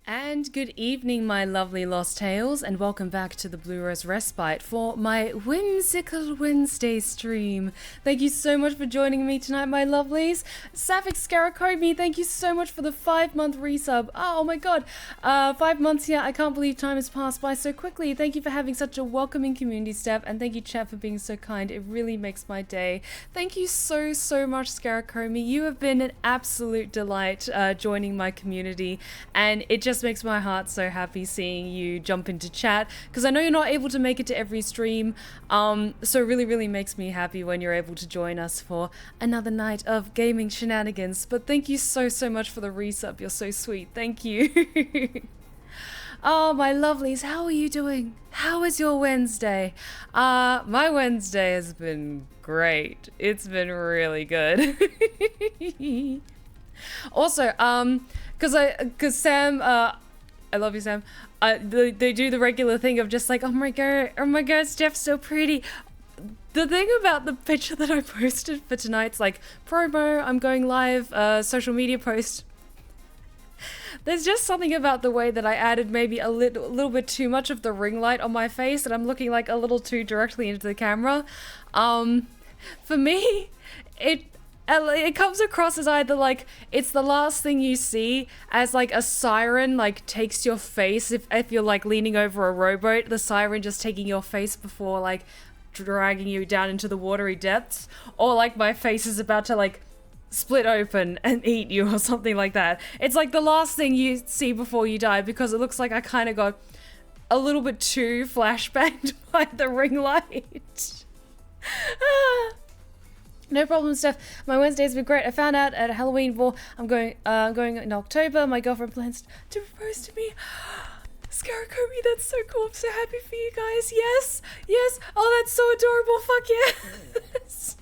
And good evening, my lovely Lost Tales, and welcome back to the Blue Rose Respite for my whimsical Wednesday stream. Thank you so much for joining me tonight, my lovelies. Sapphic Scaracomi, thank you so much for the 5-month resub. Oh my god, 5 months here. I can't believe time has passed by so quickly. Thank you for having such a welcoming community, Steph, and thank you, chat, for being so kind. It really makes my day. Thank you so much, Scaracomi. You have been an absolute delight joining my community, and it just makes my heart so happy seeing you jump into chat, because I know you're not able to make it to every stream, so it really makes me happy when you're able to join us for another night of gaming shenanigans. But thank you so much for the resub. You're so sweet. Thank you. Oh, my lovelies, how are you doing? How is your Wednesday? My Wednesday has been great. It's been really good. Also, cause Sam, I love you, Sam. They do the regular thing of just like, oh my god, Steph's so pretty. The thing about the picture that I posted for tonight's like promo, I'm going live, social media post. There's just something about the way that I added maybe a little bit too much of the ring light on my face, and I'm looking like a little too directly into the camera. For me, it comes across as either like it's the last thing you see, as like a siren like takes your face if you're like leaning over a rowboat, the siren just taking your face before like dragging you down into the watery depths, or like my face is about to like split open and eat you or something like that. It's like the last thing you see before you die, because it looks like I kind of got a little bit too flashbanged by the ring light. No problem, Steph. My Wednesday's been great. I found out at a Halloween ball I'm going in October. My girlfriend plans to propose to me. Scaracomi, that's so cool. I'm so happy for you guys. Yes. Oh, that's so adorable. Fuck yes.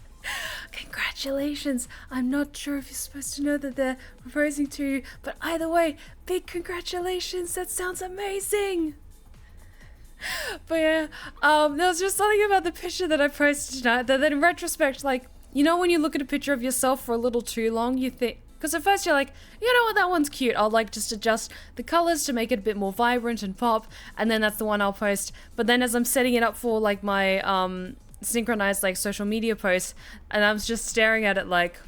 Congratulations. I'm not sure if you're supposed to know that they're proposing to you, but either way, big congratulations. That sounds amazing. But yeah, there was just something about the picture that I posted tonight that then in retrospect, like, you know when you look at a picture of yourself for a little too long, you think, because at first you're like, you know what, that one's cute, I'll like just adjust the colors to make it a bit more vibrant and pop, and then that's the one I'll post. But then as I'm setting it up for like my synchronized like social media posts, and I'm just staring at it like,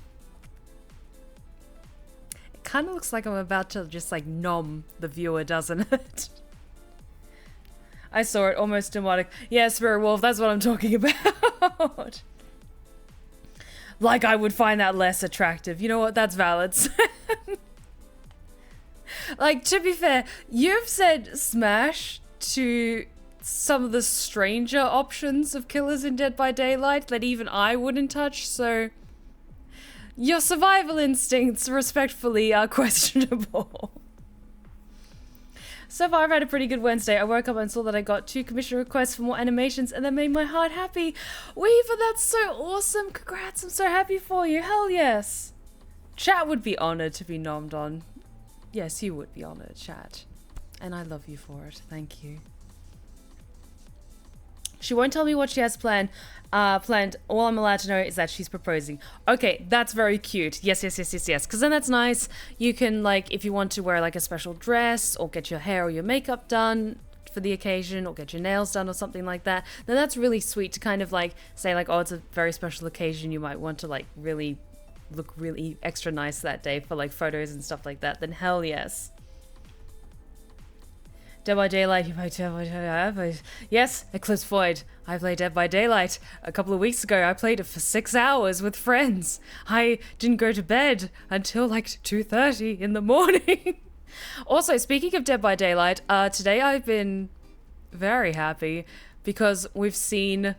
it kind of looks like I'm about to just like nom the viewer, doesn't it? I saw it, almost demonic. Yeah, Spirit Wolf, that's what I'm talking about. Like I would find that less attractive. You know what? That's valid. Like, to be fair, you've said smash to some of the stranger options of killers in Dead by Daylight that even I wouldn't touch, so your survival instincts respectfully are questionable. So far, I've had a pretty good Wednesday. I woke up and saw that I got 2 commission requests for more animations, and that made my heart happy. Weaver, that's so awesome. Congrats, I'm so happy for you. Hell yes. Chat would be honored to be nommed on. Yes, you would be honored, chat. And I love you for it. Thank you. She won't tell me what she has planned. All I'm allowed to know is that she's proposing. Okay, that's very cute. Yes. Because then that's nice. You can, like, if you want to wear, like, a special dress, or get your hair or your makeup done for the occasion, or get your nails done or something like that, then that's really sweet to kind of, like, say, like, oh, it's a very special occasion. You might want to, like, really look really extra nice that day for, like, photos and stuff like that. Then hell yes. Dead by Daylight, you played Dead by Daylight. Yes, Eclipse Void. I played Dead by Daylight. A couple of weeks ago, I played it for 6 hours with friends. I didn't go to bed until like 2:30 in the morning. Also, speaking of Dead by Daylight, today I've been very happy because we've seen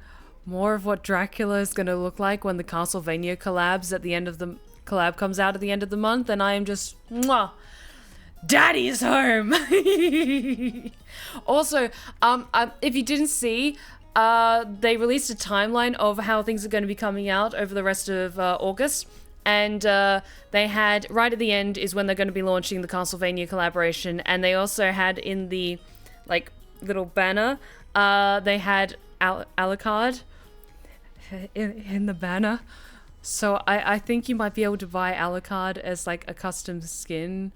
more of what Dracula is going to look like when the Castlevania collab comes out at the end of the month, and I am just, mwah, Daddy's home. Also, if you didn't see, they released a timeline of how things are going to be coming out over the rest of August, and they had, right at the end is when they're going to be launching the Castlevania collaboration, and they also had in the like little banner, they had Alucard in the banner. So I think you might be able to buy Alucard as like a custom skin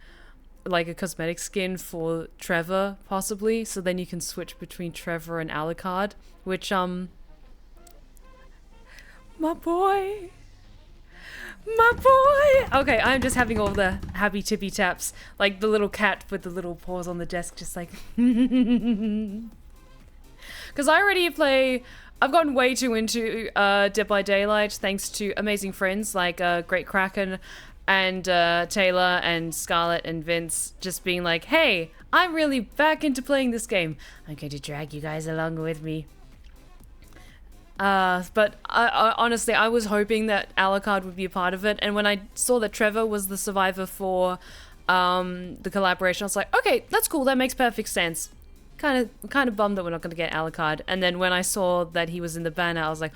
like a cosmetic skin for Trevor, possibly. So then you can switch between Trevor and Alucard, which, my boy. My boy! Okay, I'm just having all the happy tippy taps. Like the little cat with the little paws on the desk, just like... Because I already play... I've gotten way too into Dead by Daylight thanks to amazing friends like Great Kraken and Taylor and Scarlett and Vince just being like, hey, I'm really back into playing this game. I'm going to drag you guys along with me. But I honestly, I was hoping that Alucard would be a part of it, and when I saw that Trevor was the survivor for the collaboration, I was like, okay, that's cool, that makes perfect sense. Kind of bummed that we're not going to get Alucard. And then when I saw that he was in the banner, I was like,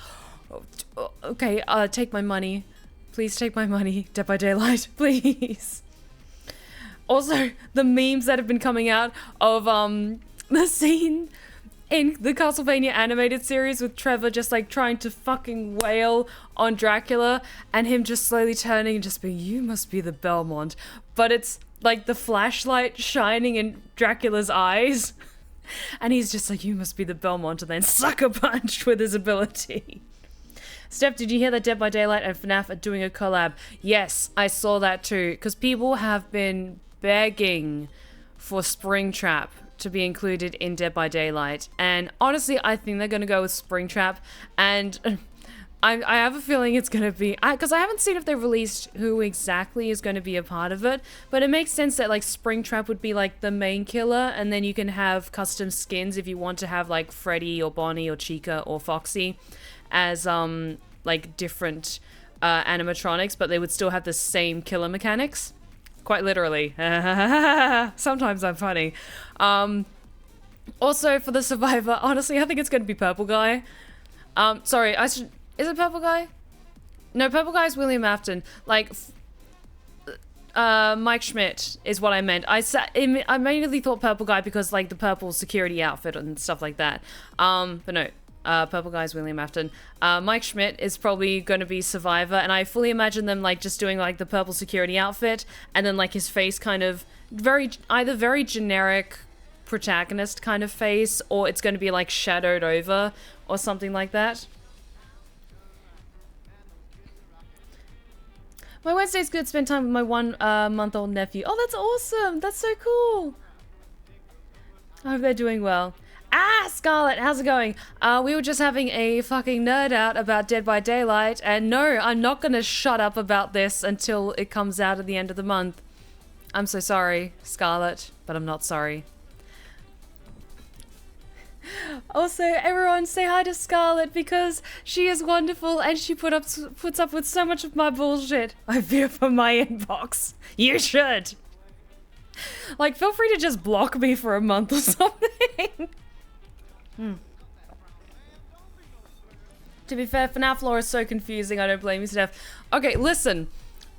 oh, okay, take my money. Please take my money, Dead by Daylight, please. Also, the memes that have been coming out of the scene in the Castlevania animated series with Trevor just like trying to fucking wail on Dracula and him just slowly turning and just being, you must be the Belmont. But it's like the flashlight shining in Dracula's eyes. And he's just like, you must be the Belmont, and then sucker punch with his ability. Steph, did you hear that Dead by Daylight and FNAF are doing a collab? Yes, I saw that too. Because people have been begging for Springtrap to be included in Dead by Daylight, and honestly I think they're gonna go with Springtrap, and I have a feeling it's gonna be, because I haven't seen if they've released who exactly is going to be a part of it, but it makes sense that like Springtrap would be like the main killer, and then you can have custom skins if you want to have like Freddy or Bonnie or Chica or Foxy as like different animatronics, but they would still have the same killer mechanics. Quite literally. Sometimes I'm funny. Also, for the survivor, honestly, I think it's going to be Purple Guy. Sorry, is it Purple Guy? No, Purple Guy is William Afton. Like, Mike Schmidt is what I meant. I immediately thought Purple Guy because, like, the purple security outfit and stuff like that. But no. Purple Guy's William Afton. Mike Schmidt is probably going to be Survivor, and I fully imagine them like just doing like the purple security outfit, and then like his face kind of either very generic protagonist kind of face, or it's going to be like shadowed over or something like that. My Wednesday's good. Spend time with my 1 month-old nephew. Oh, that's awesome. That's so cool. I hope they're doing well. Scarlett, how's it going? We were just having a fucking nerd out about Dead by Daylight, and no, I'm not gonna shut up about this until it comes out at the end of the month. I'm so sorry, Scarlett, but I'm not sorry. Also, everyone say hi to Scarlett because she is wonderful and she puts up with so much of my bullshit. I fear for my inbox. You should. Like, feel free to just block me for a month or something. To be fair, FNAF lore is so confusing, I don't blame you, Steph. Okay, listen.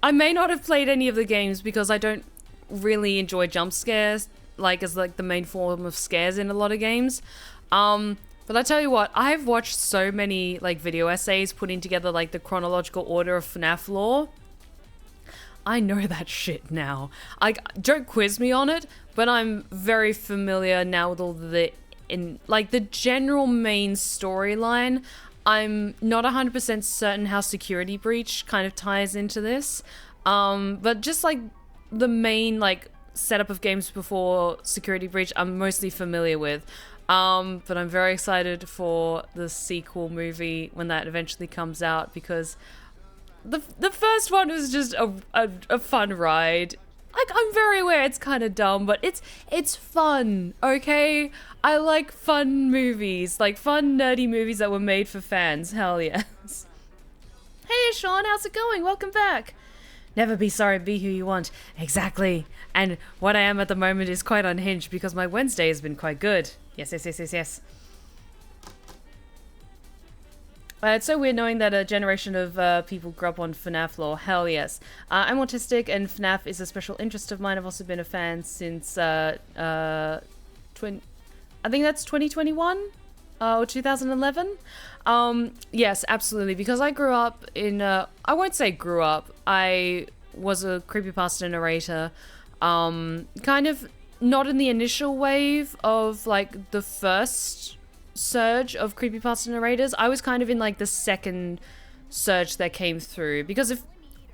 I may not have played any of the games because I don't really enjoy jump scares, like, as, like, the main form of scares in a lot of games. But I tell you what, I've watched so many, like, video essays putting together, like, the chronological order of FNAF lore. I know that shit now. Don't quiz me on it, but I'm very familiar now with all the like the general main storyline. I'm not 100% certain how Security Breach kind of ties into this, but just like the main like setup of games before Security Breach, I'm mostly familiar with. But I'm very excited for the sequel movie when that eventually comes out, because the first one was just a fun ride. Like, I'm very aware it's kind of dumb, but it's fun, okay? I like fun movies, like fun nerdy movies that were made for fans. Hell yes. Hey Sean, how's it going? Welcome back. Never be sorry, be who you want. Exactly. And what I am at the moment is quite unhinged because my Wednesday has been quite good. Yes. It's so weird knowing that a generation of people grew up on FNAF lore. Hell yes. I'm autistic and FNAF is a special interest of mine. I've also been a fan since, I think that's 2021 or 2011. Yes, absolutely. Because I grew up in, I won't say grew up. I was a creepypasta narrator Kind of not in the initial wave of like the first surge of creepypasta narrators. I was kind of in like the second surge that came through, because if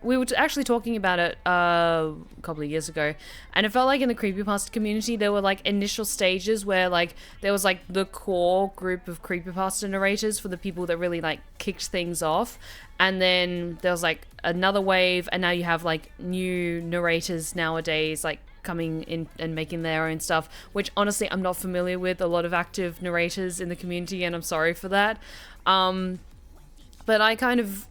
we were actually talking about it a couple of years ago, and it felt like in the creepypasta community there were like initial stages where like there was like the core group of creepypasta narrators for the people that really like kicked things off, and then there was like another wave, and now you have like new narrators nowadays like coming in and making their own stuff, which honestly I'm not familiar with a lot of active narrators in the community, and I'm sorry for that. But I kind of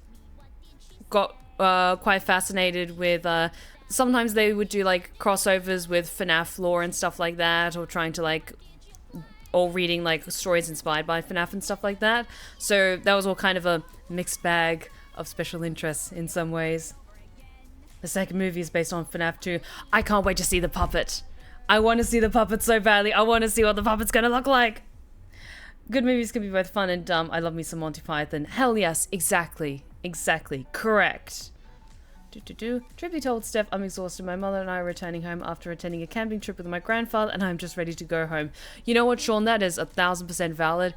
got quite fascinated with sometimes they would do like crossovers with FNAF lore and stuff like that, or trying to like, or reading like stories inspired by FNAF and stuff like that. So that was all kind of a mixed bag of special interests in some ways. The second movie is based on FNAF 2. I can't wait to see the puppet. I want to see the puppet so badly. I want to see what the puppet's gonna look like. Good movies can be both fun and dumb. I love me some Monty Python. Hell yes, exactly. Exactly. Correct. Truth be told, Steph, I'm exhausted. My mother and I are returning home after attending a camping trip with my grandfather, and I'm just ready to go home. You know what, Sean? That is 1000% valid.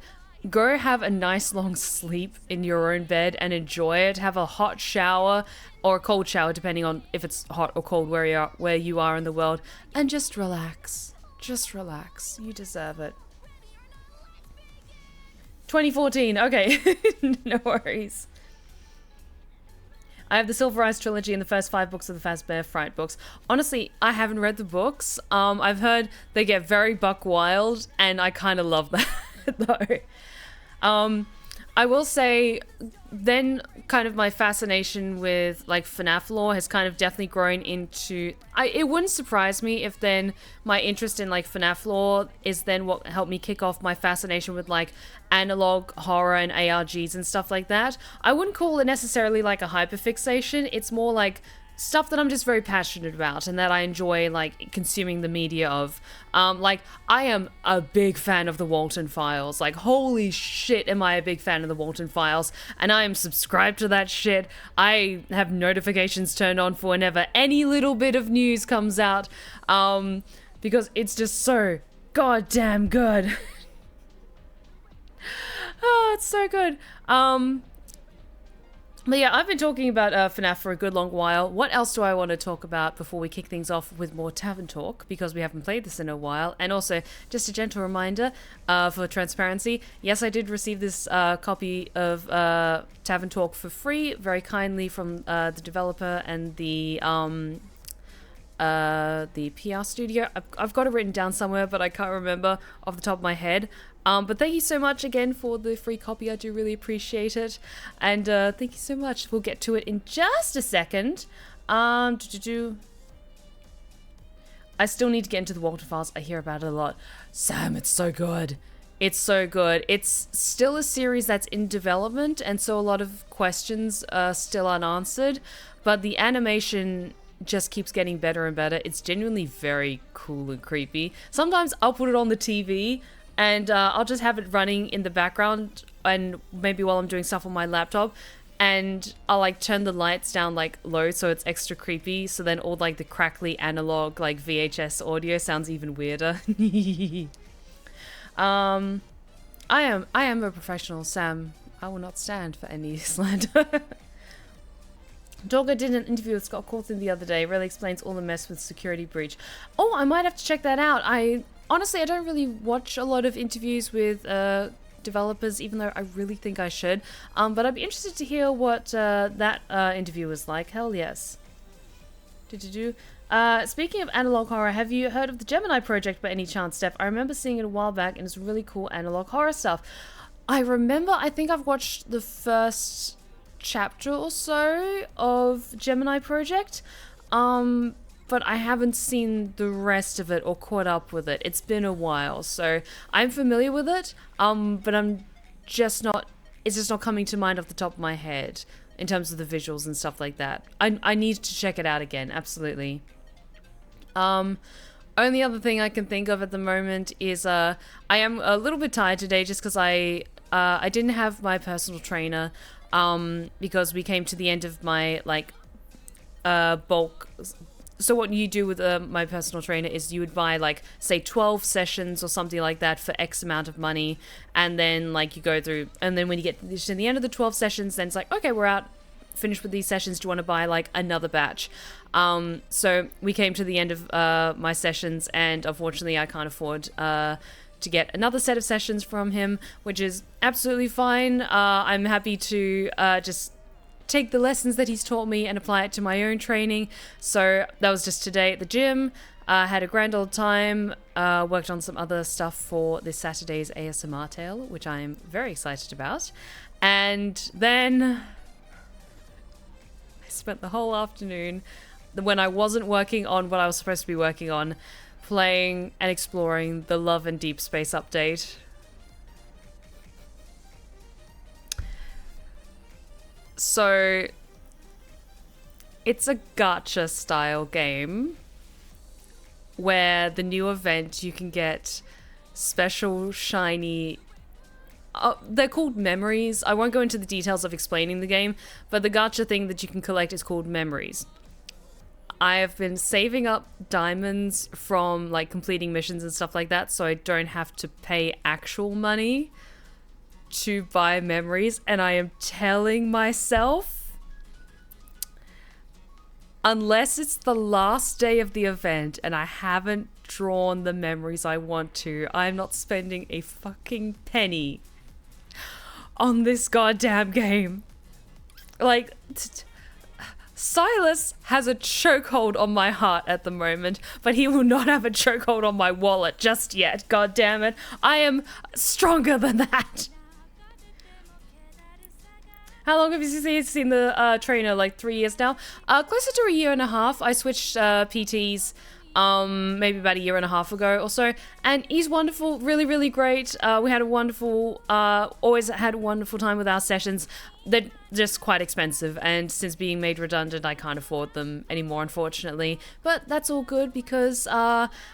Go have a nice long sleep in your own bed and enjoy it. Have a hot shower or a cold shower, depending on if it's hot or cold where you are in the world, and just relax. Just relax. You deserve it. 2014. Okay. No worries. I have the Silver Eyes trilogy and the first 5 books of the Fazbear Fright books. Honestly, I haven't read the books. I've heard they get very buck wild, and I kind of love that, though. I will say, then kind of my fascination with like FNAF lore has kind of definitely grown into... it wouldn't surprise me if then my interest in like FNAF lore is then what helped me kick off my fascination with like analog horror and ARGs and stuff like that. I wouldn't call it necessarily like a hyperfixation. It's more like stuff that I'm just very passionate about and that I enjoy like consuming the media of. Like I am a big fan of the Walton Files. Like holy shit am I a big fan of the Walton Files, and I am subscribed to that shit. I have notifications turned on for whenever any little bit of news comes out, because it's just so goddamn good. Oh, it's so good. But yeah, I've been talking about FNAF for a good long while. What else do I want to talk about before we kick things off with more Tavern Talk? Because we haven't played this in a while. And also, just a gentle reminder for transparency. Yes, I did receive this copy of Tavern Talk for free, very kindly from the developer and the PR studio. I've got it written down somewhere, but I can't remember off the top of my head. But thank you so much again for the free copy. I do really appreciate it. And thank you so much. We'll get to it in just a second. I still need to get into the Walter Files. I hear about it a lot. Sam, it's so good. It's so good. It's still a series that's in development, and so a lot of questions are still unanswered. But the animation just keeps getting better and better. It's genuinely very cool and creepy. Sometimes I'll put it on the TV and I'll just have it running in the background, and maybe while I'm doing stuff on my laptop, and I'll like turn the lights down like low so it's extra creepy, so then all like the crackly analog like VHS audio sounds even weirder. I am a professional, Sam. I will not stand for any slander. Dogger did an interview with Scott Cawthon the other day. Really explains all the mess with security breach. Oh, I might have to check that out. Honestly, I don't really watch a lot of interviews with developers, even though I really think I should. But I'd be interested to hear what that interview was like. Hell yes. Speaking of analog horror, have you heard of the Gemini Project by any chance, Steph? I remember seeing it a while back, and it's really cool analog horror stuff. I think I've watched the first chapter or so of Gemini Project. But I haven't seen the rest of it or caught up with it. It's been a while, so I'm familiar with it, but it's just not coming to mind off the top of my head in terms of the visuals and stuff like that. I need to check it out again, absolutely. Only other thing I can think of at the moment is I am a little bit tired today just because I didn't have my personal trainer because we came to the end of my like bulk so what you do with my personal trainer is you would buy like, say 12 sessions or something like that for X amount of money, and then like you go through, and then when you get to the end of the 12 sessions, then it's like, okay, we're out, finished with these sessions, do you want to buy like another batch? So we came to the end of my sessions, and unfortunately I can't afford to get another set of sessions from him, which is absolutely fine. I'm happy to just take the lessons that he's taught me and apply it to my own training. So that was just today at the gym. Had a grand old time, worked on some other stuff for this Saturday's ASMR tale, which I am very excited about. And then I spent the whole afternoon, when I wasn't working on what I was supposed to be working on, playing and exploring the Love and Deep Space update. So, it's a gacha style game where the new event you can get special shiny... they're called memories. I won't go into the details of explaining the game, but the gacha thing that you can collect is called memories. I have been saving up diamonds from like completing missions and stuff like that, so I don't have to pay actual money to buy memories, and I am telling myself, unless it's the last day of the event and I haven't drawn the memories I want to, I'm not spending a fucking penny on this goddamn game. Like, Silas has a chokehold on my heart at the moment, but he will not have a chokehold on my wallet just yet. God damn it. I am stronger than that. How long have you seen the trainer? Like 3 years now? Closer to a year and a half. I switched PTs maybe about a year and a half ago or so, and he's wonderful, really, really great. We had a wonderful, always had a wonderful time with our sessions. They're just quite expensive, and since being made redundant, I can't afford them anymore, unfortunately. But that's all good because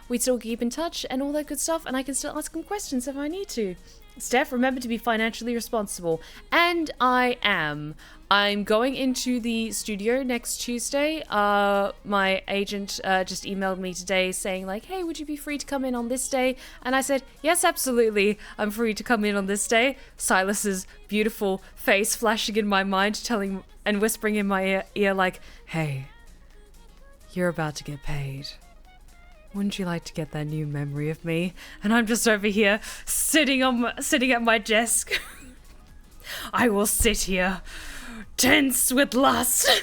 we still keep in touch and all that good stuff, and I can still ask him questions if I need to. Steph, remember to be financially responsible. And I am. I'm going into the studio next Tuesday. My agent just emailed me today saying like, hey, would you be free to come in on this day? And I said, yes, absolutely. I'm free to come in on this day. Silas's beautiful face flashing in my mind, telling and whispering in my ear like, hey, you're about to get paid. Wouldn't you like to get that new memory of me? And I'm just over here sitting at my desk. I will sit here tense with lust.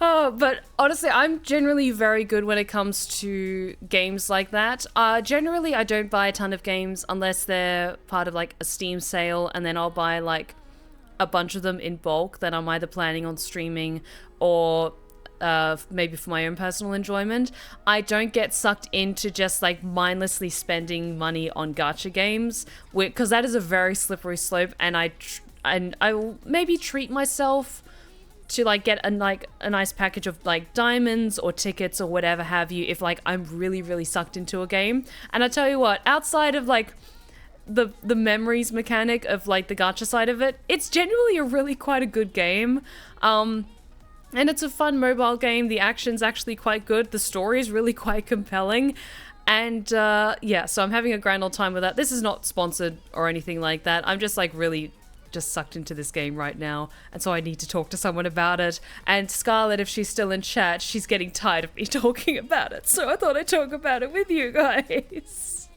Oh, but honestly, I'm generally very good when it comes to games like that. Generally, I don't buy a ton of games unless they're part of like a Steam sale, and then I'll buy like a bunch of them in bulk that I'm either planning on streaming or maybe for my own personal enjoyment. I don't get sucked into just like mindlessly spending money on gacha games, because that is a very slippery slope, and I will maybe treat myself to like get a nice package of like diamonds or tickets or whatever have you if like I'm really, really sucked into a game. And I tell you what, outside of like the memories mechanic of like the gacha side of it, it's genuinely a really quite a good game. And it's a fun mobile game. The action's actually quite good. The story is really quite compelling. And yeah, so I'm having a grand old time with that. This is not sponsored or anything like that. I'm just like really just sucked into this game right now. And so I need to talk to someone about it. And Scarlett, if she's still in chat, she's getting tired of me talking about it. So I thought I'd talk about it with you guys.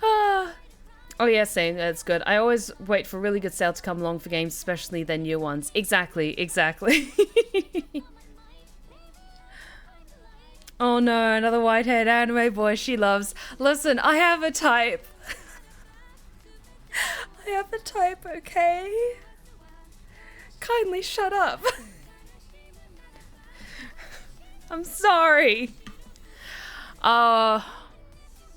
Oh yeah, same, that's good. I always wait for a really good sale to come along for games, especially the new ones. Exactly. Oh no, another white-haired anime boy she loves. Listen, I have a type. I have a type, okay? Kindly shut up. I'm sorry.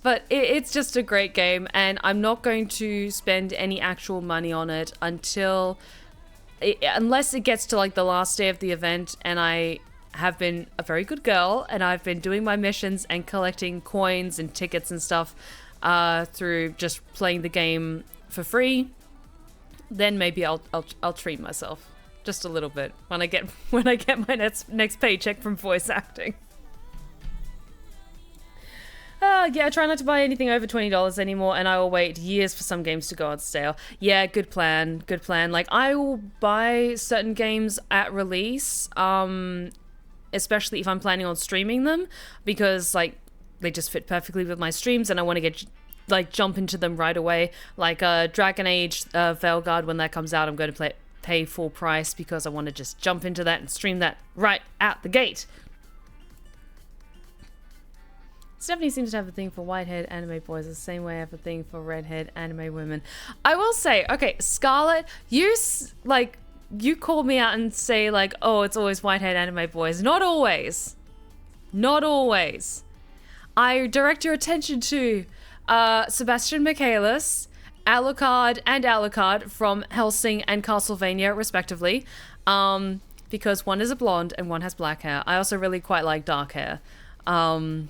But it's just a great game, and I'm not going to spend any actual money on it unless it gets to like the last day of the event, and I have been a very good girl, and I've been doing my missions and collecting coins and tickets and stuff through just playing the game for free. Then maybe I'll treat myself. Just a little bit when I get my next paycheck from voice acting. Yeah, I try not to buy anything over $20 anymore, and I will wait years for some games to go on sale. Yeah, good plan, good plan. Like, I will buy certain games at release, especially if I'm planning on streaming them, because, like, they just fit perfectly with my streams, and I want to get, like, jump into them right away. Like, Dragon Age Veilguard, when that comes out, I'm going to pay full price, because I want to just jump into that and stream that right out the gate. Stephanie seems to have a thing for white-haired anime boys the same way I have a thing for red-haired anime women. I will say, okay, Scarlett, you call me out and say, like, oh, it's always white-haired anime boys. Not always. Not always. I direct your attention to Sebastian Michaelis, Alucard from Hellsing and Castlevania, respectively, because one is a blonde and one has black hair. I also really quite like dark hair. On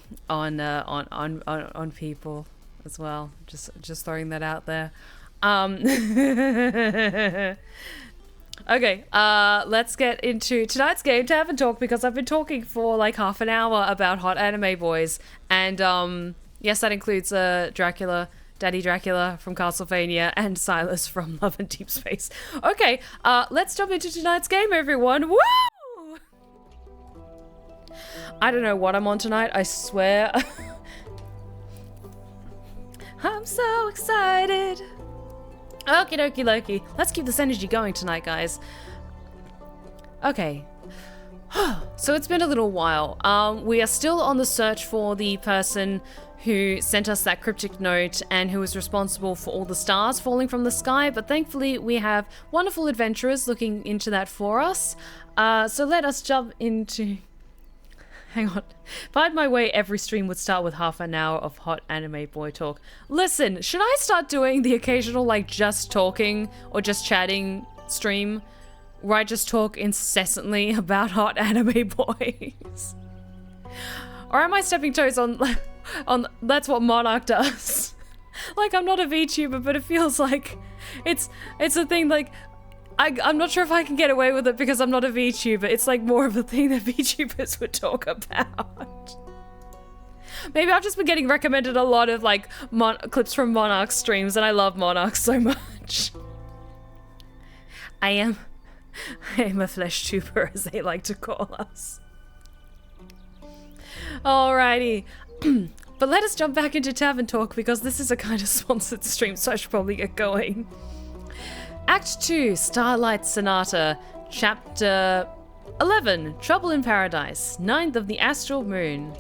people as well. Just throwing that out there. Okay, let's get into tonight's game, Tavern Talk, because I've been talking for like half an hour about hot anime boys, and yes, that includes Dracula, Daddy Dracula from Castlevania, and Silas from Love and Deep Space. Okay, let's jump into tonight's game, everyone. Woo! I don't know what I'm on tonight, I swear. I'm so excited. Okie dokie Loki. Let's keep this energy going tonight, guys. Okay. So it's been a little while. We are still on the search for the person who sent us that cryptic note and who was responsible for all the stars falling from the sky, but thankfully we have wonderful adventurers looking into that for us. So let us jump into... Hang on. If I had my way, every stream would start with half an hour of hot anime boy talk. Listen, should I start doing the occasional, like, just talking or just chatting stream where I just talk incessantly about hot anime boys? Or am I stepping toes on that's what Monarch does? Like, I'm not a VTuber, but it feels like it's a thing, like... I'm not sure if I can get away with it because I'm not a VTuber. It's like more of a thing that VTubers would talk about. Maybe I've just been getting recommended a lot of like clips from Monarch streams, and I love Monarch so much. I am a flesh tuber, as they like to call us. Alrighty. But let us jump back into Tavern Talk because this is a kind of sponsored stream, so I should probably get going. Act 2, Starlight Sonata, Chapter 11, Trouble in Paradise, 9th of the Astral Moon.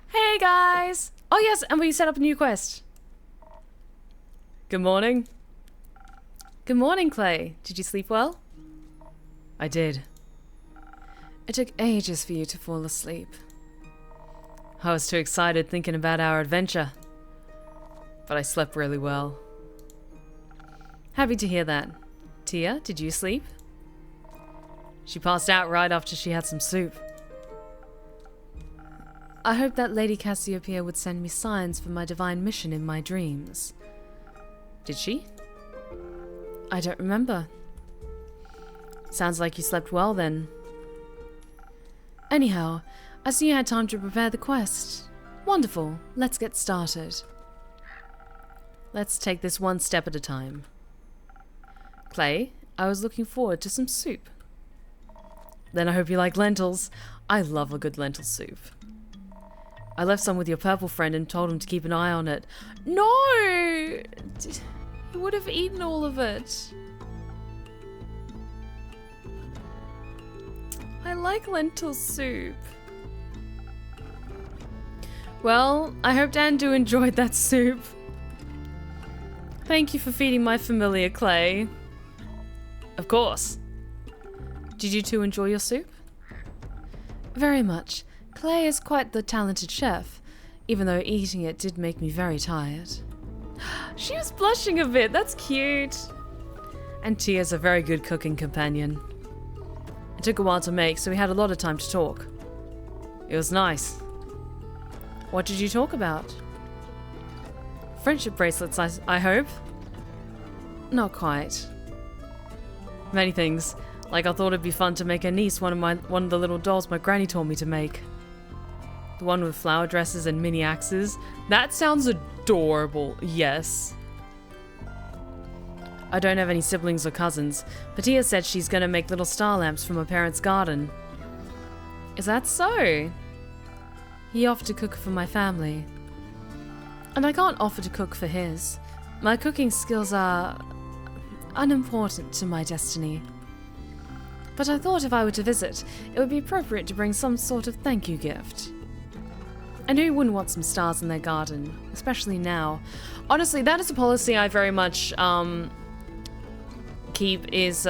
Hey guys! Oh yes, and we set up a new quest. Good morning. Good morning, Clay. Did you sleep well? I did. It took ages for you to fall asleep. I was too excited thinking about our adventure. But I slept really well. Happy to hear that. Tia, did you sleep? She passed out right after she had some soup. I hope that Lady Cassiopeia would send me signs for my divine mission in my dreams. Did she? I don't remember. Sounds like you slept well then. Anyhow, I see you had time to prepare the quest. Wonderful. Let's get started. Let's take this one step at a time. Clay, I was looking forward to some soup. Then I hope you like lentils. I love a good lentil soup. I left some with your purple friend and told him to keep an eye on it. No! He would have eaten all of it. I like lentil soup. Well, I hope Andu enjoyed that soup. Thank you for feeding my familiar, Clay. Of course. Did you two enjoy your soup? Very much. Clay is quite the talented chef, even though eating it did make me very tired. She was blushing a bit, that's cute. And Tia's a very good cooking companion. It took a while to make, so we had a lot of time to talk. It was nice. What did you talk about? Friendship bracelets, I hope? Not quite. Many things. Like I thought it'd be fun to make her niece one of the little dolls my granny told me to make. The one with flower dresses and mini axes. That sounds adorable, yes. I don't have any siblings or cousins, but Tia said she's gonna make little star lamps from her parents' garden. Is that so? He offered to cook for my family. And I can't offer to cook for his. My cooking skills are unimportant to my destiny. But I thought if I were to visit, it would be appropriate to bring some sort of thank you gift. And who wouldn't want some stars in their garden, especially now? Honestly, that is a policy I very much keep is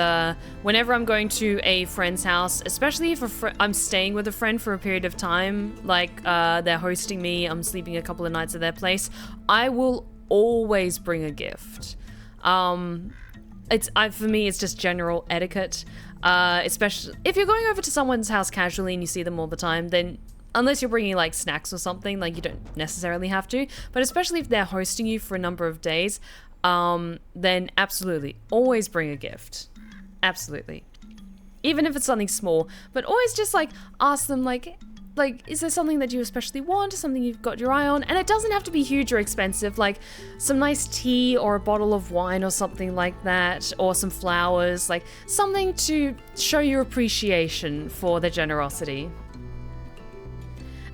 whenever I'm going to a friend's house, especially if I'm staying with a friend for a period of time, like they're hosting me, I'm sleeping a couple of nights at their place, I will always bring a gift. For me, it's just general etiquette. Especially if you're going over to someone's house casually and you see them all the time, then unless you're bringing like snacks or something, like you don't necessarily have to. But especially if they're hosting you for a number of days, then absolutely, always bring a gift. Absolutely. Even if it's something small, but always just like ask them like, is there something that you especially want, something you've got your eye on? And it doesn't have to be huge or expensive, like some nice tea or a bottle of wine or something like that, or some flowers, like something to show your appreciation for their generosity.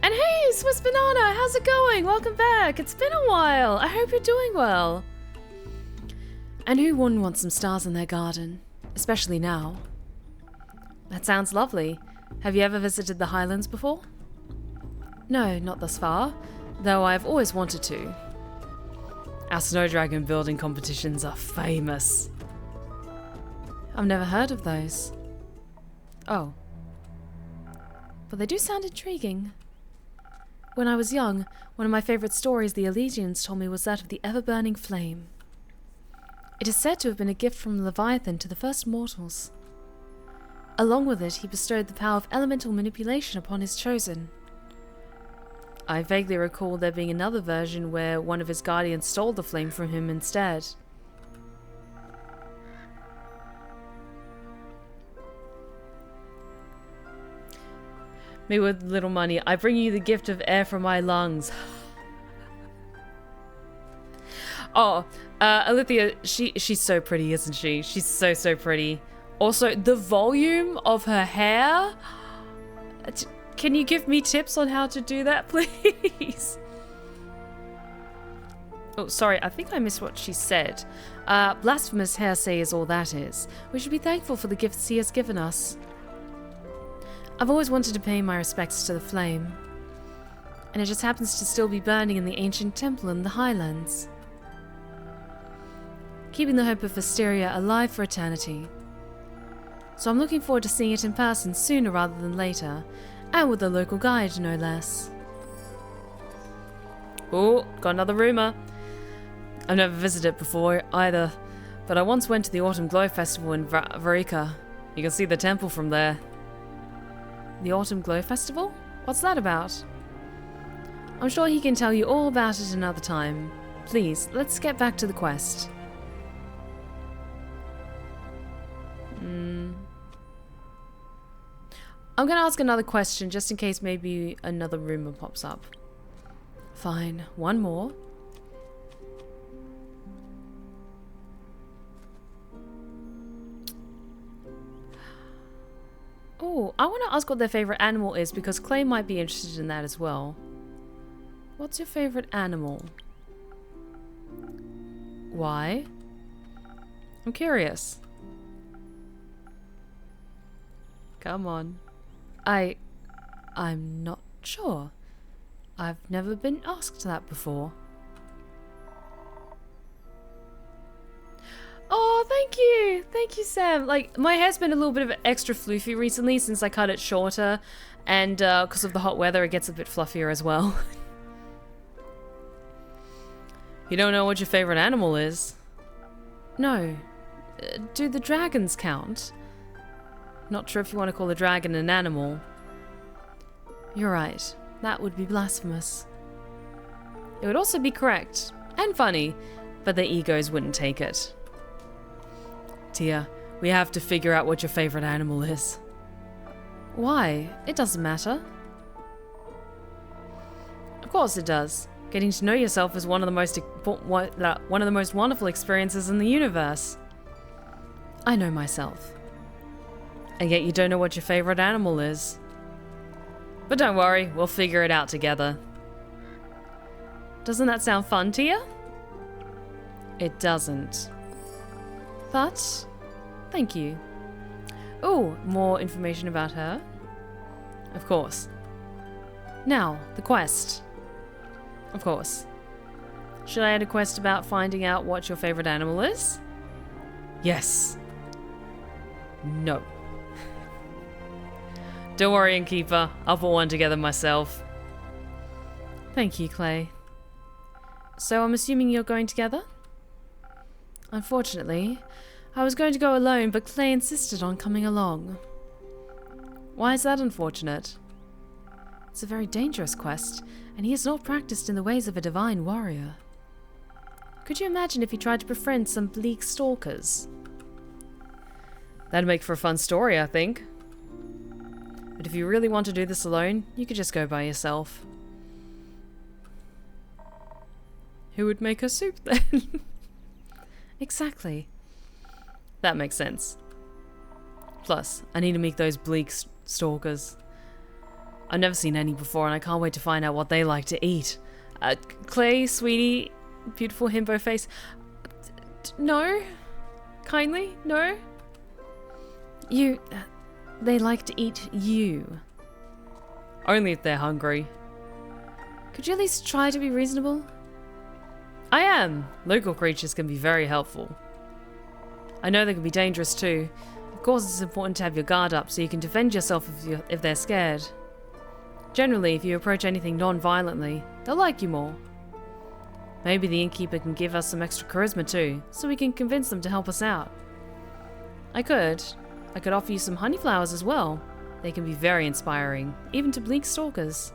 And hey, SwissBanana, how's it going? Welcome back. It's been a while. I hope you're doing well. And who wouldn't want some stars in their garden, especially now? That sounds lovely. Have you ever visited the Highlands before? No, not thus far, though I've always wanted to. Our snow dragon building competitions are famous. I've never heard of those. Oh. But they do sound intriguing. When I was young, one of my favorite stories the Elysians told me was that of the ever-burning flame. It is said to have been a gift from Leviathan to the first mortals. Along with it, he bestowed the power of elemental manipulation upon his chosen. I vaguely recall there being another version where one of his guardians stole the flame from him instead. Me with little money, I bring you the gift of air from my lungs. Oh, Alithia, she's so pretty, isn't she? She's so pretty. Also, the volume of her hair. Can you give me tips on how to do that, please? Oh, sorry, I think I missed what she said. Blasphemous hearsay is all that is. We should be thankful for the gifts he has given us. I've always wanted to pay my respects to the flame. And it just happens to still be burning in the ancient temple in the Highlands. Keeping the hope of Wisteria alive for eternity. So I'm looking forward to seeing it in person sooner rather than later, and with a local guide, no less. Oh, got another rumour. I've never visited before either, but I once went to the Autumn Glow Festival in Varika. You can see the temple from there. The Autumn Glow Festival? What's that about? I'm sure he can tell you all about it another time. Please, let's get back to the quest. I'm gonna ask another question just in case maybe another rumor pops up. Fine, one more. Oh, I want to ask what their favorite animal is because Clay might be interested in that as well. What's your favorite animal? Why? I'm curious. Come on. I'm not sure. I've never been asked that before. Oh, thank you! Thank you, Sam. Like, my hair's been a little bit of extra floofy recently since I cut it shorter, and because of the hot weather, it gets a bit fluffier as well. You don't know what your favorite animal is? No. Do the dragons count? Not sure if you want to call a dragon an animal. You're right. That would be blasphemous. It would also be correct and funny, but their egos wouldn't take it. Tia, we have to figure out what your favorite animal is. Why? It doesn't matter. Of course it does. Getting to know yourself is one of the most wonderful experiences in the universe. I know myself. And yet you don't know what your favorite animal is. But don't worry, we'll figure it out together. Doesn't that sound fun, Tia? It doesn't. But, thank you. Oh, more information about her? Of course. Now, the quest. Of course. Should I add a quest about finding out what your favorite animal is? Yes. No. Don't worry, Innkeeper. I'll put one together myself. Thank you, Clay. So I'm assuming you're going together? Unfortunately, I was going to go alone, but Clay insisted on coming along. Why is that unfortunate? It's a very dangerous quest, and he is not practiced in the ways of a divine warrior. Could you imagine if he tried to befriend some bleak stalkers? That'd make for a fun story, I think. But if you really want to do this alone, you could just go by yourself. Who would make her soup then? Exactly. That makes sense. Plus, I need to meet those bleak stalkers. I've never seen any before, and I can't wait to find out what they like to eat. Clay, sweetie, beautiful himbo face. No? Kindly? No? They like to eat you. Only if they're hungry. Could you at least try to be reasonable? I am. Local creatures can be very helpful. I know they can be dangerous too. Of course, it's important to have your guard up so you can defend yourself if they're scared. Generally, if you approach anything non-violently, they'll like you more. Maybe the innkeeper can give us some extra charisma too, so we can convince them to help us out. I could offer you some honey flowers as well. They can be very inspiring, even to bleak stalkers.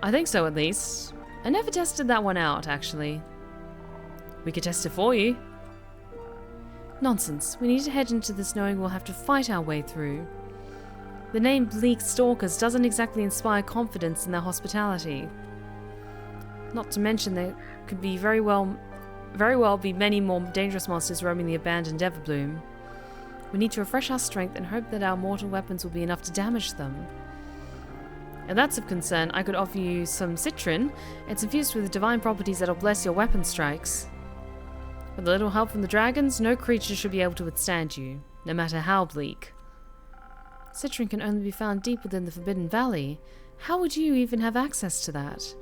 I think so, at least. I never tested that one out, actually. We could test it for you. Nonsense. We need to head into this knowing we'll have to fight our way through. The name Bleak Stalkers doesn't exactly inspire confidence in their hospitality. Not to mention there could be very well be many more dangerous monsters roaming the abandoned Everbloom. We need to refresh our strength and hope that our mortal weapons will be enough to damage them. If that's of concern, I could offer you some citron. It's infused with divine properties that'll bless your weapon strikes. With a little help from the dragons, no creature should be able to withstand you, no matter how bleak. Citron can only be found deep within the Forbidden Valley. How would you even have access to that?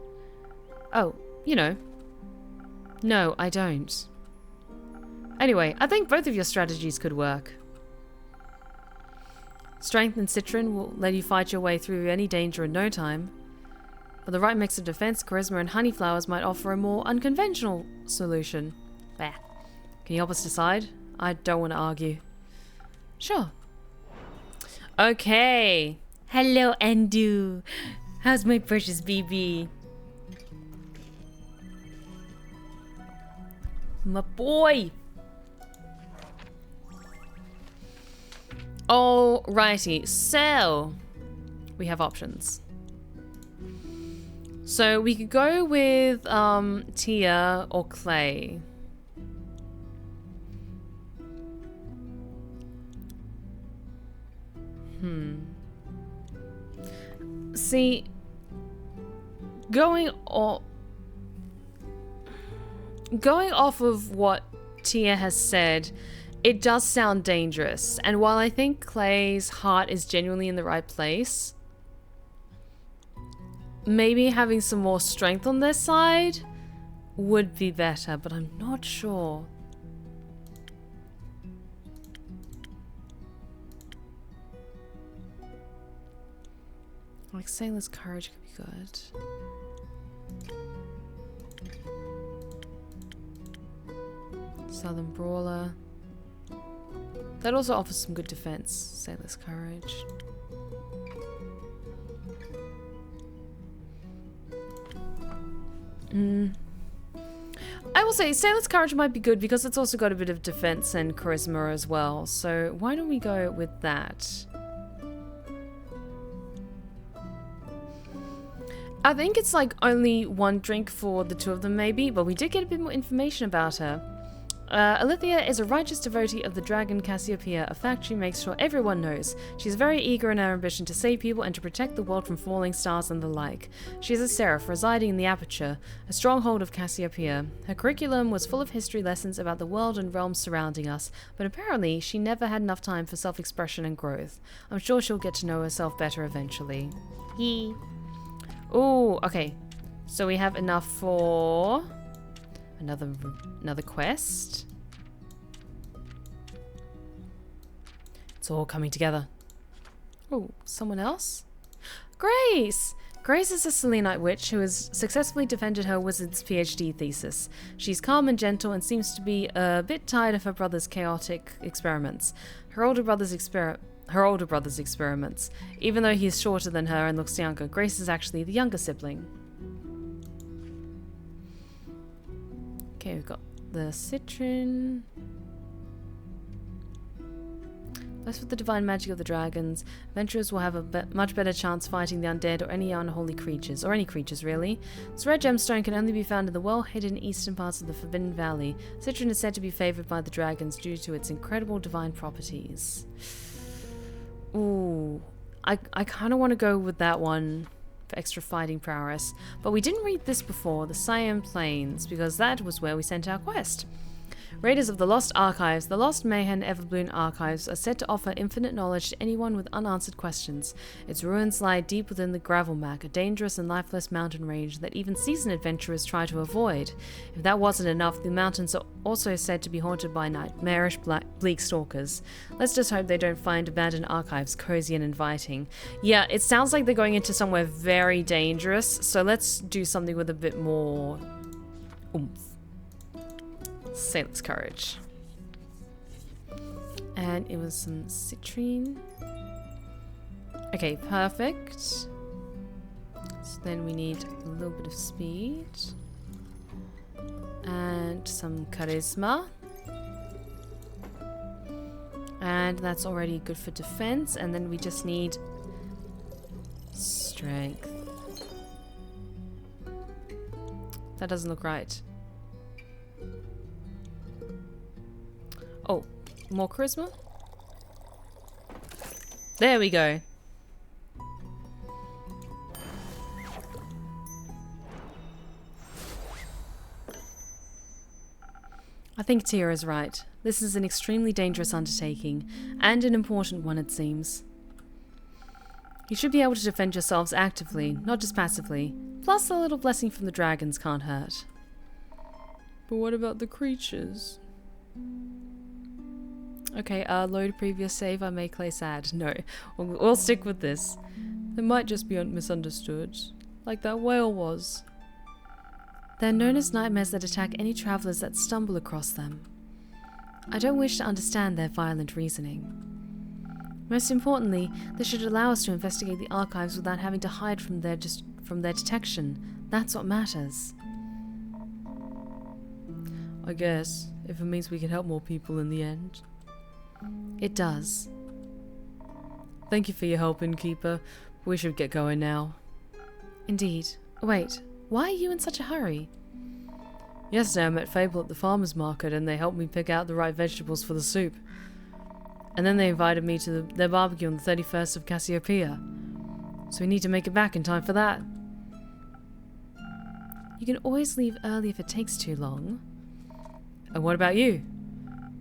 Oh, you know. No, I don't. Anyway, I think both of your strategies could work. Strength and citron will let you fight your way through any danger in no time. But the right mix of defense, charisma, and honey flowers might offer a more unconventional solution. Bah. Can you help us decide? I don't want to argue. Sure. Okay. Hello, Andu. How's my precious BB? My boy. Alrighty, so we have options. So we could go with Tia or Clay. See, going off of what Tia has said, it does sound dangerous. And while I think Clay's heart is genuinely in the right place, maybe having some more strength on their side would be better, but I'm not sure. Like Sailor's Courage could be good. Southern Brawler. That also offers some good defense. Sailor's Courage. I will say Sailor's Courage might be good because it's also got a bit of defense and charisma as well. So why don't we go with that? I think it's like only one drink for the two of them maybe, but we did get a bit more information about her. Alithia is a righteous devotee of the dragon Cassiopeia, a fact she makes sure everyone knows. She's very eager in her ambition to save people and to protect the world from falling stars and the like. She is a seraph residing in the Aperture, a stronghold of Cassiopeia. Her curriculum was full of history lessons about the world and realms surrounding us, but apparently she never had enough time for self-expression and growth. I'm sure she'll get to know herself better eventually. Yee. Ooh, okay. So we have enough for another quest. It's all coming together. Oh, someone else? Grace! Grace is a Selenite witch who has successfully defended her wizard's PhD thesis. She's calm and gentle and seems to be a bit tired of her brother's chaotic experiments. Her older brother's experiments. Even though he's shorter than her and looks younger, Grace is actually the younger sibling. Okay, we've got the citron. Blessed with the divine magic of the dragons, adventurers will have a much better chance fighting the undead or any unholy creatures, or any creatures really. This rare gemstone can only be found in the well-hidden eastern parts of the Forbidden Valley. Citron is said to be favored by the dragons due to its incredible divine properties. Ooh, I kind of want to go with that one for extra fighting prowess, but we didn't read this before, the Scion Plains, because that was where we sent our quest. Raiders of the Lost Archives, the Lost Mayhem Everbloom Archives are said to offer infinite knowledge to anyone with unanswered questions. Its ruins lie deep within the Gravelmac, a dangerous and lifeless mountain range that even seasoned adventurers try to avoid. If that wasn't enough, the mountains are also said to be haunted by nightmarish bleak stalkers. Let's just hope they don't find abandoned archives cozy and inviting. Yeah, it sounds like they're going into somewhere very dangerous, so let's do something with a bit more oomph. Sailor's Courage. And it was some citrine. Okay, perfect. So then we need a little bit of speed. And some charisma. And that's already good for defense. And then we just need strength. That doesn't look right. Oh, more charisma? There we go. I think Tia is right. This is an extremely dangerous undertaking, and an important one it seems. You should be able to defend yourselves actively, not just passively. Plus, a little blessing from the dragons can't hurt. But what about the creatures? Okay, load previous save, I may clay sad. No, we'll stick with this. They might just be misunderstood, like that whale was. They're known as nightmares that attack any travelers that stumble across them. I don't wish to understand their violent reasoning. Most importantly, this should allow us to investigate the archives without having to hide from their detection. That's what matters. I guess, if it means we can help more people in the end. It does. Thank you for your help, Innkeeper. We should get going now. Indeed. Wait, why are you in such a hurry? Yesterday I met Fable at the farmer's market and they helped me pick out the right vegetables for the soup. And then they invited me to their barbecue on the 31st of Cassiopeia. So we need to make it back in time for that. You can always leave early if it takes too long. And what about you?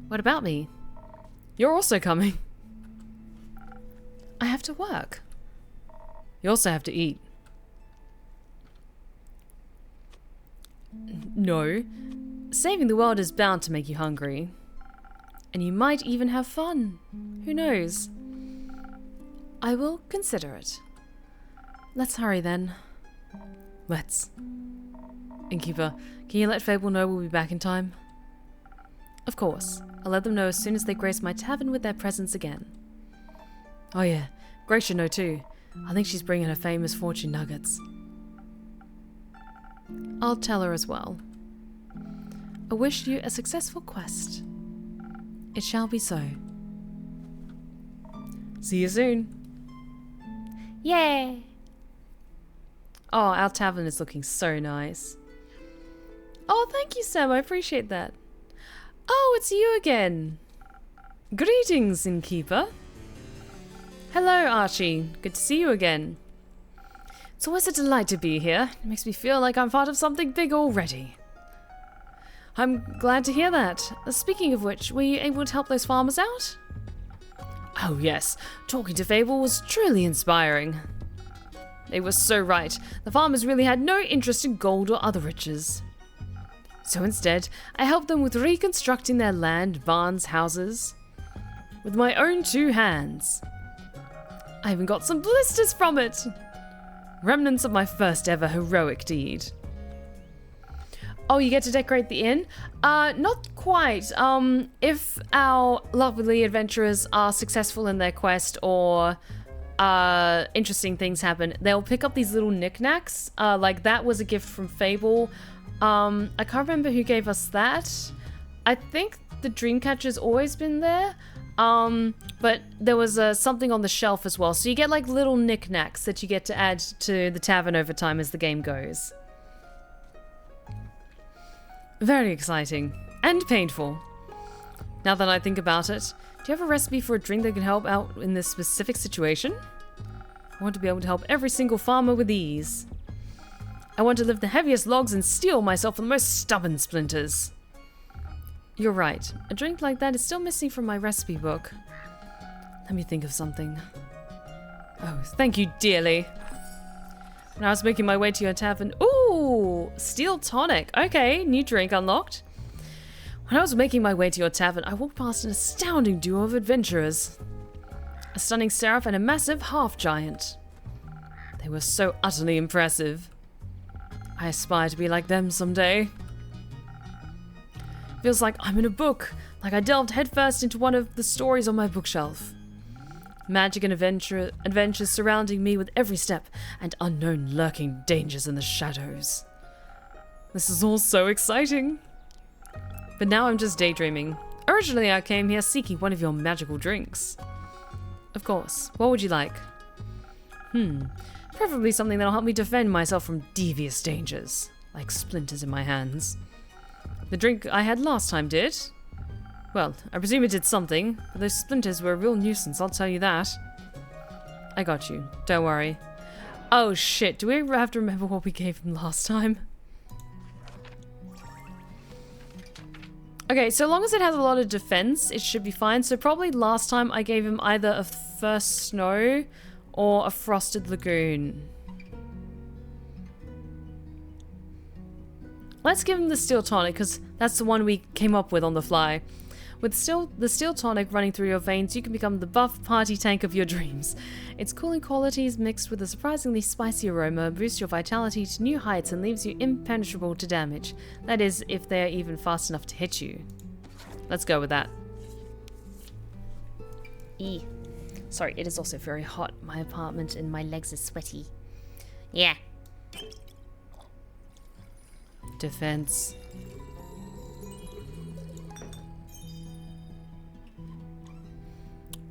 What about me? You're also coming. I have to work. You also have to eat. No. Saving the world is bound to make you hungry. And you might even have fun. Who knows? I will consider it. Let's hurry then. Let's. Innkeeper, can you let Fable know we'll be back in time? Of course. I'll let them know as soon as they grace my tavern with their presence again. Oh yeah, Grace should know too. I think she's bringing her famous fortune nuggets. I'll tell her as well. I wish you a successful quest. It shall be so. See you soon. Yay! Oh, our tavern is looking so nice. Oh, thank you, Sam. I appreciate that. Oh, it's you again. Greetings, innkeeper. Hello, Archie. Good to see you again. It's always a delight to be here. It makes me feel like I'm part of something big already. I'm glad to hear that. Speaking of which, were you able to help those farmers out? Oh yes, talking to Fable was truly inspiring. They were so right. The farmers really had no interest in gold or other riches. So instead, I helped them with reconstructing their land, barns, houses. With my own 2 hands. I even got some blisters from it. Remnants of my first ever heroic deed. Oh, you get to decorate the inn? Not quite. If our lovely adventurers are successful in their quest or interesting things happen, they'll pick up these little knickknacks. Like that was a gift from Fable. I can't remember who gave us that. I think the Dreamcatcher's always been there. But there was something on the shelf as well. So you get like little knickknacks that you get to add to the tavern over time as the game goes. Very exciting. And painful. Now that I think about it, do you have a recipe for a drink that can help out in this specific situation? I want to be able to help every single farmer with ease. I want to lift the heaviest logs and steel myself from the most stubborn splinters. You're right. A drink like that is still missing from my recipe book. Let me think of something. Oh, thank you dearly. When I was making my way to your tavern... Ooh! Steel tonic. Okay, new drink unlocked. When I was making my way to your tavern, I walked past an astounding duo of adventurers. A stunning seraph and a massive half-giant. They were so utterly impressive. I aspire to be like them someday. Feels like I'm in a book, like I delved headfirst into one of the stories on my bookshelf. Magic and adventures surrounding me with every step, and unknown lurking dangers in the shadows. This is all so exciting. But now I'm just daydreaming. Originally I came here seeking one of your magical drinks. Of course, what would you like? Preferably something that'll help me defend myself from devious dangers, like splinters in my hands. The drink I had last time did. Well, I presume it did something, but those splinters were a real nuisance, I'll tell you that. I got you, don't worry. Oh shit, do we have to remember what we gave him last time? Okay, so long as it has a lot of defense, it should be fine. So probably last time I gave him either a first snow or a frosted lagoon. Let's give him the steel tonic, because that's the one we came up with on the fly. With the steel tonic running through your veins, you can become the buff party tank of your dreams. Its cooling qualities mixed with a surprisingly spicy aroma boost your vitality to new heights and leaves you impenetrable to damage. That is, if they're even fast enough to hit you. Let's go with that. Sorry, it is also very hot, my apartment, and my legs are sweaty. Yeah. Defense.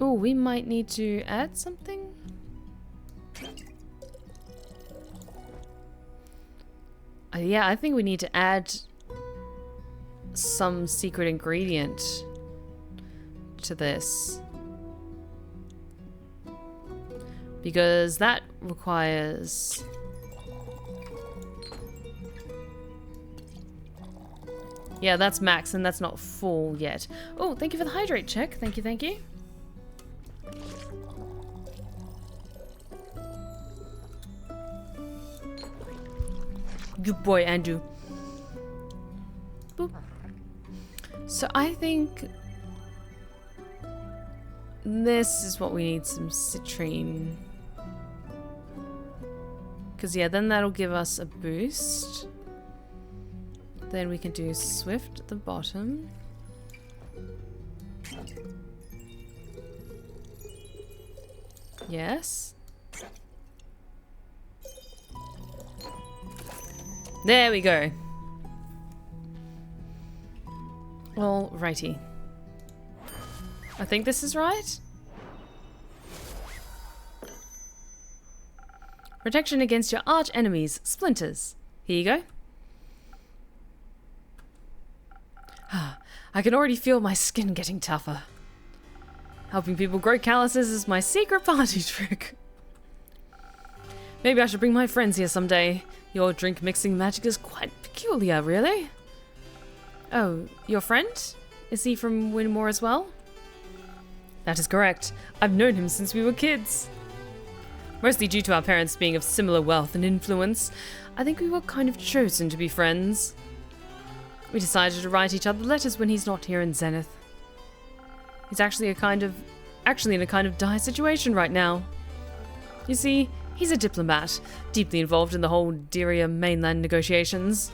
Oh, we might need to add something. Yeah, I think we need to add some secret ingredient to this. Because that requires... Yeah, that's max and that's not full yet. Oh, thank you for the hydrate check. Thank you, thank you. Good boy, Andrew. Boop. So I think this is what we need, some citrine. Because yeah, then that'll give us a boost. Then we can do Swift at the bottom. Yes. There we go. Alrighty. I think this is right. Protection against your arch enemies, splinters. Here you go. I can already feel my skin getting tougher. Helping people grow calluses is my secret party trick. Maybe I should bring my friends here someday. Your drink mixing magic is quite peculiar, really. Oh, your friend? Is he from Winmore as well? That is correct. I've known him since we were kids. Mostly due to our parents being of similar wealth and influence, I think we were kind of chosen to be friends. We decided to write each other letters when he's not here in Zenith. He's actually in a kind of dire situation right now. You see, he's a diplomat, deeply involved in the whole Diria mainland negotiations.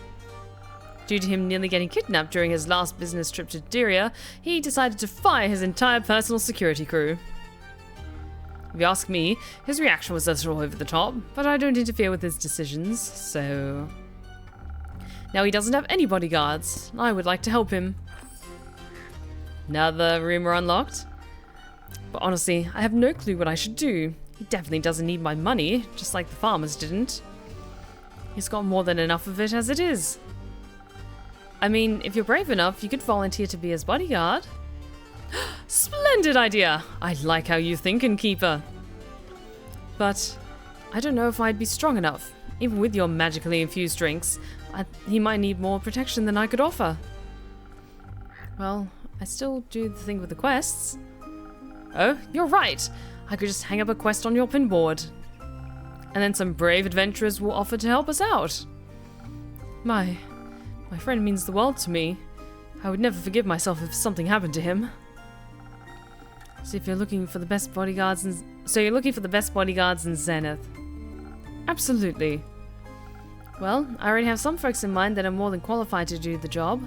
Due to him nearly getting kidnapped during his last business trip to Diria, he decided to fire his entire personal security crew. If you ask me, his reaction was a little over the top, but I don't interfere with his decisions, so... Now he doesn't have any bodyguards. I would like to help him. Another rumor unlocked. But honestly, I have no clue what I should do. He definitely doesn't need my money, just like the farmers didn't. He's got more than enough of it as it is. I mean, if you're brave enough, you could volunteer to be his bodyguard. Splendid idea! I like how you think, Innkeeper. But I don't know if I'd be strong enough. Even with your magically infused drinks, he might need more protection than I could offer. Well, I still do the thing with the quests. Oh, you're right! I could just hang up a quest on your pinboard. And then some brave adventurers will offer to help us out. My friend means the world to me. I would never forgive myself if something happened to him. So you're looking for the best bodyguards in Zenith. Absolutely. Well, I already have some folks in mind that are more than qualified to do the job.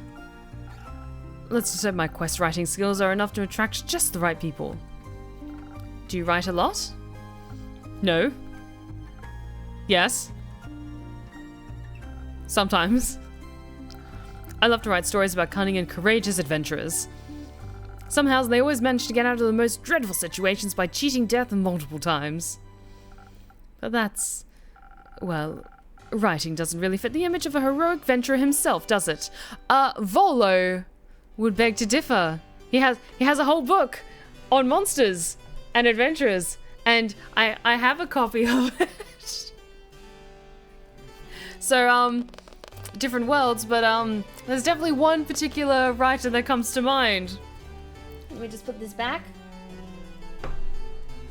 Let's just hope my quest writing skills are enough to attract just the right people. Do you write a lot? No. Yes. Sometimes. I love to write stories about cunning and courageous adventurers. Somehow they always manage to get out of the most dreadful situations by cheating death multiple times. But that's... well, writing doesn't really fit the image of a heroic venturer himself, does it? Volo would beg to differ. He has a whole book on monsters and adventurers, and I have a copy of it. So, different worlds, but there's definitely one particular writer that comes to mind. Let me just put this back.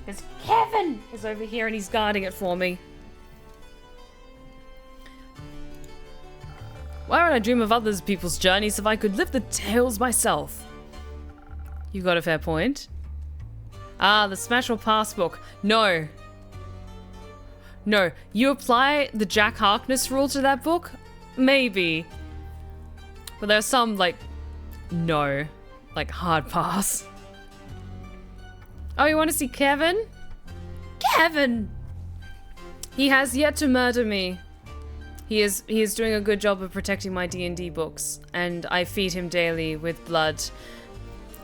Because Kevin is over here and he's guarding it for me. Why would I dream of other people's journeys if I could live the tales myself? You got a fair point. The Smash or Pass book. No. No, you apply the Jack Harkness rule to that book? Maybe. But there's some, no. Hard pass. Oh, you want to see Kevin? Kevin! He has yet to murder me. He is doing a good job of protecting my D&D books, and I feed him daily with blood.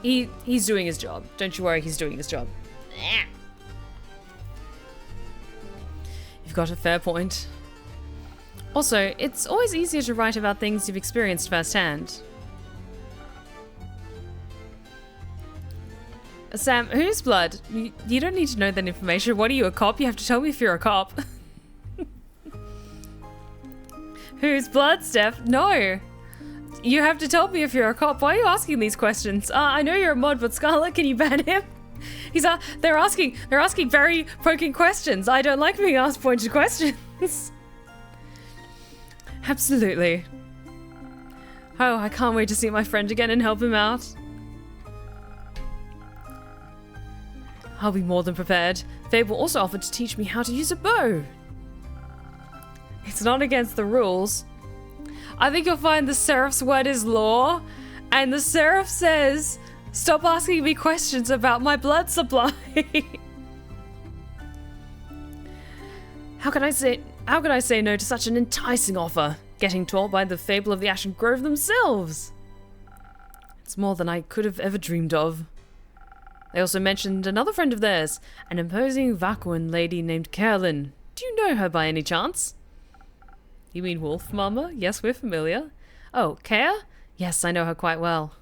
He's doing his job. Don't you worry, he's doing his job. You've got a fair point. Also, it's always easier to write about things you've experienced firsthand. Sam, whose blood? You don't need to know that information. What are you, a cop? You have to tell me if you're a cop. Whose blood, Steph? No. You have to tell me if you're a cop. Why are you asking these questions? I know you're a mod, but Scarlet, can you ban him? They're asking very poking questions. I don't like being asked pointed questions. Absolutely. Oh, I can't wait to see my friend again and help him out. I'll be more than prepared. Fable also offered to teach me how to use a bow. It's not against the rules. I think you'll find the Seraph's word is law, and the Seraph says, stop asking me questions about my blood supply. How can I say no to such an enticing offer? getting taught by the fable of the Ashen Grove themselves. It's more than I could have ever dreamed of. They also mentioned another friend of theirs, an imposing Vacuan lady named Carolyn. Do you know her by any chance? You mean Wolf, Mama? Yes, we're familiar. Oh, Kea? Yes, I know her quite well.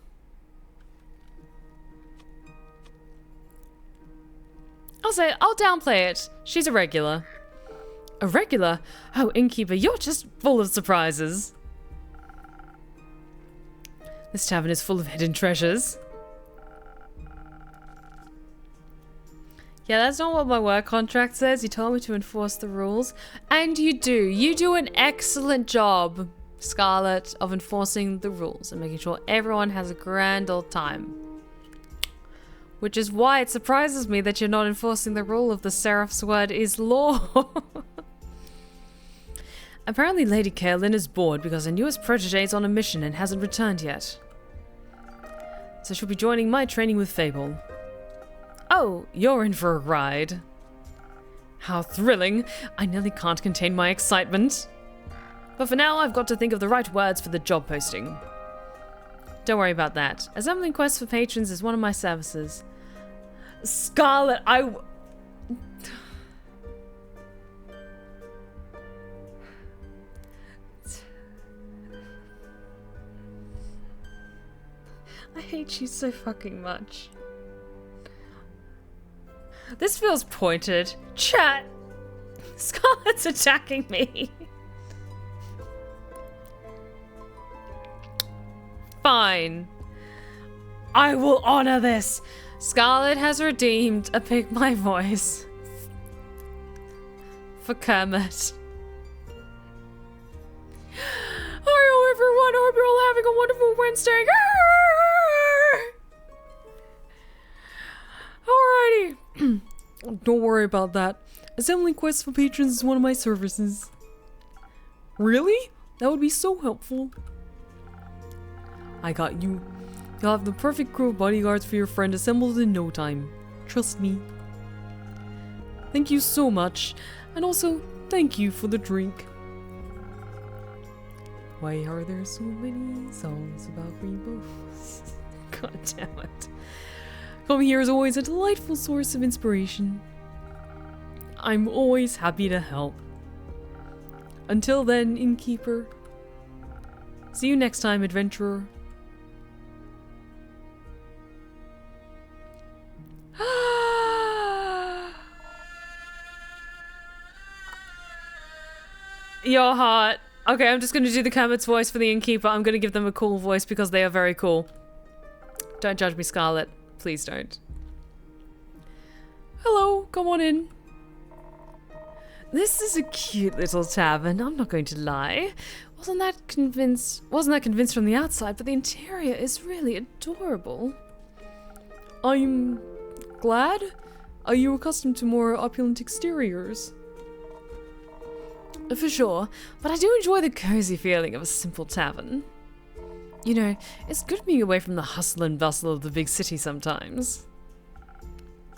I'll downplay it. She's a regular. A regular? Oh, Innkeeper, you're just full of surprises. This tavern is full of hidden treasures. Yeah, that's not what my work contract says. You told me to enforce the rules. And you do. You do an excellent job, Scarlet, of enforcing the rules and making sure everyone has a grand old time. Which is why it surprises me that you're not enforcing the rule of the Seraph's word is law. Apparently Lady Carolyn is bored because her newest protege is on a mission and hasn't returned yet. So she'll be joining my training with Fable. Oh, you're in for a ride. How thrilling. I nearly can't contain my excitement. But for now, I've got to think of the right words for the job posting. Don't worry about that. Assembling quests for patrons is one of my services. Scarlet, I hate you so fucking much. This feels pointed. Chat! Scarlet's attacking me. Fine. I will honor this. Scarlet has redeemed a Pick My Voice for Kermit. Hello everyone, I hope you're all having a wonderful Wednesday. Alrighty. Don't worry about that. Assembling quests for patrons is one of my services. Really? That would be so helpful. I got you. You'll have the perfect crew of bodyguards for your friend assembled in no time. Trust me. Thank you so much. And also, thank you for the drink. Why are there so many songs about rainbows? God damn it. Coming here is always a delightful source of inspiration. I'm always happy to help. Until then, Innkeeper. See you next time, adventurer. You're hot. Okay, I'm just going to do the Kermit's voice for the Innkeeper. I'm going to give them a cool voice because they are very cool. Don't judge me, Scarlet. Please don't. Hello, come on in. This is a cute little tavern, I'm not going to lie. Wasn't that convinced from the outside, but the interior is really adorable. I'm glad. Are you accustomed to more opulent exteriors? For sure, but I do enjoy the cozy feeling of a simple tavern. You know, it's good being away from the hustle and bustle of the big city sometimes.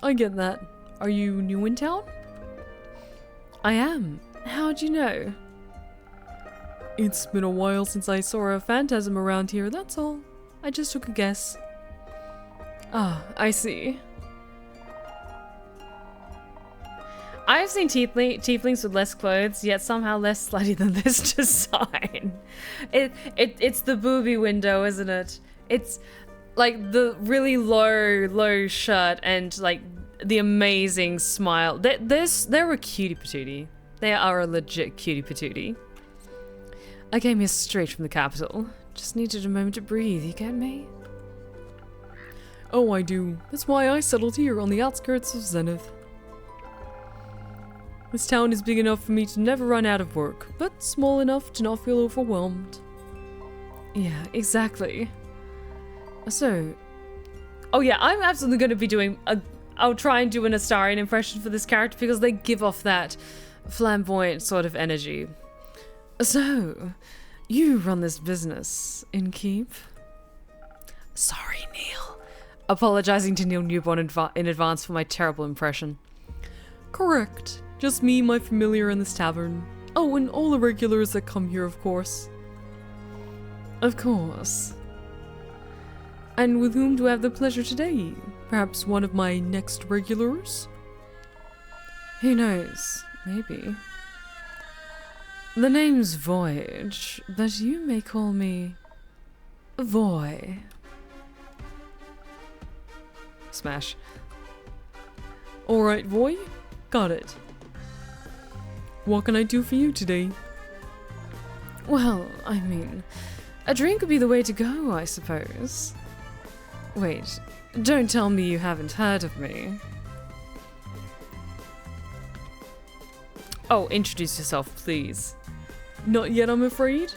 I get that. Are you new in town? I am. How'd you know? It's been a while since I saw a phantasm around here, that's all. I just took a guess. Ah, I see. I have seen tieflings with less clothes, yet somehow less slutty than this design. It's the booby window, isn't it? It's like the really low shirt and like the amazing smile. They're a cutie patootie. They are a legit cutie patootie. I came here straight from the capital. Just needed a moment to breathe, you get me? Oh, I do. That's why I settled here on the outskirts of Zenith. This town is big enough for me to never run out of work, but small enough to not feel overwhelmed. Yeah, exactly. So... Oh yeah, I'm absolutely going to be doing I'll try and do an Astarian impression for this character because they give off that flamboyant sort of energy. So, you run this business, Innkeep? Sorry, Neil. Apologizing to Neil Newborn in advance for my terrible impression. Correct. Just me, my familiar, in this tavern. Oh, and all the regulars that come here, of course. Of course. And with whom do I have the pleasure today? Perhaps one of my next regulars? Who knows? Maybe. The name's Voyage, but you may call me Voy. Smash. Alright, Voy. Got it. What can I do for you today? Well, I mean, a drink would be the way to go, I suppose. Wait, don't tell me you haven't heard of me. Oh, introduce yourself, please. Not yet, I'm afraid.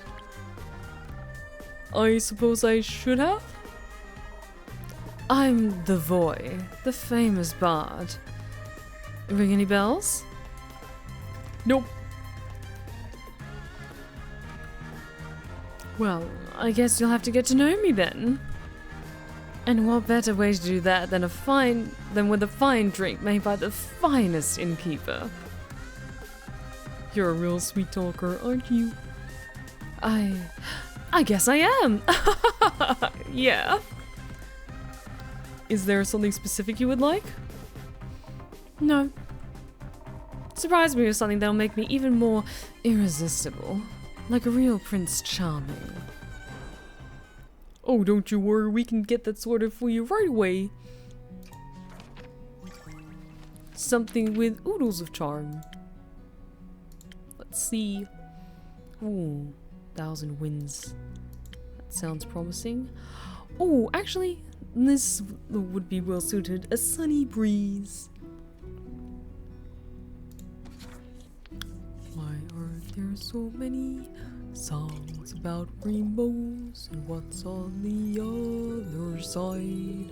I suppose I should have? I'm the Voy, the famous bard. Ring any bells? Nope. Well, I guess you'll have to get to know me then. And what better way to do that than with a fine drink made by the finest innkeeper? You're a real sweet talker, aren't you? I guess I am. Yeah. Is there something specific you would like? No. Surprise me with something that'll make me even more irresistible. Like a real Prince Charming. Oh, don't you worry, we can get that sorted for you right away. Something with oodles of charm. Let's see. Ooh, 1,000 winds. That sounds promising. Oh, actually, this would be well suited. A sunny breeze. Why are there so many songs about rainbows and what's on the other side?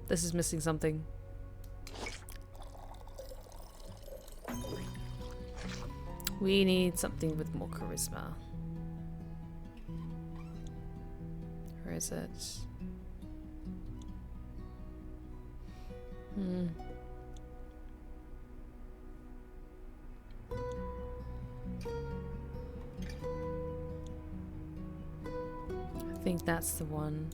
This is missing something. We need something with more charisma. Where is it? I think that's the one.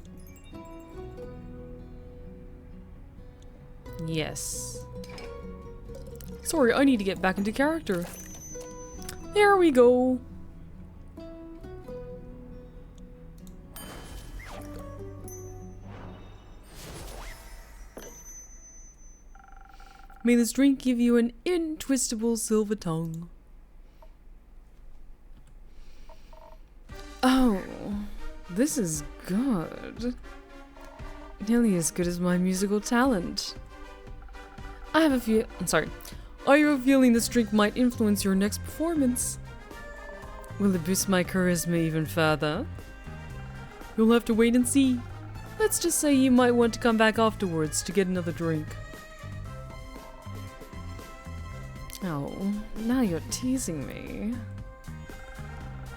Yes. Sorry, I need to get back into character. There we go. May this drink give you an intwistable silver tongue. Oh, this is good. Nearly as good as my musical talent. I have a feeling this drink might influence your next performance. Will it boost my charisma even further? You'll have to wait and see. Let's just say you might want to come back afterwards to get another drink. Oh, now you're teasing me.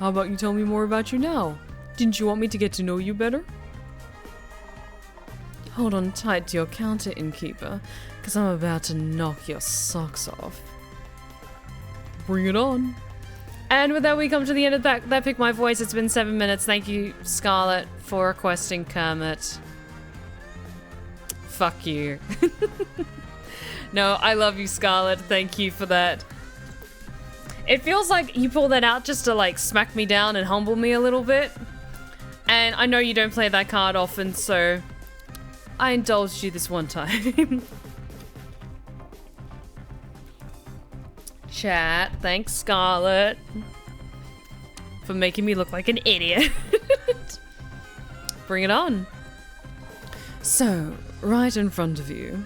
How about you tell me more about you now? Didn't you want me to get to know you better? Hold on tight to your counter, innkeeper, because I'm about to knock your socks off. Bring it on. And with that, we come to the end of that Pick My Voice. It's been 7 minutes. Thank you, Scarlet, for requesting Kermit. Fuck you. No, I love you, Scarlet. Thank you for that. It feels like you pull that out just to, like, smack me down and humble me a little bit. And I know you don't play that card often, so I indulged you this one time. Chat, thanks, Scarlet, for making me look like an idiot. Bring it on. So, right in front of you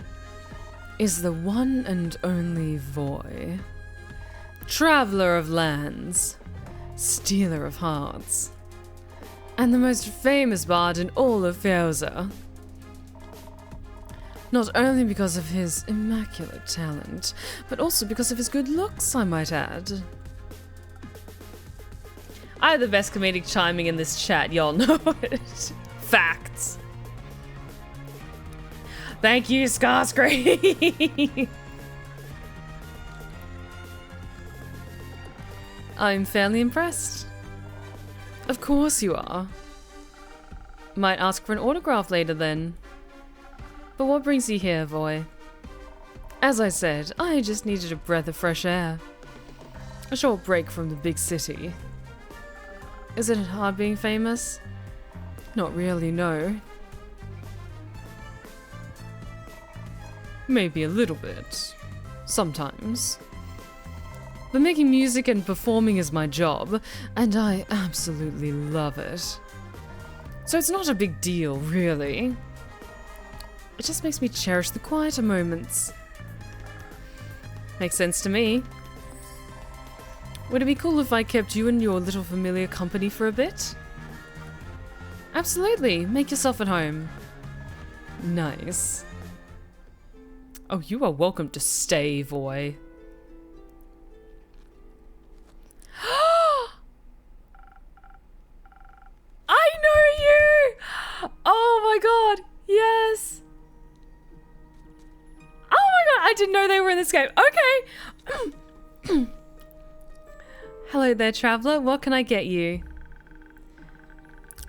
is the one and only Voy, traveler of lands, stealer of hearts, and the most famous bard in all of Fioza. Not only because of his immaculate talent, but also because of his good looks, I might add. I have the best comedic chiming in this chat, y'all know it. Facts. Thank you, Skarsgård. I'm fairly impressed. Of course you are. Might ask for an autograph later then. But what brings you here, boy? As I said, I just needed a breath of fresh air. A short break from the big city. Is it hard being famous? Not really, no. Maybe a little bit. Sometimes. But making music and performing is my job, and I absolutely love it. So it's not a big deal, really. It just makes me cherish the quieter moments. Makes sense to me. Would it be cool if I kept you and your little familiar company for a bit? Absolutely. Make yourself at home. Nice. Oh, you are welcome to stay, boy. I know you! Oh my god, yes! Oh my god, I didn't know they were in this game. Okay. Hello there, traveler. What can I get you?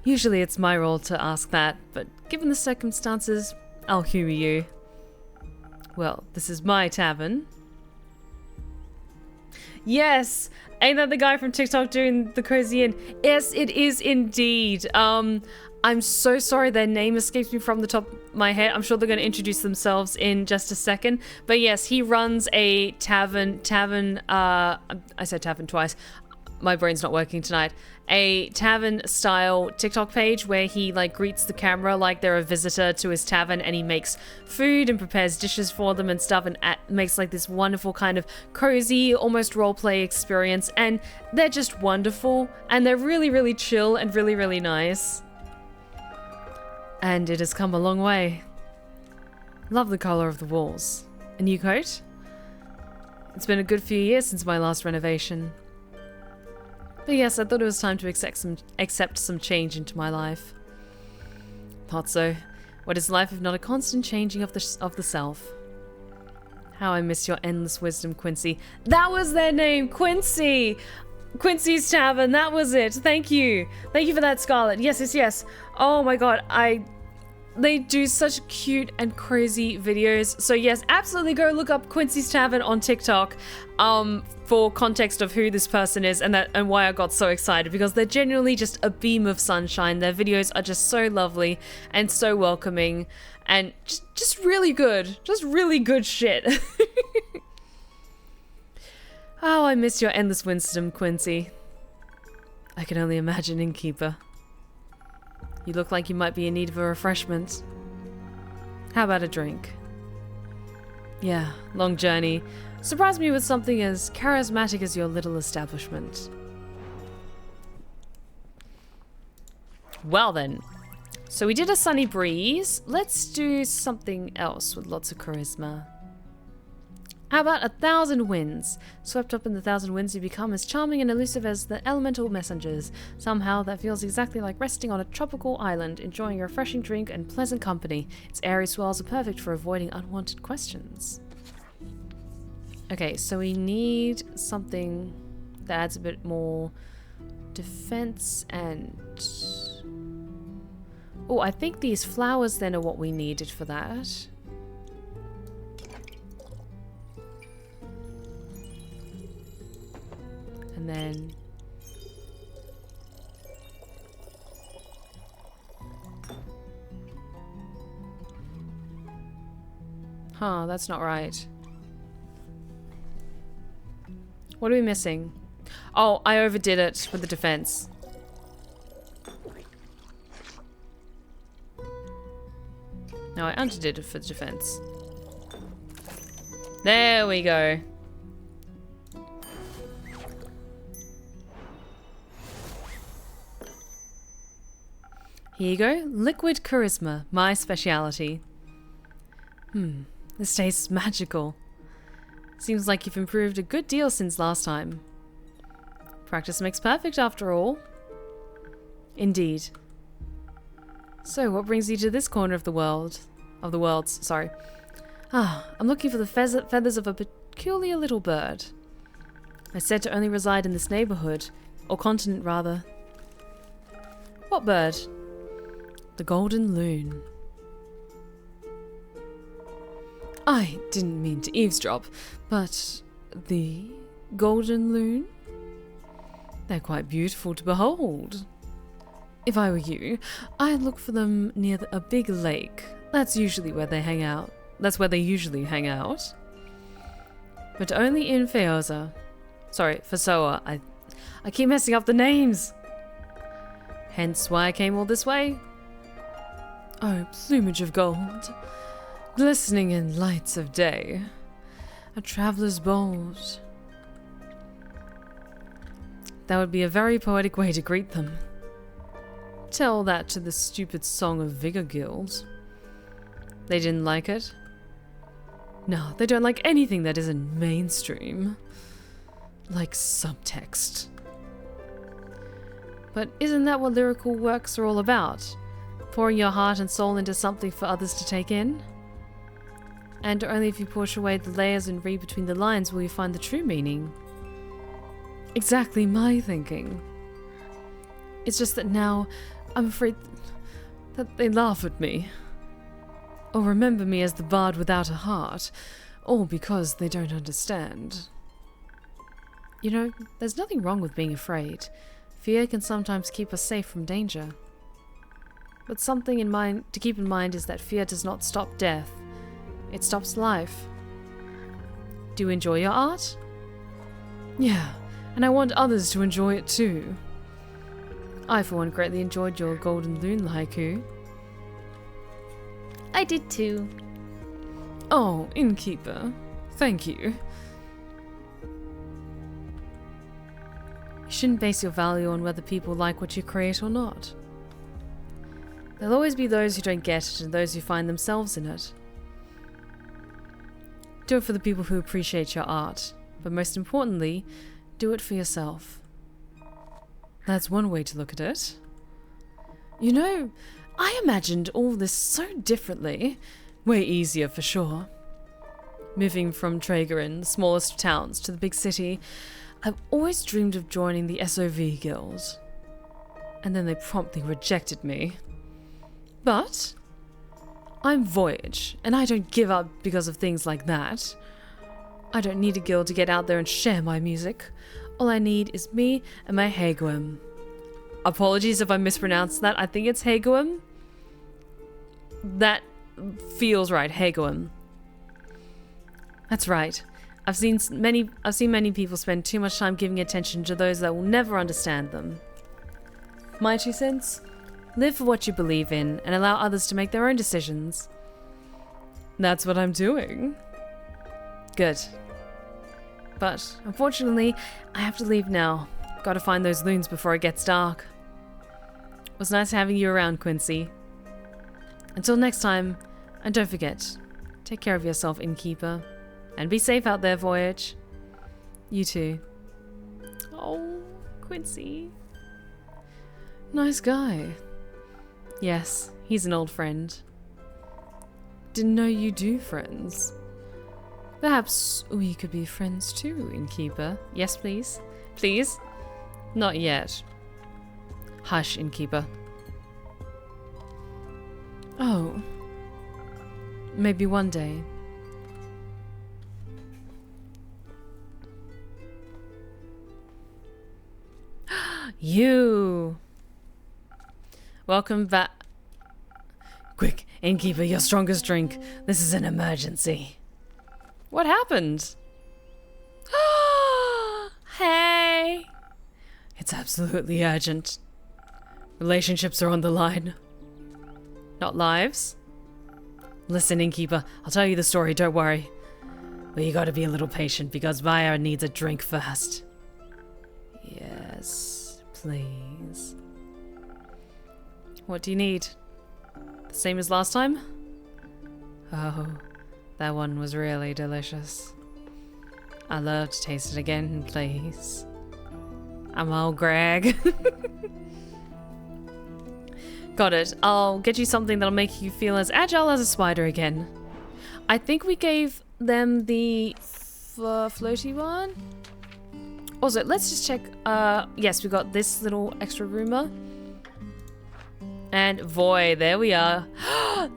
Usually it's my role to ask that, but given the circumstances, I'll humor you. Well, this is my tavern. Yes! Ain't that the guy from TikTok doing the cozy inn? Yes, it is indeed. I'm so sorry their name escapes me from the top of my head. I'm sure they're going to introduce themselves in just a second. But yes, he runs a tavern, I said tavern twice. My brain's not working tonight. A tavern style TikTok page where he like greets the camera like they're a visitor to his tavern, and he makes food and prepares dishes for them and stuff, and makes like this wonderful kind of cozy, almost roleplay experience. And they're just wonderful, and they're really, really chill and really, really nice. And it has come a long way. Love the color of the walls. A new coat? It's been a good few years since my last renovation. But yes, I thought it was time to accept some change into my life. Thought so. What is life if not a constant changing of the self? How I miss your endless wisdom, Quincy. That was their name, Quincy! Quincy's Tavern, that was it. Thank you. Thank you for that, Scarlet. Yes, yes, yes. Oh my god, they do such cute and crazy videos. So yes, absolutely go look up Quincy's Tavern on TikTok for context of who this person is and why I got so excited, because they're genuinely just a beam of sunshine. Their videos are just so lovely and so welcoming and just really good. Just really good shit. Oh, I miss your endless wisdom, Quincy. I can only imagine, innkeeper. You look like you might be in need of a refreshment. How about a drink? Yeah, long journey. Surprise me with something as charismatic as your little establishment. Well then. So we did a sunny breeze. Let's do something else with lots of charisma. How about 1,000 winds? Swept up in the 1,000 winds, you become as charming and elusive as the elemental messengers. Somehow that feels exactly like resting on a tropical island, enjoying a refreshing drink and pleasant company. Its airy swells are perfect for avoiding unwanted questions. Okay, so we need something that adds a bit more defense and... Oh, I think these flowers then are what we needed for that. And then... Huh, that's not right. What are we missing? Oh, I overdid it with the defense. No, I underdid it for the defense. There we go. Here you go. Liquid charisma, my speciality. This tastes magical. Seems like you've improved a good deal since last time. Practice makes perfect after all. Indeed. So, what brings you to this corner of the world? Of the worlds, sorry. I'm looking for the feathers of a peculiar little bird. They're said to only reside in this neighborhood, or continent rather. What bird? The golden loon. I didn't mean to eavesdrop, but the golden loon? They're quite beautiful to behold. If I were you, I'd look for them near a big lake. That's usually where they hang out. That's where they usually hang out. But only in Feoza. Sorry, Fesoa. I keep messing up the names. Hence why I came all this way. Oh, plumage of gold, glistening in lights of day. A traveller's bolt. That would be a very poetic way to greet them. Tell that to the stupid Song of Vigor Guild. They didn't like it? No, they don't like anything that isn't mainstream. Like subtext. But isn't that what lyrical works are all about? Pouring your heart and soul into something for others to take in? And only if you push away the layers and read between the lines will you find the true meaning. Exactly my thinking. It's just that now I'm afraid that they laugh at me. Or remember me as the bard without a heart, all because they don't understand. You know, there's nothing wrong with being afraid. Fear can sometimes keep us safe from danger. But something to keep in mind is that fear does not stop death. It stops life. Do you enjoy your art? Yeah, and I want others to enjoy it too. I, for one, greatly enjoyed your Golden Loon haiku. I did too. Oh, innkeeper. Thank you. You shouldn't base your value on whether people like what you create or not. There'll always be those who don't get it and those who find themselves in it. Do it for the people who appreciate your art, but most importantly, do it for yourself. That's one way to look at it. You know, I imagined all this so differently. Way easier for sure. Moving from Traegerin, the smallest of towns, to the big city, I've always dreamed of joining the SOV Guild. And then they promptly rejected me. But I'm Voyage, and I don't give up because of things like that. I don't need a guild to get out there and share my music. All I need is me and my Haguim. Apologies if I mispronounced that. I think it's Haguim. That feels right, Haguim. That's right. I've seen many people spend too much time giving attention to those that will never understand them. My 2 cents? Live for what you believe in and allow others to make their own decisions. That's what I'm doing. Good. But, unfortunately, I have to leave now. Gotta find those loons before it gets dark. It was nice having you around, Quincy. Until next time, and don't forget, take care of yourself, innkeeper. And be safe out there, Voyage. You too. Oh, Quincy. Nice guy. Yes, he's an old friend. Didn't know you do friends. Perhaps we could be friends too, innkeeper. Yes, please. Please? Not yet. Hush, innkeeper. Oh. Maybe one day. You! Welcome back. Quick, innkeeper, your strongest drink. This is an emergency. What happened? Hey! It's absolutely urgent. Relationships are on the line. Not lives? Listen, innkeeper, I'll tell you the story, don't worry. But you gotta be a little patient because Vaya needs a drink first. Yes, please. What do you need? The same as last time? Oh, that one was really delicious. I'd love to taste it again, please. I'm all Greg. Got it. I'll get you something that'll make you feel as agile as a spider again. I think we gave them the floaty one. Also, let's just check. Yes, we got this little extra rumor. And voy, there we are.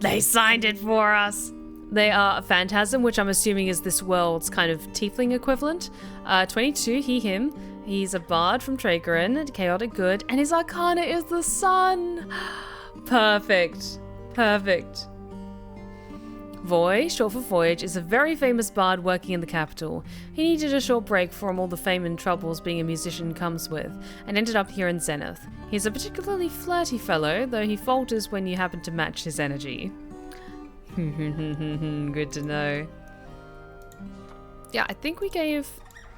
They signed it for us. They are a phantasm, which I'm assuming is this world's kind of tiefling equivalent. 22, he, him. He's a bard from Trakerin, chaotic good, and his arcana is the sun. Perfect. Perfect. Voy, short for Voyage, is a very famous bard working in the capital. He needed a short break from all the fame and troubles being a musician comes with, and ended up here in Zenith. He's a particularly flirty fellow, though he falters when you happen to match his energy. Good to know. Yeah, I think we gave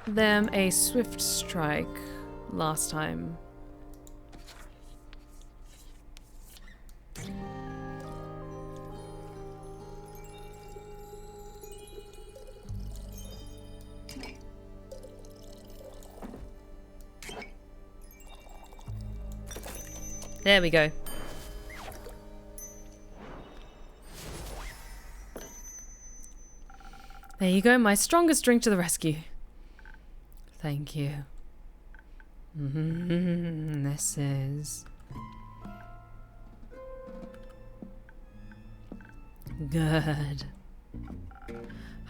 them a swift strike last time. There we go. There you go, my strongest drink to the rescue. Thank you. This is... good.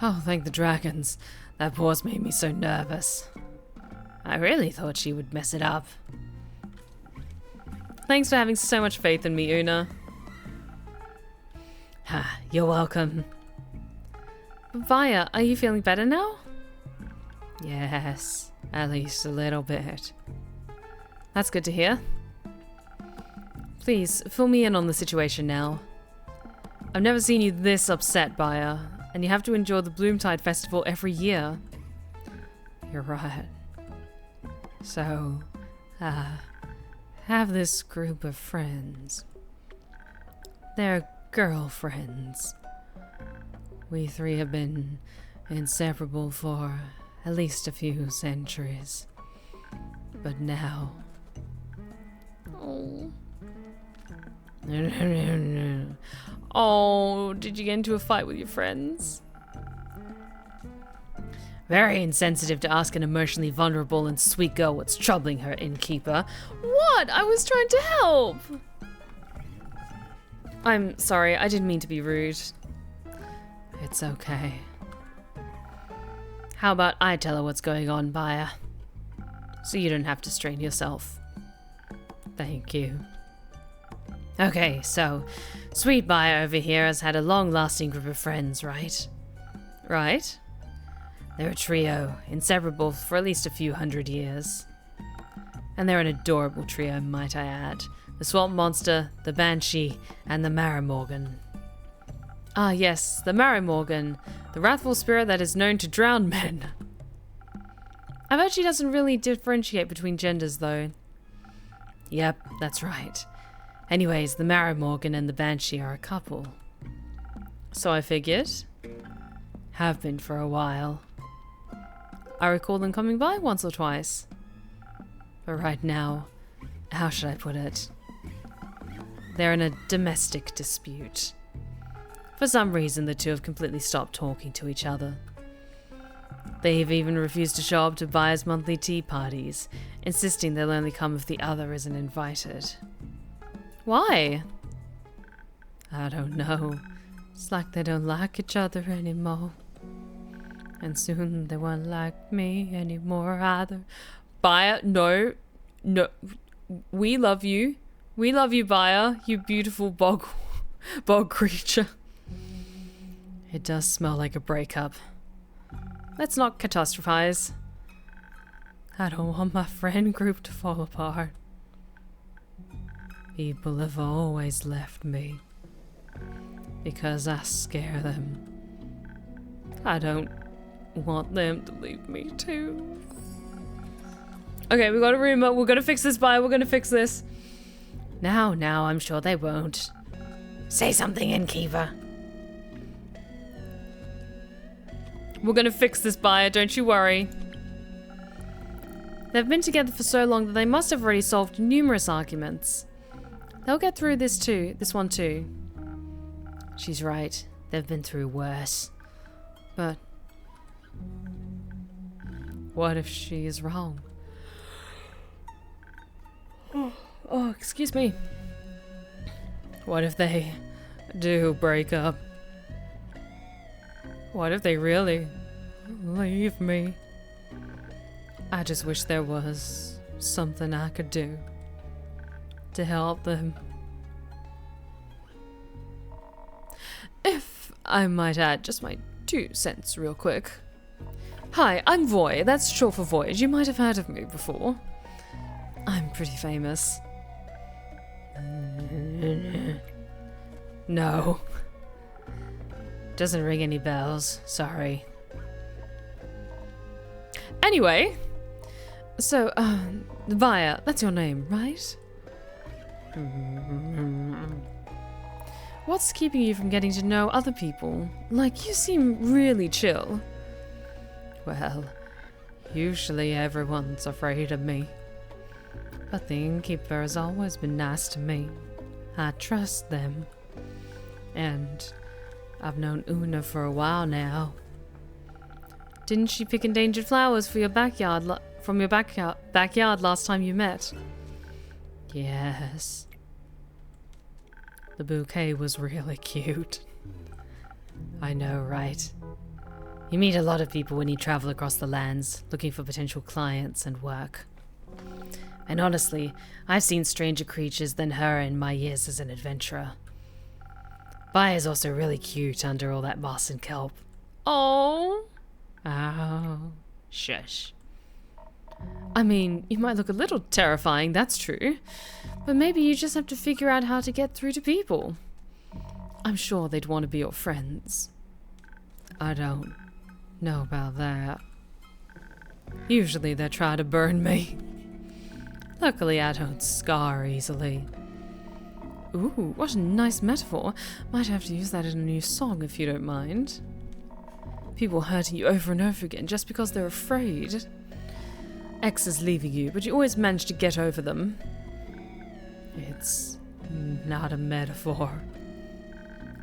Oh, thank the dragons. That pause made me so nervous. I really thought she would mess it up. Thanks for having so much faith in me, Una. You're welcome. Vaya, are you feeling better now? Yes, at least a little bit. That's good to hear. Please, fill me in on the situation now. I've never seen you this upset, Vaya, and you have to endure the Bloomtide Festival every year. You're right. So, have this group of friends. They're girlfriends. We three have been inseparable for at least a few centuries. But now... Oh. Oh, did you get into a fight with your friends? Very insensitive to ask an emotionally vulnerable and sweet girl what's troubling her, innkeeper. What? I was trying to help! I'm sorry, I didn't mean to be rude. It's okay. How about I tell her what's going on, Baya? So you don't have to strain yourself. Thank you. Okay, so, Sweet Baya over here has had a long-lasting group of friends, right? Right? They're a trio, inseparable for at least a few hundred years. And they're an adorable trio, might I add. The Swamp Monster, the Banshee, and the Marimorgan. Ah yes, the Marimorgan, the wrathful spirit that is known to drown men. I bet she doesn't really differentiate between genders though. Yep, that's right. Anyways, the Marimorgan and the Banshee are a couple. So I figured. Have been for a while. I recall them coming by once or twice. But right now, how should I put it? They're in a domestic dispute. For some reason, the two have completely stopped talking to each other. They've even refused to show up to Baya's monthly tea parties, insisting they'll only come if the other isn't invited. Why? I don't know. It's like they don't like each other anymore. And soon they won't like me anymore either. Baya, no. We love you. We love you, Baya, you beautiful bog creature. It does smell like a breakup. Let's not catastrophize. I don't want my friend group to fall apart. People have always left me because I scare them. I don't want them to leave me too. Okay, we got a rumor. We're gonna fix this, Baya. We're gonna fix this. Now, I'm sure they won't. Say something, innkeeper. We're gonna fix this, Baya, don't you worry. They've been together for so long that they must have already solved numerous arguments. They'll get through this one too. She's right. They've been through worse. But what if she is wrong? Oh, excuse me. What if they do break up? What if they really leave me? I just wish there was something I could do to help them. If I might add just my 2 cents real quick. Hi, I'm Voy. That's short for Voyage. You might have heard of me before. I'm pretty famous. No. Doesn't ring any bells. Sorry. Anyway, so, Via, that's your name, right? What's keeping you from getting to know other people? Like, you seem really chill. Well, usually everyone's afraid of me. But the innkeeper has always been nice to me. I trust them. And I've known Una for a while now. Didn't she pick endangered flowers for your backyard from your backyard last time you met? Yes. The bouquet was really cute. I know, right? You meet a lot of people when you travel across the lands, looking for potential clients and work. And honestly, I've seen stranger creatures than her in my years as an adventurer. Bai is also really cute under all that moss and kelp. Oh. Oh, shush. I mean, you might look a little terrifying, that's true. But maybe you just have to figure out how to get through to people. I'm sure they'd want to be your friends. I don't know about that. Usually they try to burn me. Luckily I don't scar easily. Ooh, what a nice metaphor. Might have to use that in a new song if you don't mind. People hurting you over and over again just because they're afraid. X is leaving you, but you always manage to get over them. It's not a metaphor.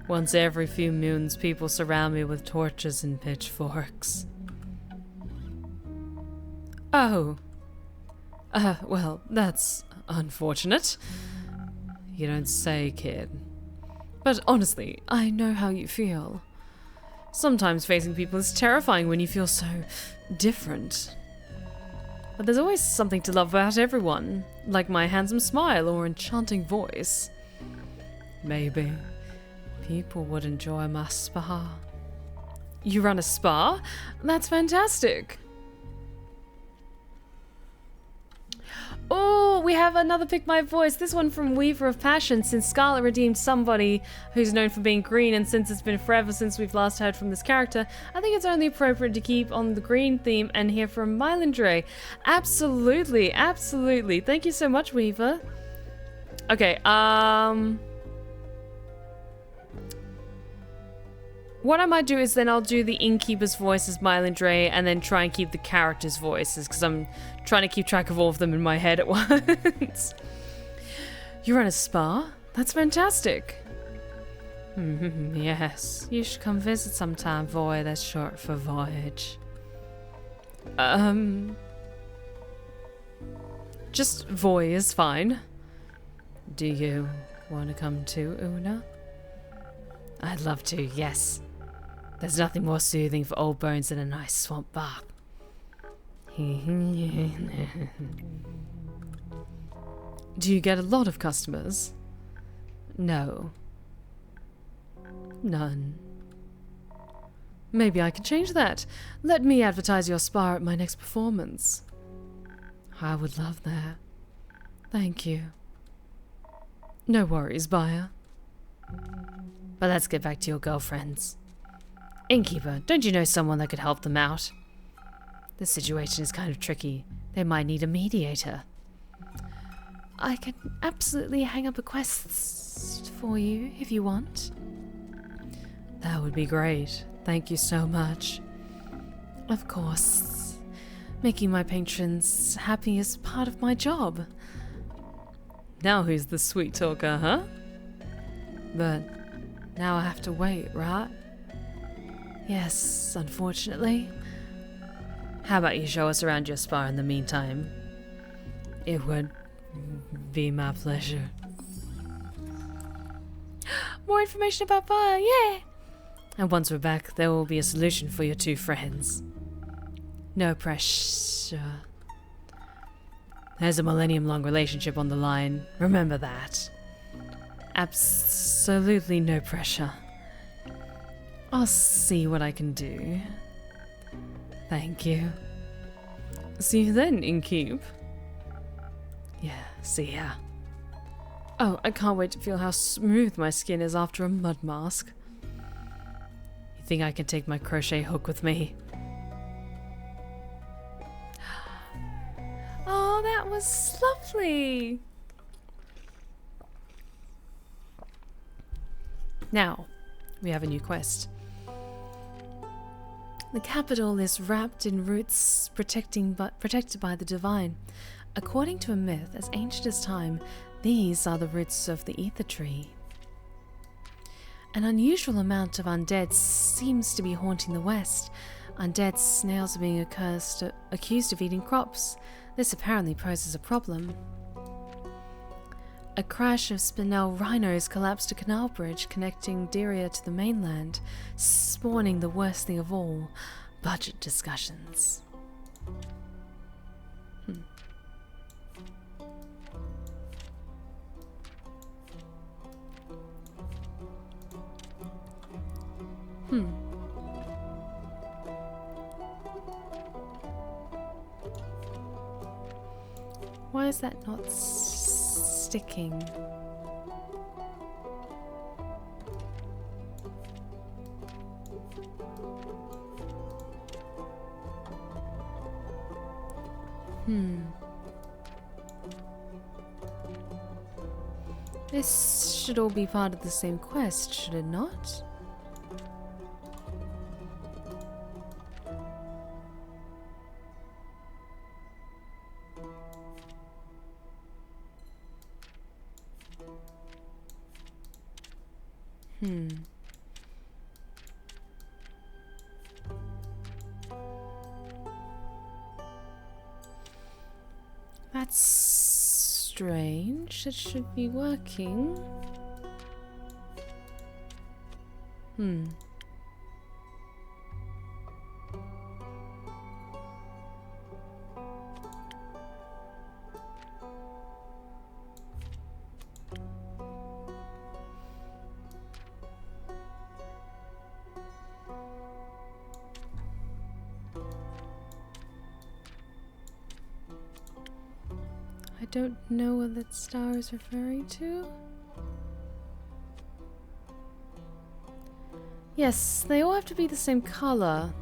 Once every few moons, people surround me with torches and pitchforks. Oh. Well, that's unfortunate. You don't say, kid. But honestly, I know how you feel. Sometimes facing people is terrifying when you feel so different. But there's always something to love about everyone, like my handsome smile or enchanting voice. Maybe people would enjoy my spa. You run a spa? That's fantastic. Oh, we have another Pick My Voice. This one from Weaver of Passion. Since Scarlet redeemed somebody who's known for being green, and since it's been forever since we've last heard from this character, I think it's only appropriate to keep on the green theme and hear from Mylindre. Absolutely, absolutely. Thank you so much, Weaver. Okay, what I might do is then I'll do the innkeeper's voice as Mylindre and then try and keep the characters' voices because I'm trying to keep track of all of them in my head at once. You run a spa? That's fantastic. Yes, you should come visit sometime, Voy. That's short for voyage. Just Voy is fine. Do you want to come too, Una? I'd love to, yes. There's nothing more soothing for old bones than a nice swamp bath. Do you get a lot of customers? No. None. Maybe I can change that. Let me advertise your spa at my next performance. I would love that. Thank you. No worries, buyer. But let's get back to your girlfriends. Innkeeper, don't you know someone that could help them out? The situation is kind of tricky. They might need a mediator. I can absolutely hang up a quest for you if you want. That would be great. Thank you so much. Of course. Making my patrons happy is part of my job. Now who's the sweet talker, huh? But now I have to wait, right? Yes, unfortunately. How about you show us around your spa in the meantime? It would be my pleasure. More information about fire, yeah! And once we're back, there will be a solution for your two friends. No pressure. There's a millennium-long relationship on the line. Remember that. Absolutely no pressure. I'll see what I can do. Thank you. See you then, Innkeep. Yeah, see ya. Oh, I can't wait to feel how smooth my skin is after a mud mask. You think I can take my crochet hook with me? Oh, that was lovely! Now, we have a new quest. The capital is wrapped in roots protected by the divine. According to a myth as ancient as time, these are the roots of the ether tree. An unusual amount of undead seems to be haunting the west. Undead snails are being accused of eating crops. This apparently poses a problem. A crash of spinel rhinos collapsed a canal bridge connecting Diria to the mainland, spawning the worst thing of all, budget discussions. Why is that not sticking? This should all be part of the same quest, should it not? That's strange. It should be working. I don't know what that star is referring to. Yes, they all have to be the same color.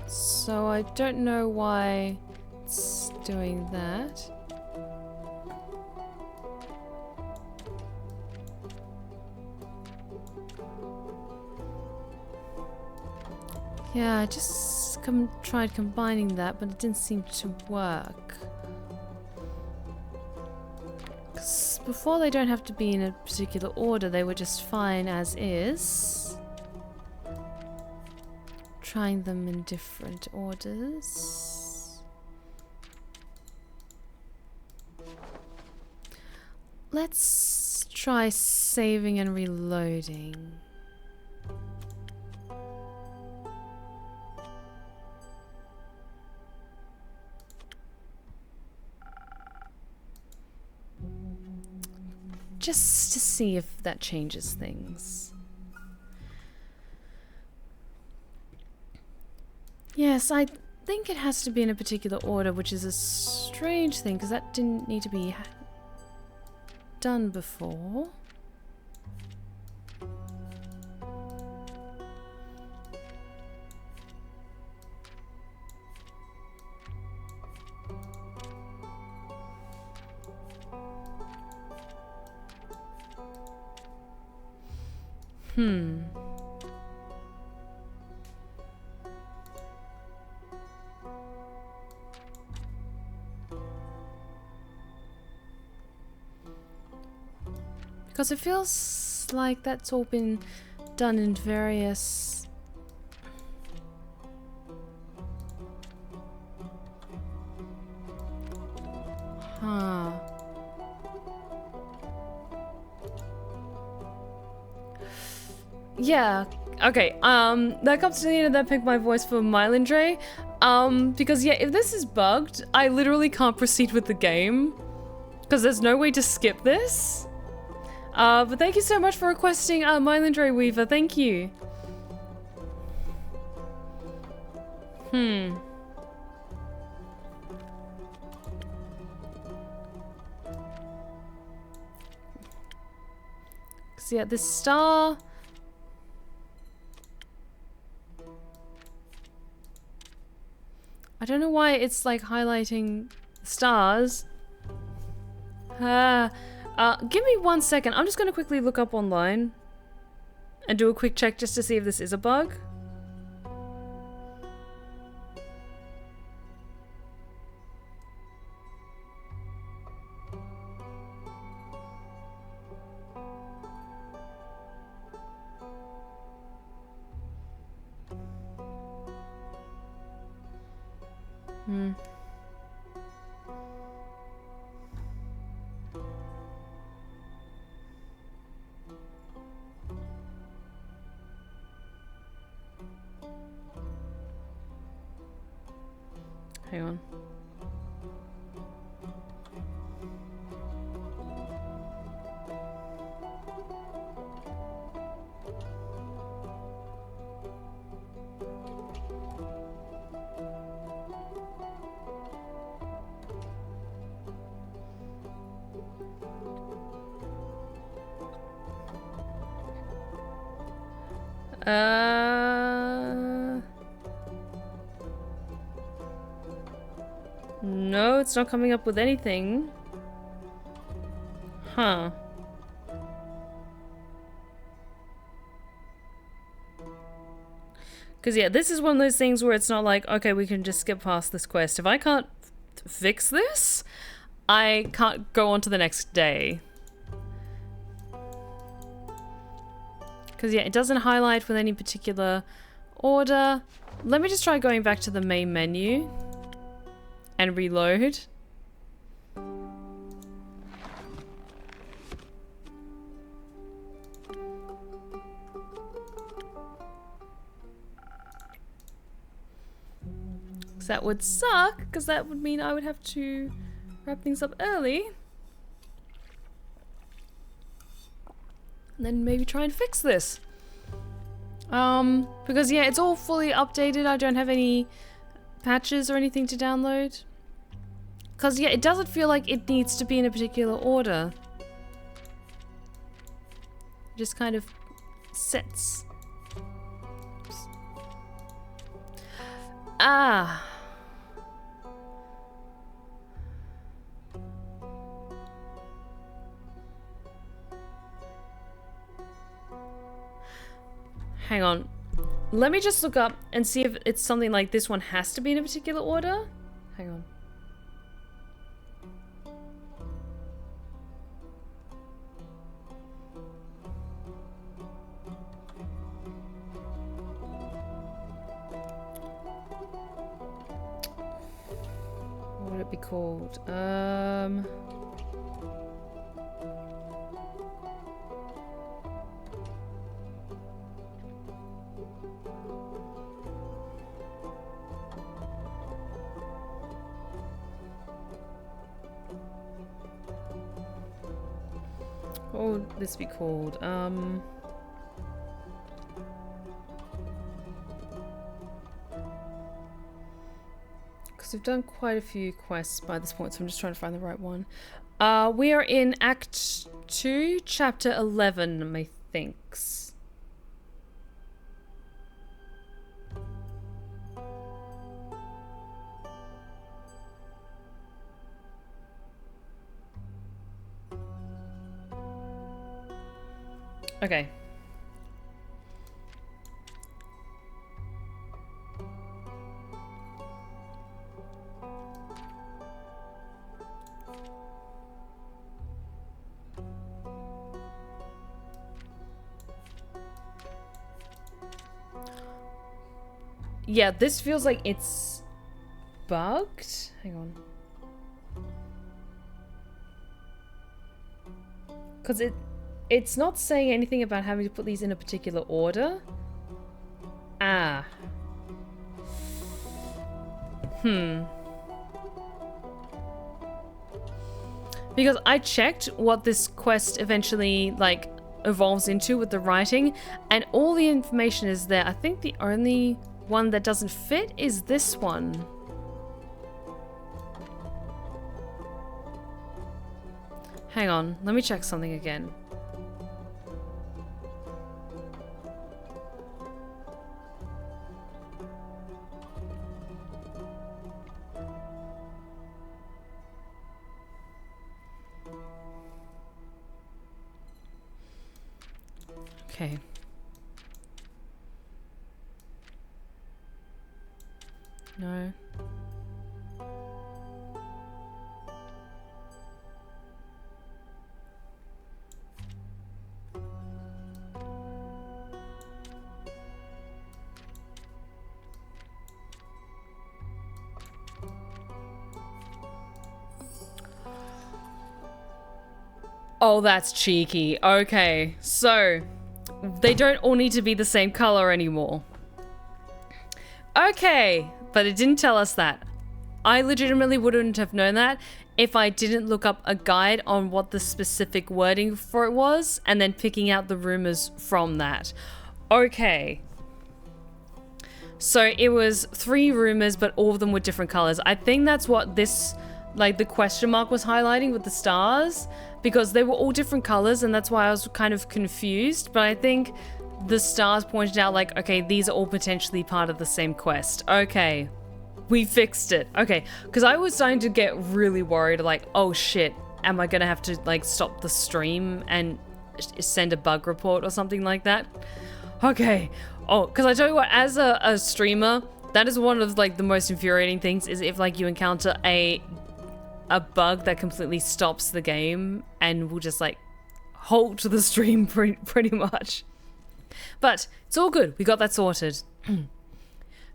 So I don't know why it's doing that. Yeah, I just tried combining that, but it didn't seem to work. 'Cause before they don't have to be in a particular order, they were just fine as is. Trying them in different orders. Let's try saving and reloading. Just to see if that changes things. Yes, I think it has to be in a particular order, which is a strange thing, because that didn't need to be done before. because it feels like that's all been done in various... Huh. Yeah, okay, that comes to the end of that Pick My Voice for Mylindre. Because yeah, if this is bugged, I literally can't proceed with the game. Because there's no way to skip this. But thank you so much for requesting Mylindre Weaver, thank you. Cause yeah, this star... I don't know why it's like highlighting stars. Give me 1 second. I'm just gonna quickly look up online and do a quick check just to see if this is a bug. Hang on. No, it's not coming up with anything. Huh. Because yeah, this is one of those things where it's not like, okay, we can just skip past this quest. If I can't fix this, I can't go on to the next day. Because yeah, it doesn't highlight with any particular order. Let me just try going back to the main menu and reload. That would suck, because that would mean I would have to wrap things up early. And then maybe try and fix this. Because yeah, it's all fully updated. I don't have any patches or anything to download. Because yeah, it doesn't feel like it needs to be in a particular order. It just kind of sets. Oops. Ah. Hang on. Let me just look up and see if it's something like this one has to be in a particular order. Hang on. What would it be called? What would this be called? Because we've done quite a few quests by this point, so I'm just trying to find the right one. We are in Act 2, Chapter 11, methinks. Okay. yeah, this feels like it's bugged. Hang on. Because it's not saying anything about having to put these in a particular order. Ah. Because I checked what this quest eventually, like, evolves into with the writing, and all the information is there. I think the only one that doesn't fit is this one. Hang on, let me check something again. Okay. No. Oh, that's cheeky. Okay, so they don't all need to be the same color anymore. Okay, but it didn't tell us that. I legitimately wouldn't have known that if I didn't look up a guide on what the specific wording for it was and then picking out the rumors from that. Okay. So it was 3 rumors, but all of them were different colors. I think that's what this, like, the question mark was highlighting with the stars, because they were all different colors, and that's why I was kind of confused. But I think the stars pointed out, like, okay, these are all potentially part of the same quest. Okay, we fixed it. Okay, because I was starting to get really worried, like, oh shit, am I gonna have to, like, stop the stream and send a bug report or something like that? Okay. Oh, because I tell you what, as a streamer, that is one of, like, the most infuriating things, is if, like, you encounter a bug that completely stops the game and will just, like, halt the stream pretty much. But it's all good. We got that sorted.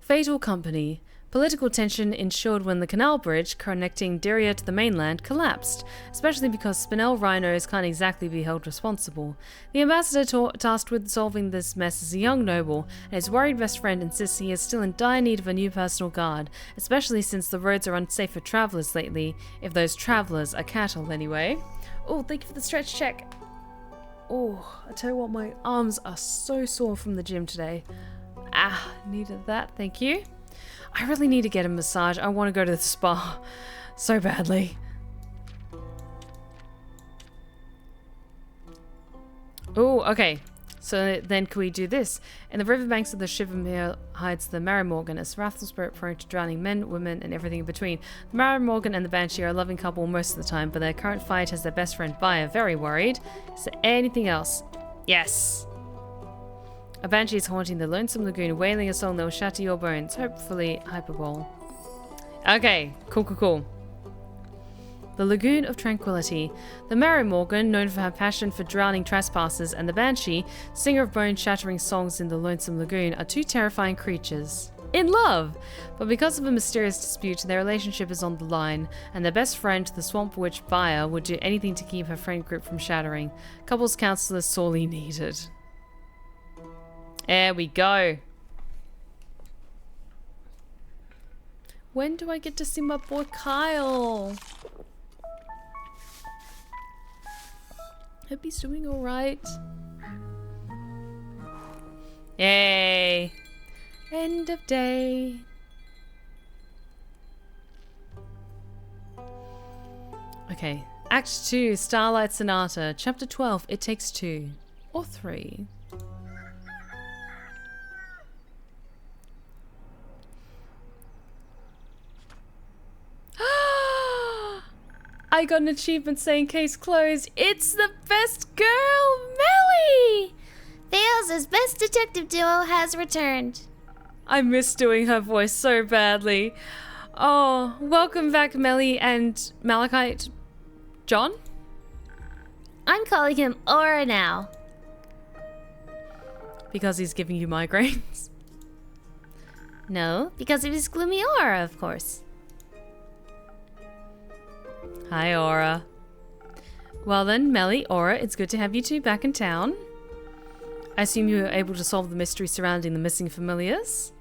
Fatal company. Political tension ensured when the canal bridge connecting Dyria to the mainland collapsed, especially because Spinel rhinos can't exactly be held responsible. The ambassador tasked with solving this mess is a young noble, and his worried best friend insists he is still in dire need of a new personal guard, especially since the roads are unsafe for travellers lately, if those travellers are cattle anyway. Oh, thank you for the stretch check. Oh, I tell you what, my arms are so sore from the gym today. Ah, needed that, thank you. I really need to get a massage. I want to go to the spa so badly. Oh, okay. So then can we do this? In the riverbanks of the Shivamere hides the Marimorgan, a wrathful spirit prone to drowning men, women, and everything in between. The Marimorgan and the Banshee are a loving couple most of the time, but their current fight has their best friend Baya very worried. Is there anything else? Yes! A banshee is haunting the lonesome lagoon, wailing a song that will shatter your bones. Hopefully, hyperbole. Okay, cool. The Lagoon of Tranquility. The Marimorgan, known for her passion for drowning trespassers, and the Banshee, singer of bone-shattering songs in the lonesome lagoon, are 2 terrifying creatures. In love! But because of a mysterious dispute, their relationship is on the line, and their best friend, the swamp witch Baya, would do anything to keep her friend group from shattering. Couples counselor sorely needed. There we go. When do I get to see my boy Kyle? Hope he's doing alright. Yay. End of day. Okay. Act 2, Starlight Sonata. Chapter 12, It Takes 2. Or 3. I got an achievement saying case closed. It's the best girl, Melli! Fails' best detective duo has returned. I miss doing her voice so badly. Oh, welcome back, Melli and Malachite. John? I'm calling him Aura now. Because he's giving you migraines. No, because of his gloomy aura, of course. Hi, Aura. Well then, Melli, Aura, it's good to have you two back in town. I assume you were able to solve the mystery surrounding the missing familiars?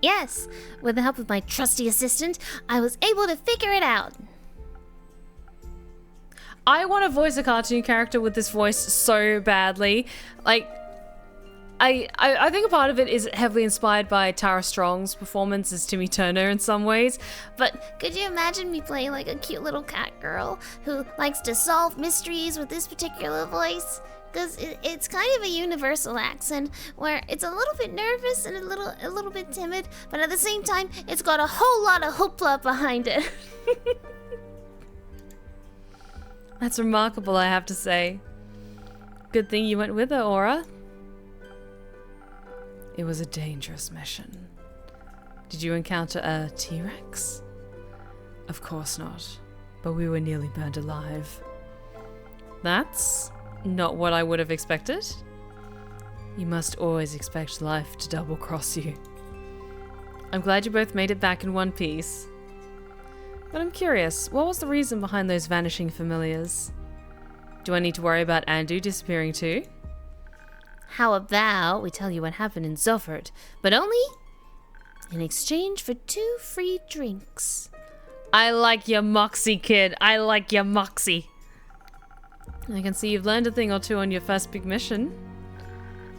Yes, with the help of my trusty assistant, I was able to figure it out. I want to voice a cartoon character with this voice so badly. Like, I think a part of it is heavily inspired by Tara Strong's performance as Timmy Turner in some ways. But could you imagine me playing like a cute little cat girl who likes to solve mysteries with this particular voice? Because it's kind of a universal accent where it's a little bit nervous and a little bit timid, but at the same time, it's got a whole lot of hoopla behind it. That's remarkable, I have to say. Good thing you went with her, Aura. It was a dangerous mission. Did you encounter a T-Rex? Of course not, but we were nearly burned alive. That's not what I would have expected. You must always expect life to double-cross you. I'm glad you both made it back in one piece. But I'm curious, what was the reason behind those vanishing familiars? Do I need to worry about Andu disappearing too? How about we tell you what happened in Zofert, but only in exchange for 2 free drinks. I like your moxie, kid. I like your moxie. I can see you've learned a thing or two on your first big mission.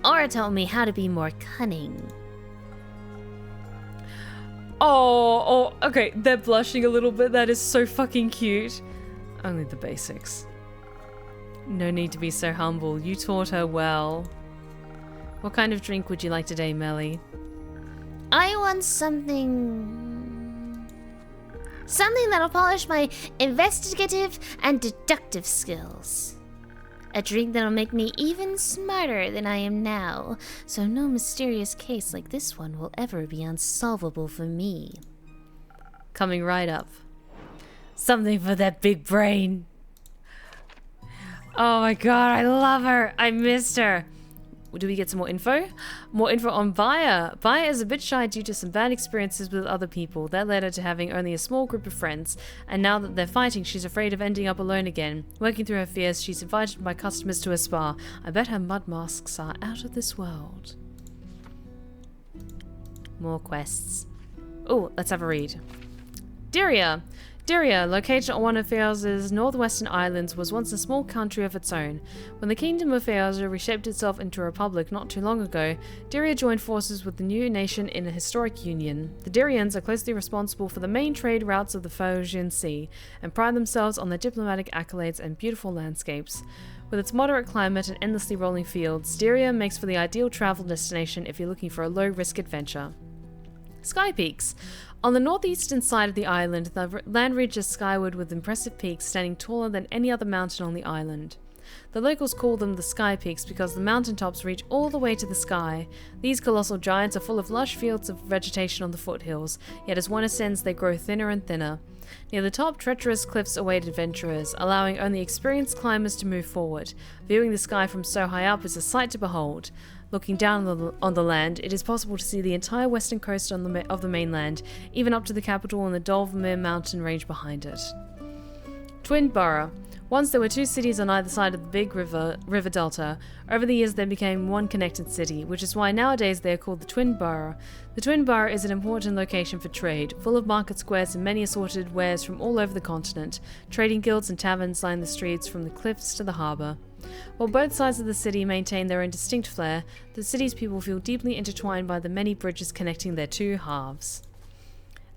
Aura told me how to be more cunning. Oh, okay. They're blushing a little bit. That is so fucking cute. Only the basics. No need to be so humble. You taught her well. What kind of drink would you like today, Melli? I want something that'll polish my investigative and deductive skills. A drink that'll make me even smarter than I am now, so no mysterious case like this one will ever be unsolvable for me. Coming right up. Something for that big brain. Oh my god, I love her. I missed her. Do we get some more info? More info on Vaya. Vaya is a bit shy due to some bad experiences with other people. That led her to having only a small group of friends. And now that they're fighting, she's afraid of ending up alone again. Working through her fears, she's invited by customers to a spa. I bet her mud masks are out of this world. More quests. Oh, let's have a read. Diria. Diria, located on one of Feoz's northwestern islands, was once a small country of its own. When the kingdom of Feoz reshaped itself into a republic not too long ago, Diria joined forces with the new nation in a historic union. The Dirians are closely responsible for the main trade routes of the Feozian Sea, and pride themselves on their diplomatic accolades and beautiful landscapes. With its moderate climate and endlessly rolling fields, Diria makes for the ideal travel destination if you're looking for a low-risk adventure. Sky Peaks. On the northeastern side of the island, the land reaches skyward with impressive peaks standing taller than any other mountain on the island. The locals call them the Sky Peaks because the mountaintops reach all the way to the sky. These colossal giants are full of lush fields of vegetation on the foothills, yet as one ascends they grow thinner and thinner. Near the top, treacherous cliffs await adventurers, allowing only experienced climbers to move forward. Viewing the sky from so high up is a sight to behold. Looking down on the land, it is possible to see the entire western coast of the mainland, even up to the capital and the Dolvamere mountain range behind it. Twin Borough. Once there were 2 cities on either side of the big river delta. Over the years they became one connected city, which is why nowadays they are called the Twin Borough. The Twin Borough is an important location for trade, full of market squares and many assorted wares from all over the continent. Trading guilds and taverns line the streets from the cliffs to the harbour. While both sides of the city maintain their own distinct flair, the city's people feel deeply intertwined by the many bridges connecting their 2 halves.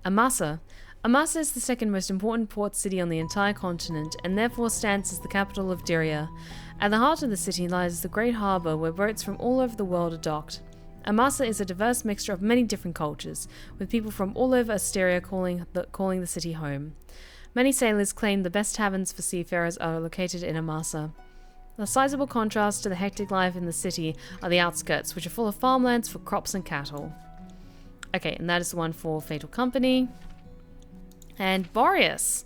Amasa. Amasa is the second most important port city on the entire continent, and therefore stands as the capital of Diria. At the heart of the city lies the great harbour where boats from all over the world are docked. Amasa is a diverse mixture of many different cultures, with people from all over Asteria calling the city home. Many sailors claim the best taverns for seafarers are located in Amasa. A sizable contrast to the hectic life in the city are the outskirts, which are full of farmlands for crops and cattle. Okay, and that is the one for Fatal Company. And Boreas.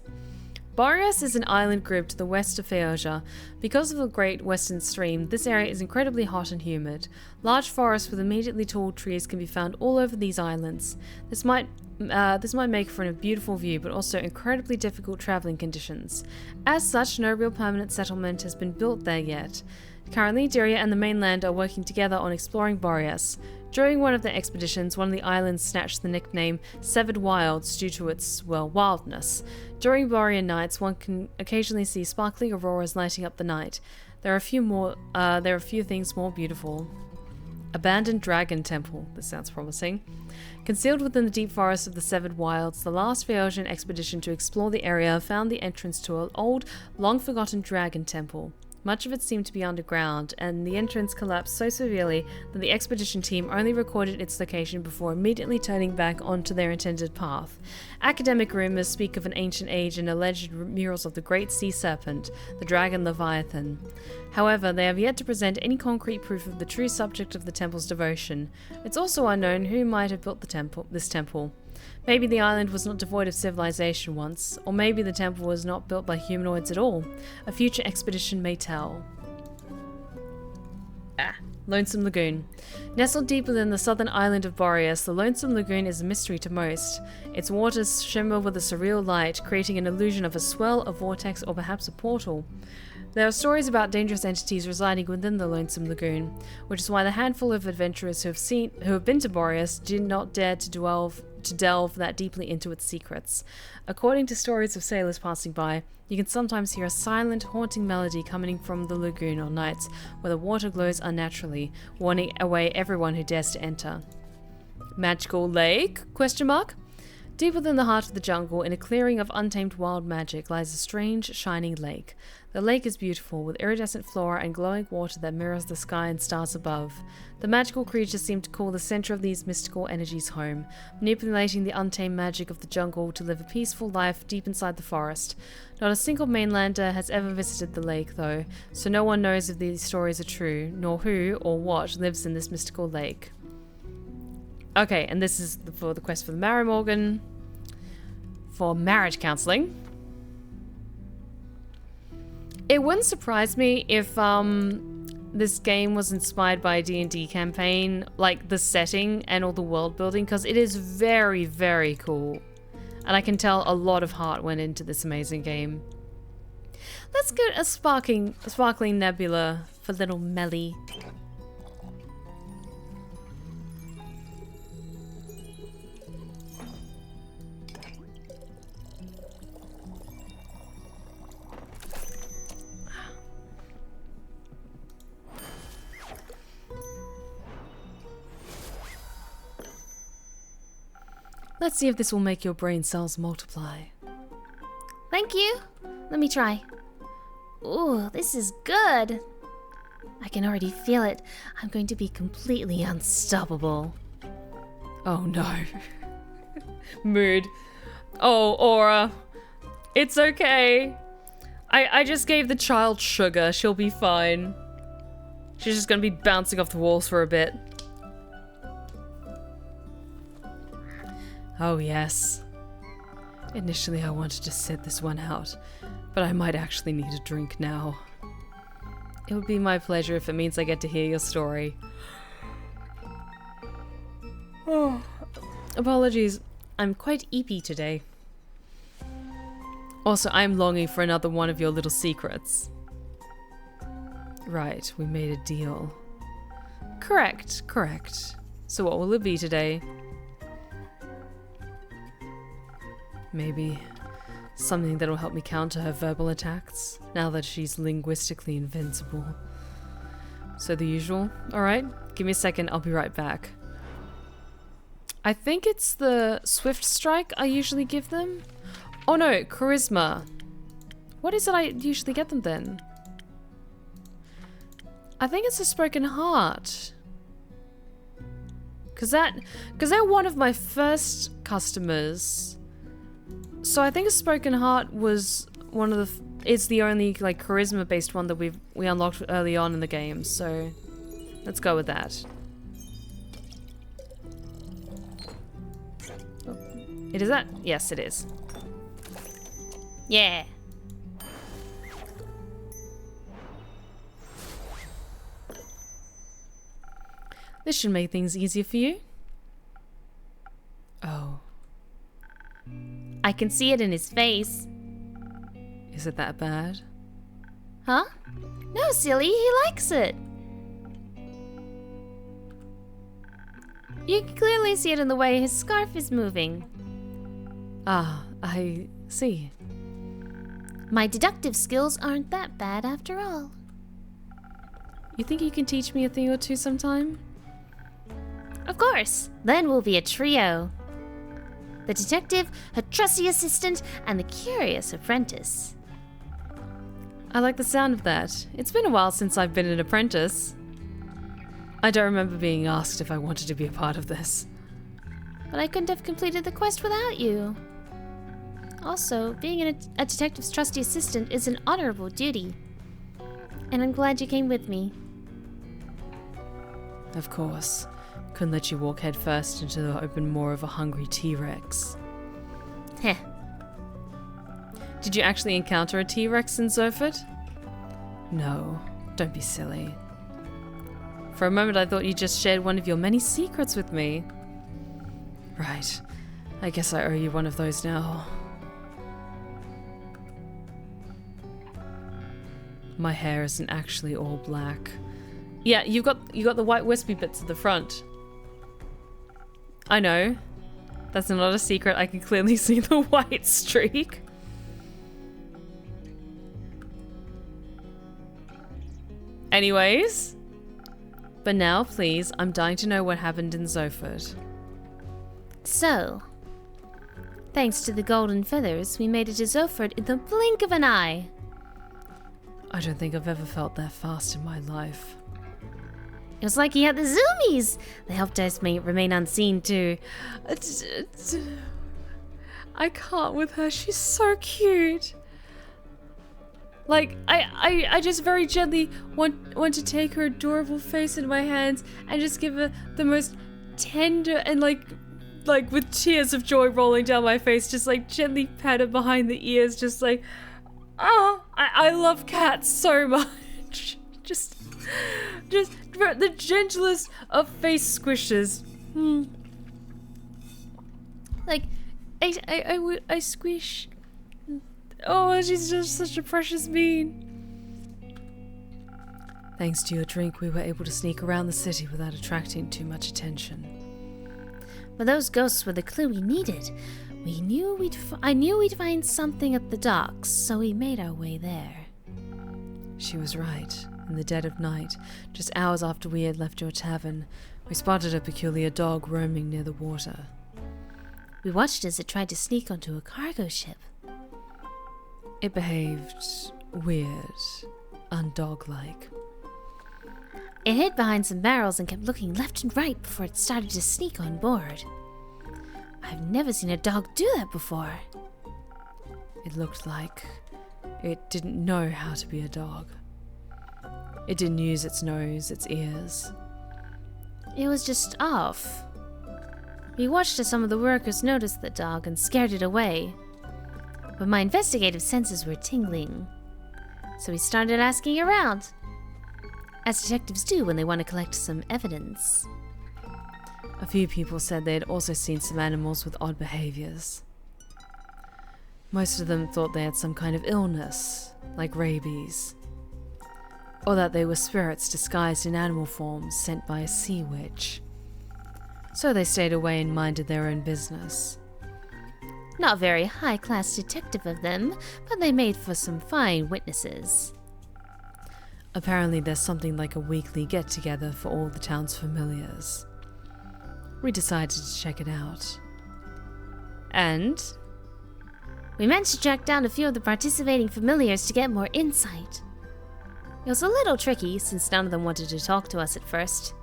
Boreas is an island group to the west of Phaeacia. Because of the Great Western Stream, this area is incredibly hot and humid. Large forests with immediately tall trees can be found all over these islands. This might make for a beautiful view, but also incredibly difficult traveling conditions. As such, no real permanent settlement has been built there yet. Currently, Dyria and the mainland are working together on exploring Boreas. During one of their expeditions, one of the islands snatched the nickname Severed Wilds due to its, well, wildness. During Borean nights, one can occasionally see sparkling auroras lighting up the night. There are a few things more beautiful. Abandoned Dragon Temple. This sounds promising. Concealed within the deep forests of the Severed Wilds, the last Phaeacian expedition to explore the area found the entrance to an old, long-forgotten dragon temple. Much of it seemed to be underground, and the entrance collapsed so severely that the expedition team only recorded its location before immediately turning back onto their intended path. Academic rumors speak of an ancient age and alleged murals of the great sea serpent, the dragon Leviathan. However, they have yet to present any concrete proof of the true subject of the temple's devotion. It's also unknown who might have built this temple. Maybe the island was not devoid of civilization once, or maybe the temple was not built by humanoids at all. A future expedition may tell. Lonesome Lagoon. Nestled deep within the southern island of Boreas, the Lonesome Lagoon is a mystery to most. Its waters shimmer with a surreal light, creating an illusion of a swell, a vortex, or perhaps a portal. There are stories about dangerous entities residing within the Lonesome Lagoon, which is why the handful of adventurers who have been to Boreas did not dare to delve that deeply into its secrets. According to stories of sailors passing by, you can sometimes hear a silent, haunting melody coming from the lagoon on nights where the water glows unnaturally, warning away everyone who dares to enter. Magical Lake? ? Deep within the heart of the jungle, in a clearing of untamed wild magic, lies a strange, shining lake. The lake is beautiful, with iridescent flora and glowing water that mirrors the sky and stars above. The magical creatures seem to call the center of these mystical energies home, manipulating the untamed magic of the jungle to live a peaceful life deep inside the forest. Not a single mainlander has ever visited the lake, though, so no one knows if these stories are true, nor who or what lives in this mystical lake. Okay, and this is for the quest for the Marymorgan. For marriage counseling. It wouldn't surprise me if this game was inspired by a D&D campaign, like the setting and all the world building, because it is very, very cool. And I can tell a lot of heart went into this amazing game. Let's get a sparkling nebula for little Melli. Let's see if this will make your brain cells multiply. Thank you. Let me try. Ooh, this is good. I can already feel it. I'm going to be completely unstoppable. Oh no. Mood. Oh, Aura. It's okay. I just gave the child sugar. She'll be fine. She's just gonna be bouncing off the walls for a bit. Oh yes. Initially I wanted to sit this one out, but I might actually need a drink now. It would be my pleasure if it means I get to hear your story. Oh, apologies. I'm quite eepy today. Also, I'm longing for another one of your little secrets. Right, we made a deal. Correct. So what will it be today? Maybe something that'll help me counter her verbal attacks, now that she's linguistically invincible. So the usual? Alright, give me a second, I'll be right back. I think it's the Swift Strike I usually give them? Oh no, Charisma. What is it I usually get them then? I think it's a Spoken Heart. Cause they're one of my first customers. So I think a Spoken Heart was one of it's the only like charisma based one that we unlocked early on in the game, so let's go with that. Oh, it is that? Yes, it is. Yeah. This should make things easier for you. Oh. I can see it in his face. Is it that bad? Huh? No, silly, he likes it. You can clearly see it in the way his scarf is moving. Ah, I see. My deductive skills aren't that bad after all. You think you can teach me a thing or two sometime? Of course. Then we'll be a trio. The detective, her trusty assistant, and the curious apprentice. I like the sound of that. It's been a while since I've been an apprentice. I don't remember being asked if I wanted to be a part of this. But I couldn't have completed the quest without you. Also, being a detective's trusty assistant is an honorable duty. And I'm glad you came with me. Of course. Couldn't let you walk headfirst into the open maw of a hungry T-Rex. Heh. Did you actually encounter a T-Rex in Zoford? No, don't be silly. For a moment I thought you just shared one of your many secrets with me. Right. I guess I owe you one of those now. My hair isn't actually all black. Yeah, you got the white wispy bits at the front. I know. That's not a secret. I can clearly see the white streak. Anyways. But now, please, I'm dying to know what happened in Zoford. So, thanks to the golden feathers, we made it to Zoford in the blink of an eye. I don't think I've ever felt that fast in my life. It was like he had the zoomies. They helped us remain unseen too. I can't with her. She's so cute. Like, I just very gently want to take her adorable face in my hands and just give her the most tender and like with tears of joy rolling down my face, just like gently pat her behind the ears, just like, oh, I love cats so much. Just the gentlest of face squishes. Like, I squish. Oh, she's just such a precious bean. Thanks to your drink, we were able to sneak around the city without attracting too much attention. But those ghosts were the clue we needed. I knew we'd find something at the docks, so we made our way there. She was right. In the dead of night, just hours after we had left your tavern, we spotted a peculiar dog roaming near the water. We watched as it tried to sneak onto a cargo ship. It behaved weird, undog-like. It hid behind some barrels and kept looking left and right before it started to sneak on board. I've never seen a dog do that before. It looked like it didn't know how to be a dog. It didn't use its nose, its ears. It was just off. We watched as some of the workers noticed the dog and scared it away. But my investigative senses were tingling. So we started asking around, as detectives do when they want to collect some evidence. A few people said they had also seen some animals with odd behaviors. Most of them thought they had some kind of illness, like rabies. Or that they were spirits disguised in animal forms sent by a sea witch. So they stayed away and minded their own business. Not very high-class detective of them, but they made for some fine witnesses. Apparently there's something like a weekly get-together for all the town's familiars. We decided to check it out. And we managed to track down a few of the participating familiars to get more insight. It was a little tricky, since none of them wanted to talk to us at first.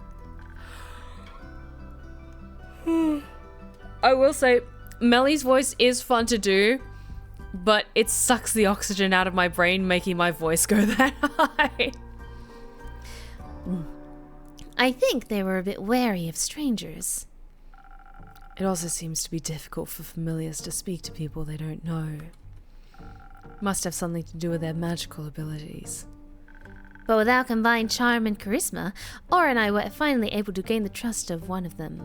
I will say, Melli's voice is fun to do, but it sucks the oxygen out of my brain, making my voice go that high. I think they were a bit wary of strangers. It also seems to be difficult for familiars to speak to people they don't know. Must have something to do with their magical abilities. But without combined charm and charisma, Aura and I were finally able to gain the trust of one of them.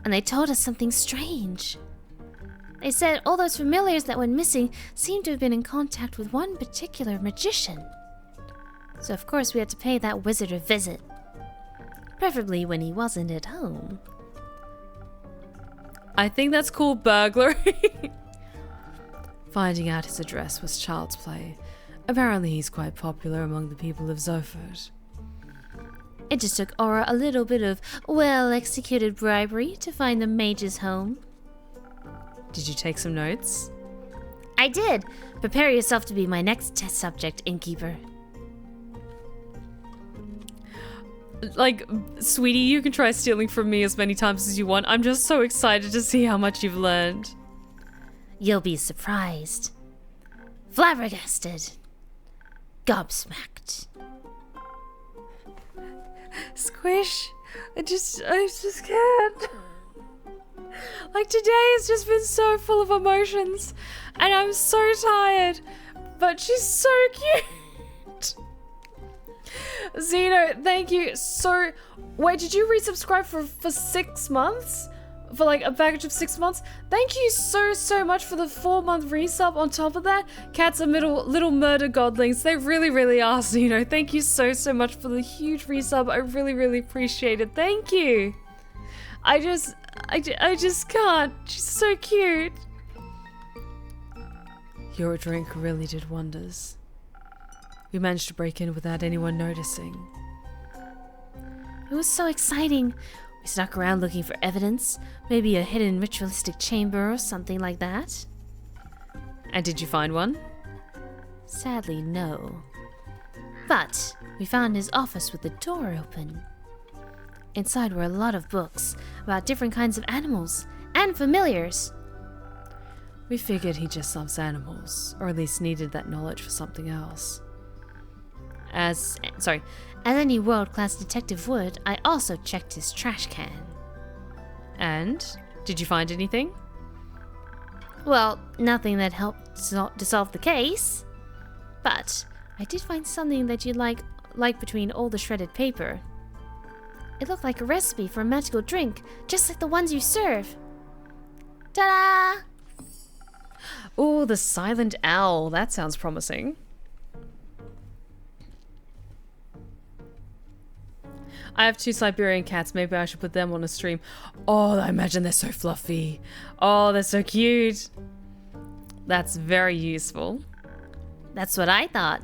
And they told us something strange. They said all those familiars that went missing seemed to have been in contact with one particular magician. So of course we had to pay that wizard a visit. Preferably when he wasn't at home. I think that's called burglary. Finding out his address was child's play. Apparently he's quite popular among the people of Zoford. It just took Aura a little bit of well-executed bribery to find the mage's home. Did you take some notes? I did. Prepare yourself to be my next test subject, innkeeper. Like, sweetie, you can try stealing from me as many times as you want. I'm just so excited to see how much you've learned. You'll be surprised. Flabbergasted. Gobsmacked. Squish, I just can't. Like, today has just been so full of emotions, and I'm so tired, but she's so cute. Zeno, thank you so... Wait, did you resubscribe for 6 months? For like a package of 6 months? Thank you so much for the 4-month resub on top of that. Cats are little murder godlings. They really are, Zeno. Thank you so much for the huge resub. I really appreciate it. Thank you. I just can't. She's so cute. Your drink really did wonders. We managed to break in without anyone noticing. It was so exciting. We snuck around looking for evidence, maybe a hidden ritualistic chamber or something like that. And did you find one? Sadly, no. But we found his office with the door open. Inside were a lot of books about different kinds of animals and familiars. We figured he just loves animals, or at least needed that knowledge for something else. As any world-class detective would, I also checked his trash can. And? Did you find anything? Well, nothing that helped to solve the case. But I did find something that you'd like between all the shredded paper. It looked like a recipe for a magical drink, just like the ones you serve. Ta-da! Oh, the silent owl. That sounds promising. I have 2 Siberian cats. Maybe I should put them on a stream. Oh, I imagine they're so fluffy. Oh, they're so cute. That's very useful. That's what I thought.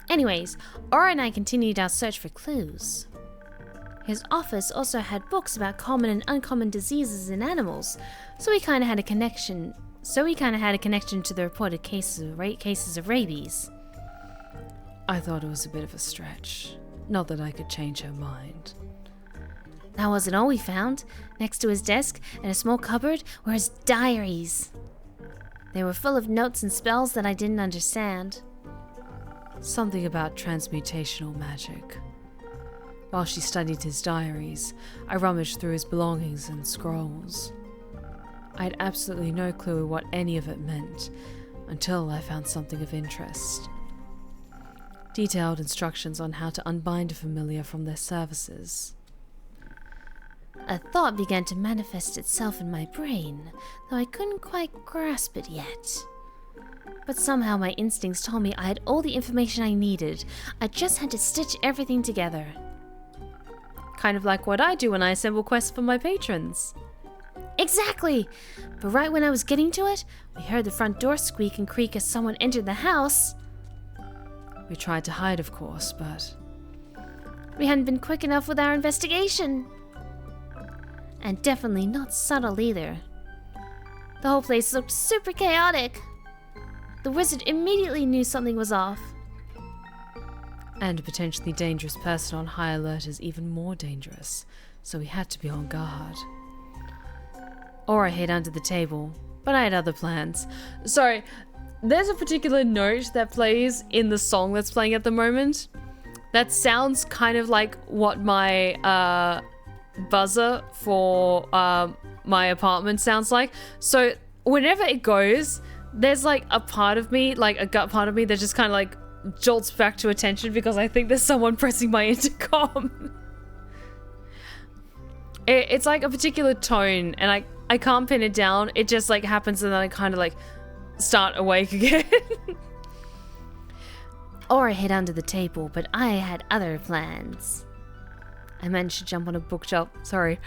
Anyways, Aura and I continued our search for clues. His office also had books about common and uncommon diseases in animals, so we kind of had a connection. To the reported cases of rabies. I thought it was a bit of a stretch. Not that I could change her mind. That wasn't all we found. Next to his desk, in a small cupboard, were his diaries. They were full of notes and spells that I didn't understand. Something about transmutational magic. While she studied his diaries, I rummaged through his belongings and scrolls. I had absolutely no clue what any of it meant, until I found something of interest. Detailed instructions on how to unbind a familiar from their services. A thought began to manifest itself in my brain, though I couldn't quite grasp it yet. But somehow my instincts told me I had all the information I needed. I just had to stitch everything together. Kind of like what I do when I assemble quests for my patrons. Exactly! But right when I was getting to it, we heard the front door squeak and creak as someone entered the house. We tried to hide, of course, but we hadn't been quick enough with our investigation. And definitely not subtle either. The whole place looked super chaotic. The wizard immediately knew something was off. And a potentially dangerous person on high alert is even more dangerous, so we had to be on guard. Aura hid under the table, but I had other plans. Sorry, there's a particular note that plays in the song that's playing at the moment that sounds kind of like what my buzzer for my apartment sounds like. So whenever it goes, there's like a part of me, like a gut part of me that just kind of like jolts back to attention because I think there's someone pressing my intercom. It's like a particular tone, and I can't pin it down. It just like happens, and then I kind of like start awake again. Aura hid under the table, but I had other plans. I managed to jump on a bookshelf. Sorry.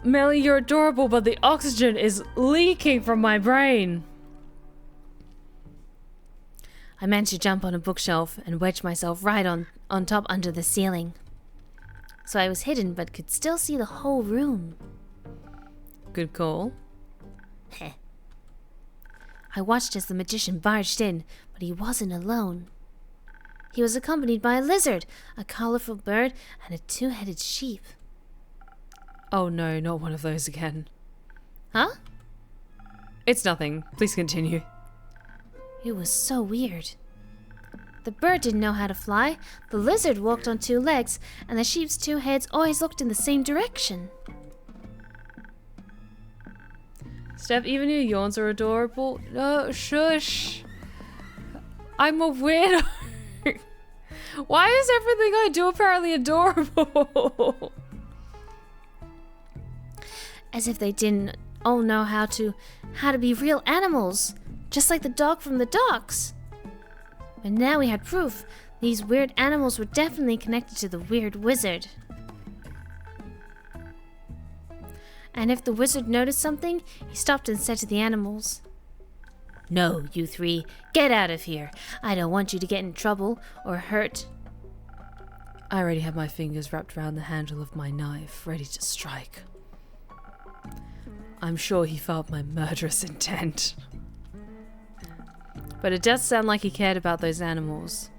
Melli, you're adorable, but the oxygen is leaking from my brain. I managed to jump on a bookshelf and wedge myself right on top under the ceiling. So I was hidden but could still see the whole room. Good call. Heh. I watched as the magician barged in, but he wasn't alone. He was accompanied by a lizard, a colorful bird, and a two-headed sheep. Oh no, not one of those again. Huh? It's nothing. Please continue. It was so weird. The bird didn't know how to fly, the lizard walked on two legs, and the sheep's two heads always looked in the same direction. Steph, even your yawns are adorable. No, shush. I'm a weirdo. Why is everything I do apparently adorable? As if they didn't all know how to be real animals, just like the dog from the docks. But now we had proof. These weird animals were definitely connected to the weird wizard. And if the wizard noticed something, he stopped and said to the animals, "No, you three, get out of here. I don't want you to get in trouble or hurt." I already had my fingers wrapped around the handle of my knife, ready to strike. I'm sure he felt my murderous intent. But it does sound like he cared about those animals.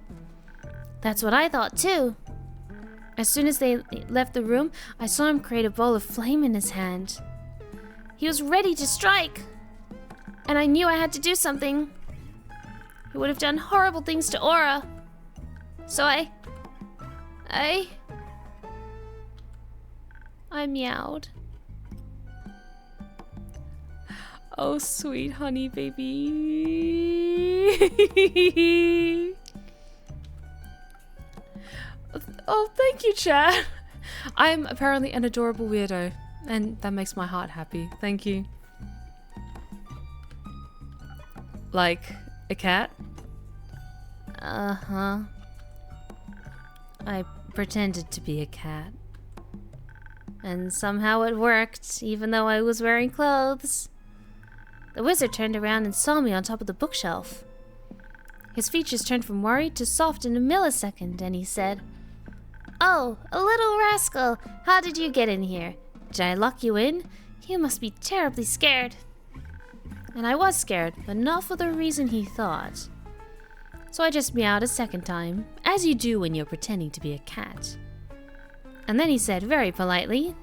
That's what I thought too. As soon as they left the room, I saw him create a ball of flame in his hand. He was ready to strike. And I knew I had to do something. He would have done horrible things to Aura. So I meowed. Oh, sweet honey baby. Oh, thank you, Chad. I'm apparently an adorable weirdo, and that makes my heart happy. Thank you. Like a cat? Uh-huh. I pretended to be a cat. And somehow it worked, even though I was wearing clothes. The wizard turned around and saw me on top of the bookshelf. His features turned from worried to soft in a millisecond, and he said, "Oh, a little rascal, how did you get in here? Did I lock you in? You must be terribly scared." And I was scared, but not for the reason he thought. So I just meowed a second time, as you do when you're pretending to be a cat. And then he said very politely,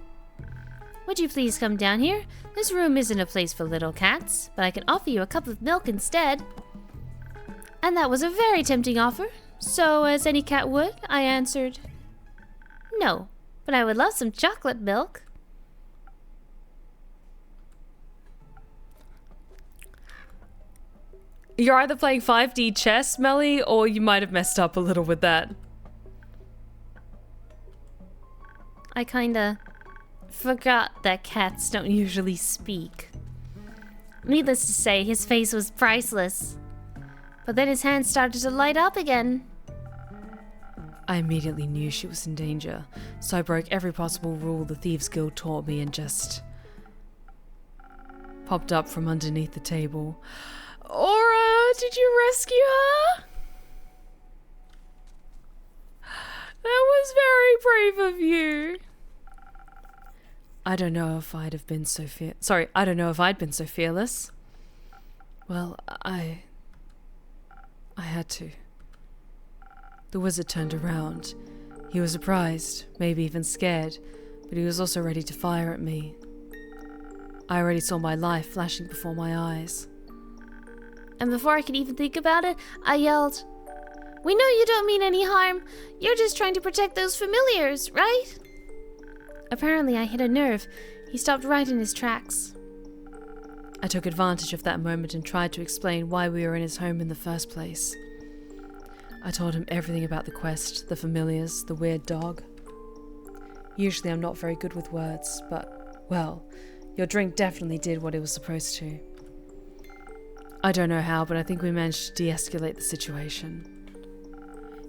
"Would you please come down here? This room isn't a place for little cats, but I can offer you a cup of milk instead." And that was a very tempting offer, so as any cat would, I answered, "No, but I would love some chocolate milk." You're either playing 5D chess, Melli, or you might have messed up a little with that. I kinda forgot that cats don't usually speak. Needless to say, his face was priceless. But then his hands started to light up again. I immediately knew she was in danger, so I broke every possible rule the Thieves Guild taught me and just popped up from underneath the table. "Aura, did you rescue her?" "That was very brave of you." I don't know if I'd been so fearless. Well, I had to. The wizard turned around. He was surprised, maybe even scared, but he was also ready to fire at me. I already saw my life flashing before my eyes. And before I could even think about it, I yelled, "We know you don't mean any harm. You're just trying to protect those familiars, right?" Apparently I hit a nerve. He stopped right in his tracks. I took advantage of that moment and tried to explain why we were in his home in the first place. I told him everything about the quest, the familiars, the weird dog. Usually I'm not very good with words, but, well, your drink definitely did what it was supposed to. I don't know how, but I think we managed to de-escalate the situation.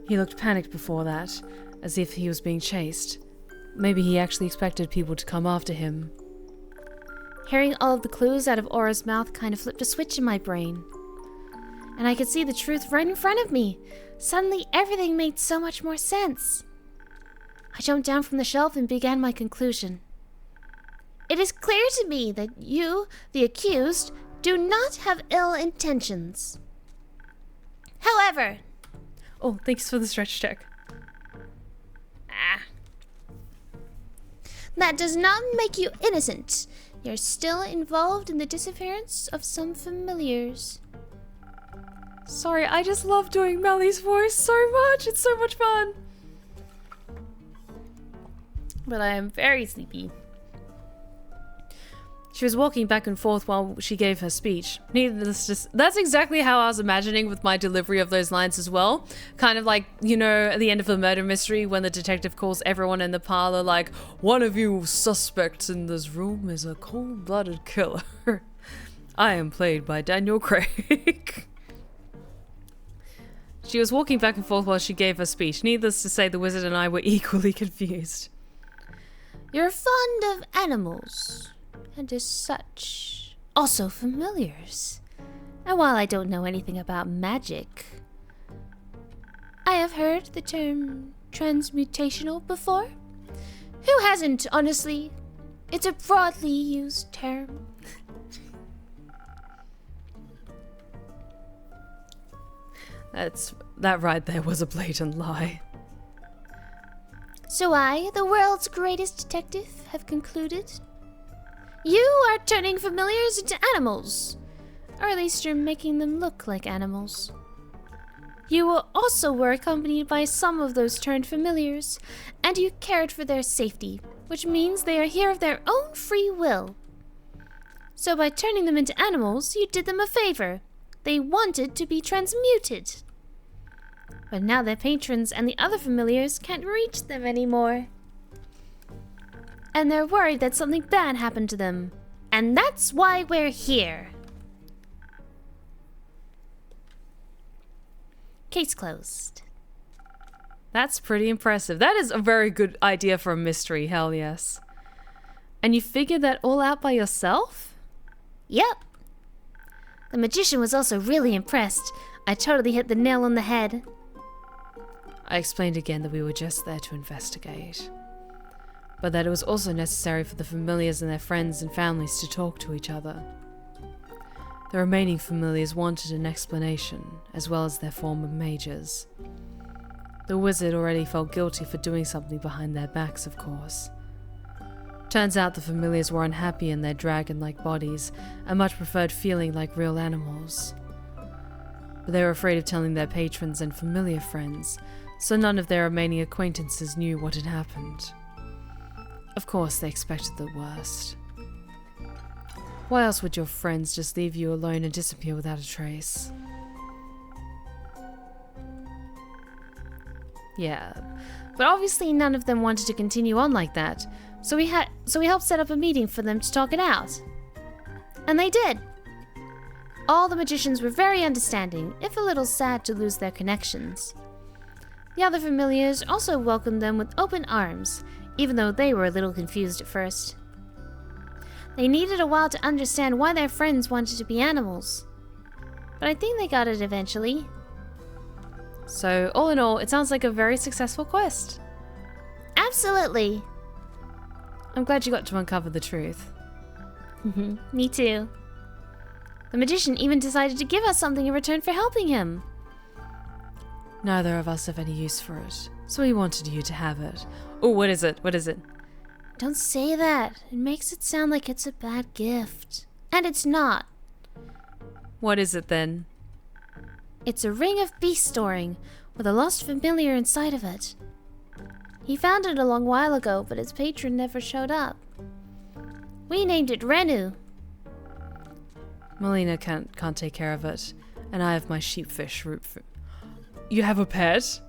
He looked panicked before that, as if he was being chased. Maybe he actually expected people to come after him. Hearing all of the clues out of Aura's mouth kind of flipped a switch in my brain. And I could see the truth right in front of me. Suddenly, everything made so much more sense. I jumped down from the shelf and began my conclusion. It is clear to me that you, the accused, do not have ill intentions. However... Oh, thanks for the stretch check. That does not make you innocent. You're still involved in the disappearance of some familiars. Sorry, I just love doing Melli's voice so much. It's so much fun. But I am very sleepy. She was walking back and forth while she gave her speech. That's exactly how I was imagining with my delivery of those lines as well. Kind of like, you know, at the end of a murder mystery when the detective calls everyone in the parlor like, one of you suspects in this room is a cold-blooded killer. I am played by Daniel Craig. She was walking back and forth while she gave her speech. Needless to say, the wizard and I were equally confused. You're fond of animals. And as such, also familiars. And while I don't know anything about magic, I have heard the term transmutational before. Who hasn't, honestly? It's a broadly used term. That right there was a blatant lie. So I, the world's greatest detective, have concluded. You are turning familiars into animals. Or at least you're making them look like animals. You also were accompanied by some of those turned familiars, and you cared for their safety, which means they are here of their own free will. So by turning them into animals, you did them a favor. They wanted to be transmuted. But now their patrons and the other familiars can't reach them anymore. And they're worried that something bad happened to them. And that's why we're here. Case closed. That's pretty impressive. That is a very good idea for a mystery, hell yes. And you figured that all out by yourself? Yep. The magician was also really impressed. I totally hit the nail on the head. I explained again that we were just there to investigate, but that it was also necessary for the familiars and their friends and families to talk to each other. The remaining familiars wanted an explanation, as well as their former mages. The wizard already felt guilty for doing something behind their backs, of course. Turns out the familiars were unhappy in their dragon-like bodies and much preferred feeling like real animals. But they were afraid of telling their patrons and familiar friends, so none of their remaining acquaintances knew what had happened. Of course, they expected the worst. Why else would your friends just leave you alone and disappear without a trace? Yeah, but obviously none of them wanted to continue on like that, so we helped set up a meeting for them to talk it out. And they did. All the magicians were very understanding, if a little sad to lose their connections. The other familiars also welcomed them with open arms, even though they were a little confused at first. They needed a while to understand why their friends wanted to be animals. But I think they got it eventually. So, all in all, it sounds like a very successful quest. Absolutely. I'm glad you got to uncover the truth. Me too. The magician even decided to give us something in return for helping him. Neither of us have any use for it, so we wanted you to have it. Oh, what is it? What is it? Don't say that. It makes it sound like it's a bad gift. And it's not. What is it then? It's a ring of beast storing, with a lost familiar inside of it. He found it a long while ago, but its patron never showed up. We named it Renu. Melina can't take care of it, and I have my sheepfish root. You have a pet?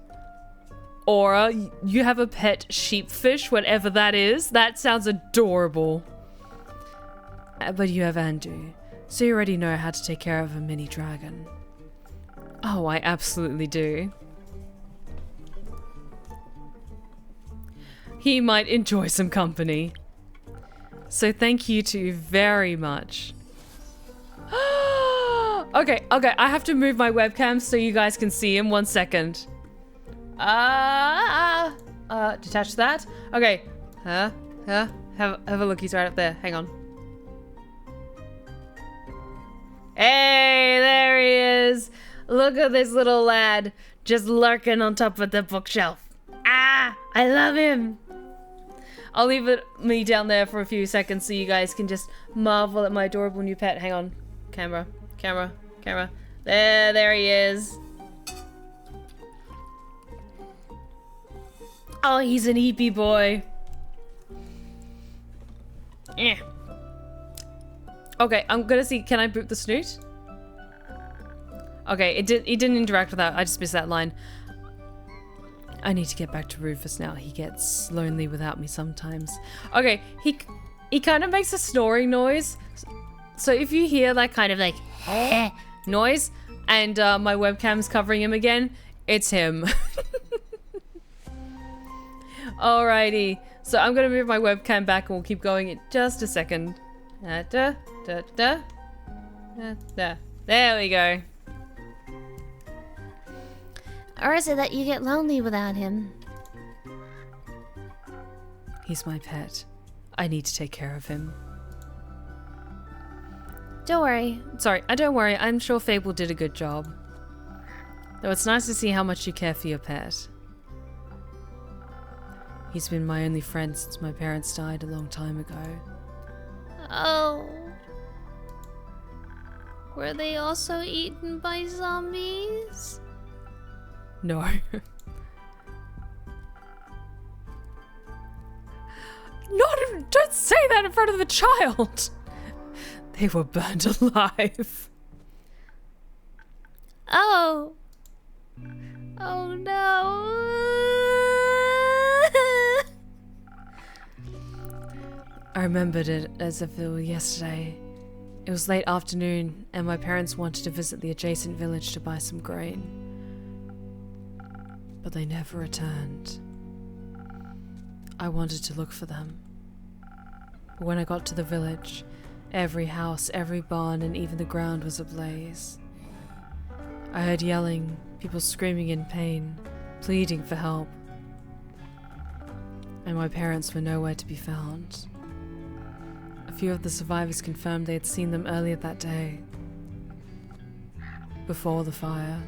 Aura, you have a pet sheepfish, whatever that is? That sounds adorable. But you have Andu, so you already know how to take care of a mini dragon. Oh, I absolutely do. He might enjoy some company. So thank you two very much. Okay, I have to move my webcam so you guys can see him. 1 second. Detach that. Okay. Have a look, he's right up there. Hang on. Hey, there he is. Look at this little lad just lurking on top of the bookshelf. I love him. I'll leave me down there for a few seconds so you guys can just marvel at my adorable new pet. Hang on. Camera. There he is. Oh, he's an eepy boy. Yeah. Okay, I'm gonna see. Can I boot the snoot? Okay, it didn't interact with that. I just missed that line. I need to get back to Rufus now. He gets lonely without me sometimes. Okay, he kind of makes a snoring noise. So if you hear that kind of like noise and my webcam's covering him again, it's him. Alrighty, so I'm gonna move my webcam back and we'll keep going in just a second. There we go. Or is it that you get lonely without him? He's my pet. I need to take care of him. Don't worry. Sorry, don't worry. I'm sure Fable did a good job. Though it's nice to see how much you care for your pet. He's been my only friend since my parents died a long time ago. Oh. Were they also eaten by zombies? No. Don't say that in front of the child! They were burned alive. Oh. Oh no. I remembered it as if it were yesterday. It was late afternoon, and my parents wanted to visit the adjacent village to buy some grain. But they never returned. I wanted to look for them. But when I got to the village, every house, every barn, and even the ground was ablaze. I heard yelling, people screaming in pain, pleading for help. And my parents were nowhere to be found. A few of the survivors confirmed they had seen them earlier that day, before the fire.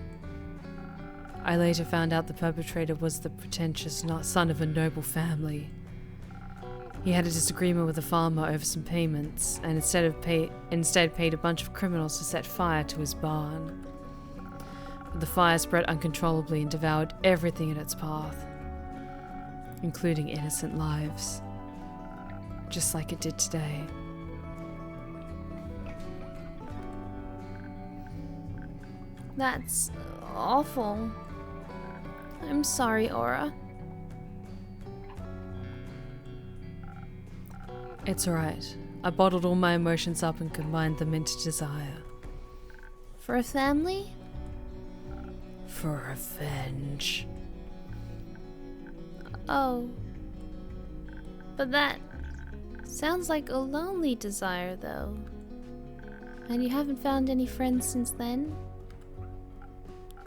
I later found out the perpetrator was the pretentious son of a noble family. He had a disagreement with a farmer over some payments, and instead paid a bunch of criminals to set fire to his barn. But the fire spread uncontrollably and devoured everything in its path, including innocent lives, just like it did today. That's awful. I'm sorry, Aura. It's alright. I bottled all my emotions up and combined them into desire. For a family? For revenge. Oh. But that sounds like a lonely desire, though. And you haven't found any friends since then?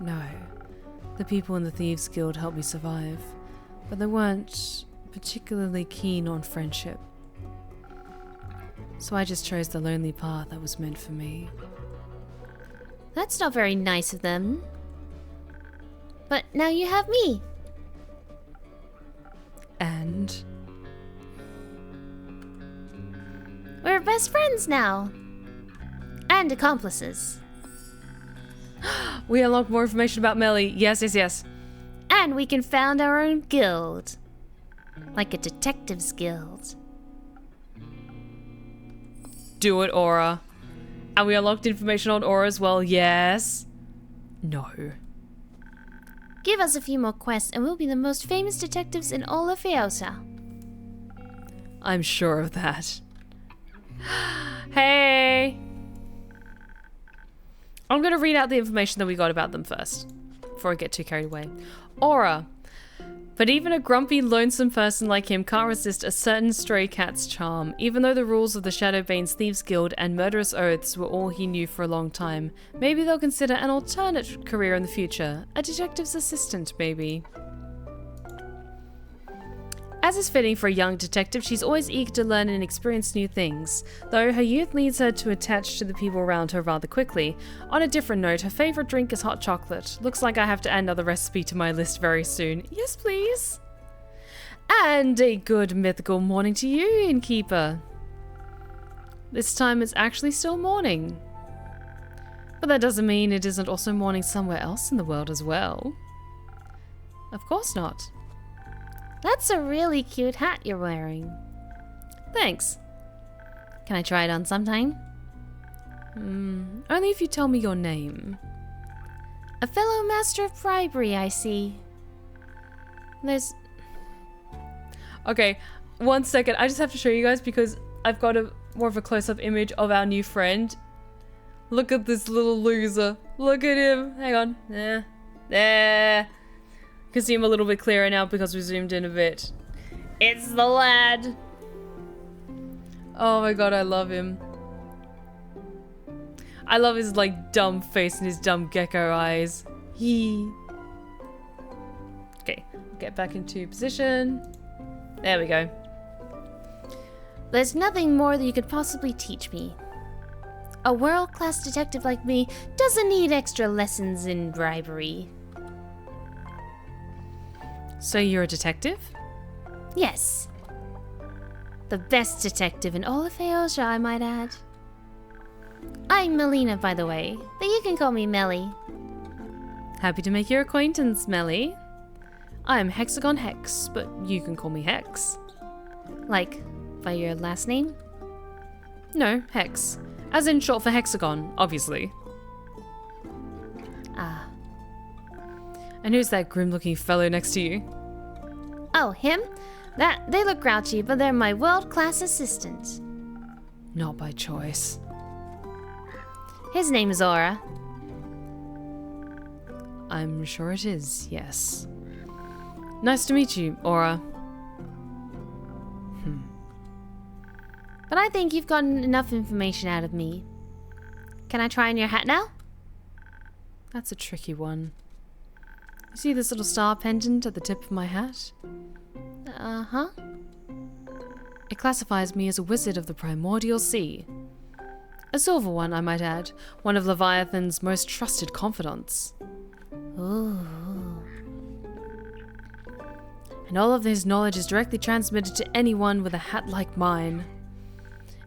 No. The people in the Thieves Guild helped me survive, but they weren't particularly keen on friendship. So I just chose the lonely path that was meant for me. That's not very nice of them. But now you have me. And? We're best friends now. And accomplices. We unlocked more information about Melli. Yes. And we can found our own guild. Like a detectives guild. Do it, Aura. And we unlocked information on Aura as well, yes. No. Give us a few more quests and we'll be the most famous detectives in all of Feosa. I'm sure of that. Hey! I'm going to read out the information that we got about them first, before I get too carried away. Aura. But even a grumpy, lonesome person like him can't resist a certain stray cat's charm, even though the rules of the Shadowbane's Thieves Guild and murderous oaths were all he knew for a long time. Maybe they'll consider an alternate career in the future. A detective's assistant, maybe. As is fitting for a young detective, she's always eager to learn and experience new things, though her youth leads her to attach to the people around her rather quickly. On a different note, her favourite drink is hot chocolate. Looks like I have to add another recipe to my list very soon. Yes, please. And a good mythical morning to you, innkeeper. This time it's actually still morning. But that doesn't mean it isn't also morning somewhere else in the world as well. Of course not. That's a really cute hat you're wearing. Thanks. Can I try it on sometime? Only if you tell me your name. A fellow master of bribery, I see. There's... Okay, 1 second. I just have to show you guys because I've got more of a close-up image of our new friend. Look at this little loser. Look at him. Hang on. There. Can see him a little bit clearer now because we zoomed in a bit. It's the lad. Oh my god, I love him. I love his like dumb face and his dumb gecko eyes. Okay, get back into position. There we go. There's nothing more that you could possibly teach me. A world-class detective like me doesn't need extra lessons in bribery. So you're a detective? Yes. The best detective in all of Feosa, I might add. I'm Melina, by the way, but you can call me Melli. Happy to make your acquaintance, Melli. I'm Hexagon Hex, but you can call me Hex. Like, by your last name? No, Hex. As in short for Hexagon, obviously. Ah. And who's that grim-looking fellow next to you? Oh, him? They look grouchy, but they're my world-class assistants. Not by choice. His name is Aura. I'm sure it is, yes. Nice to meet you, Aura. But I think you've gotten enough information out of me. Can I try on your hat now? That's a tricky one. You see this little star pendant at the tip of my hat? Uh-huh. It classifies me as a wizard of the primordial sea. A silver one, I might add. One of Leviathan's most trusted confidants. Ooh. And all of his knowledge is directly transmitted to anyone with a hat like mine.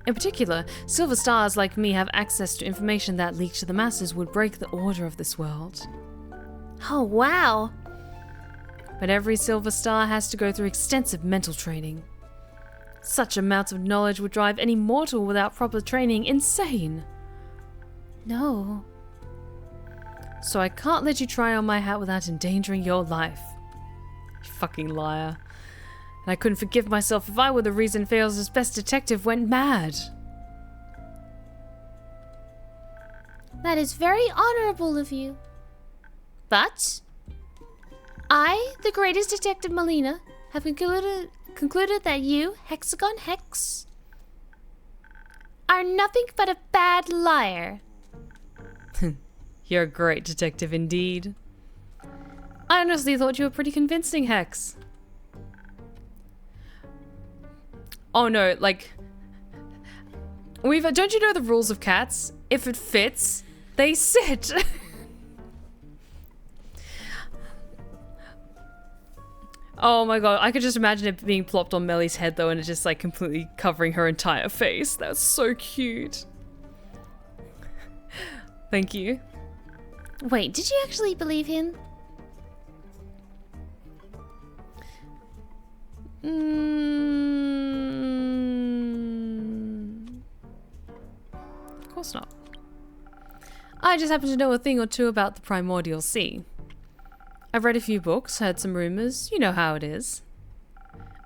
In particular, silver stars like me have access to information that, leaked to the masses, would break the order of this world. Oh, wow. But every silver star has to go through extensive mental training. Such amounts of knowledge would drive any mortal without proper training insane. No. So I can't let you try on my hat without endangering your life. You fucking liar. And I couldn't forgive myself if I were the reason Fails' best detective went mad. That is very honorable of you. But I, the greatest detective Melina, have concluded that you, Hexagon Hex, are nothing but a bad liar. You're a great detective indeed. I honestly thought you were pretty convincing, Hex. Oh no, like... don't you know the rules of cats? If it fits, they sit. Oh my god, I could just imagine it being plopped on Melli's head though and it just like completely covering her entire face. That's so cute. Thank you. Wait, did you actually believe him? Of course not. I just happen to know a thing or two about the primordial sea. I've read a few books, heard some rumors, you know how it is.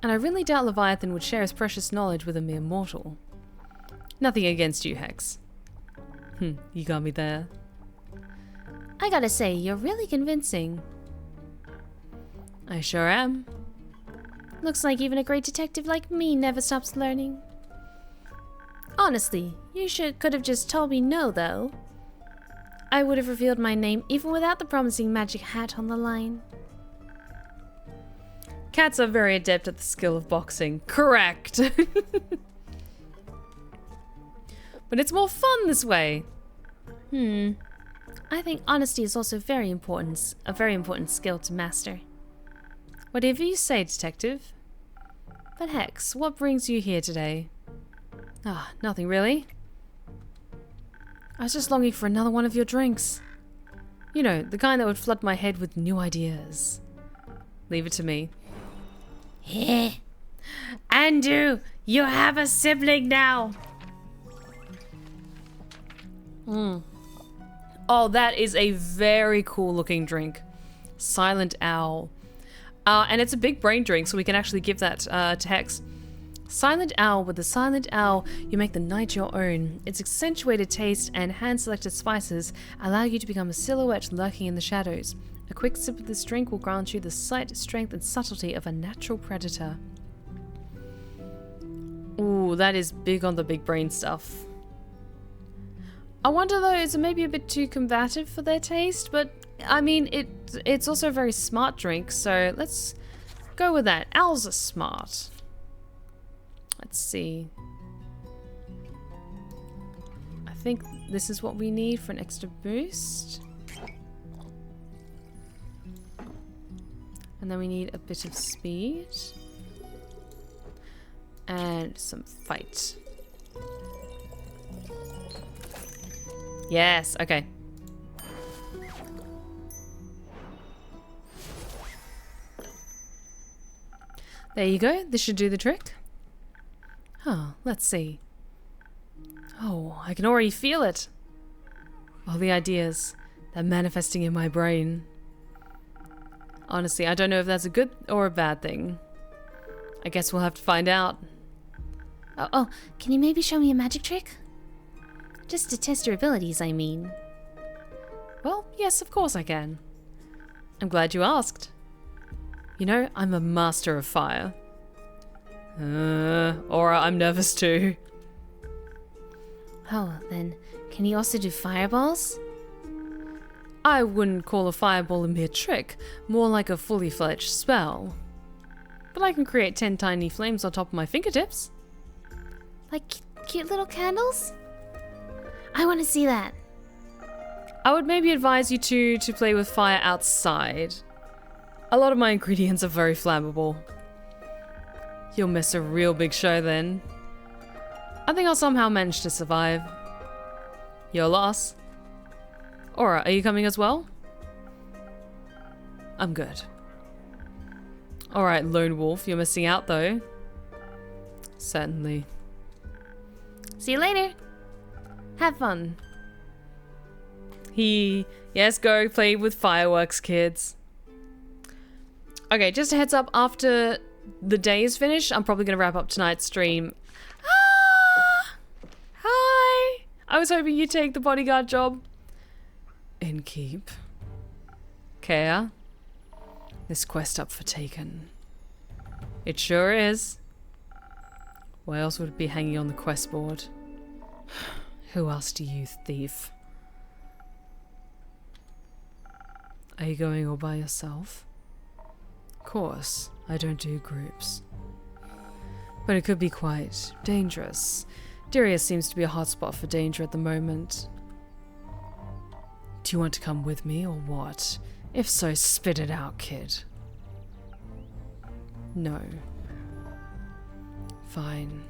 And I really doubt Leviathan would share his precious knowledge with a mere mortal. Nothing against you, Hex. You got me there. I gotta say, you're really convincing. I sure am. Looks like even a great detective like me never stops learning. Honestly, you could have just told me no, though. I would have revealed my name even without the promising magic hat on the line. Cats are very adept at the skill of boxing. Correct. But it's more fun this way. I think honesty is also a very important skill to master. Whatever you say, detective. But Hex, what brings you here today? Nothing really. I was just longing for another one of your drinks. You know, the kind that would flood my head with new ideas. Leave it to me. Andrew, you have a sibling now. Oh, that is a very cool looking drink. Silent Owl. And it's a big brain drink, so we can actually give that to Hex. Silent Owl. With the Silent Owl, you make the night your own. Its accentuated taste and hand-selected spices allow you to become a silhouette lurking in the shadows. A quick sip of this drink will grant you the sight, strength, and subtlety of a natural predator. Ooh, that is big on the big brain stuff. I wonder though, is it maybe a bit too combative for their taste? But, I mean, it's also a very smart drink, so let's go with that. Owls are smart. Let's see. I think this is what we need for an extra boost. And then we need a bit of speed. And some fight. Yes, okay. There you go. This should do the trick. Let's see. Oh, I can already feel it. All the ideas. They're manifesting in my brain. Honestly, I don't know if that's a good or a bad thing. I guess we'll have to find out. Oh, can you maybe show me a magic trick? Just to test your abilities, I mean. Well, yes, of course I can. I'm glad you asked. You know, I'm a master of fire. Aura, I'm nervous too. Oh, then, can you also do fireballs? I wouldn't call a fireball a mere trick, more like a fully fledged spell. But I can create 10 tiny flames on top of my fingertips. Like cute little candles? I want to see that. I would maybe advise you to play with fire outside. A lot of my ingredients are very flammable. You'll miss a real big show then. I think I'll somehow manage to survive. Your loss. Aura, are you coming as well? I'm good. Alright, Lone Wolf, you're missing out though. Certainly. See you later. Have fun. Yes, go play with fireworks, kids. Okay, just a heads up, after the day is finished, I'm probably going to wrap up tonight's stream. Hi! I was hoping you'd take the bodyguard job. Innkeep. Care? This quest up for taken. It sure is. Why else would it be hanging on the quest board? Who else do you, thief? Are you going all by yourself? Of course, I don't do groups. But it could be quite dangerous. Darius seems to be a hotspot for danger at the moment. Do you want to come with me or what? If so, spit it out, kid. No. Fine.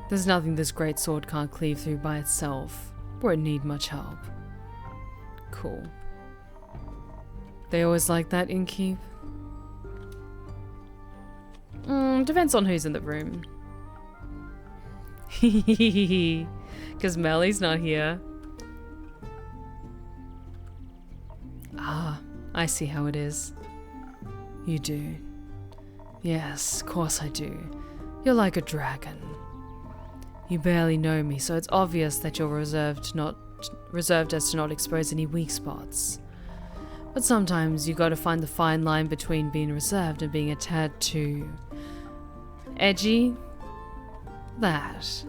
There's nothing this great sword can't cleave through by itself, or it need much help. Cool. They always like that, Innkeep? Depends on who's in the room. Because Melly's not here. I see how it is. You do. Yes, of course I do. You're like a dragon. You barely know me, so it's obvious that you're reserved as to not expose any weak spots. But sometimes you gotta find the fine line between being reserved and being a tad too edgy. That.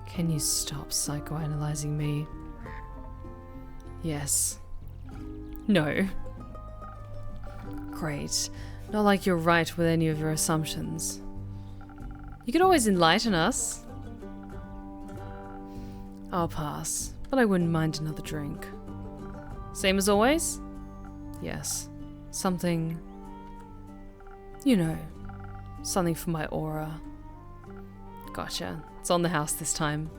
Can you stop psychoanalyzing me? Yes. No. Great. Not like you're right with any of your assumptions. You could always enlighten us. I'll pass, but I wouldn't mind another drink. Same as always? Yes. Something... You know. Something for my aura. Gotcha. It's on the house this time.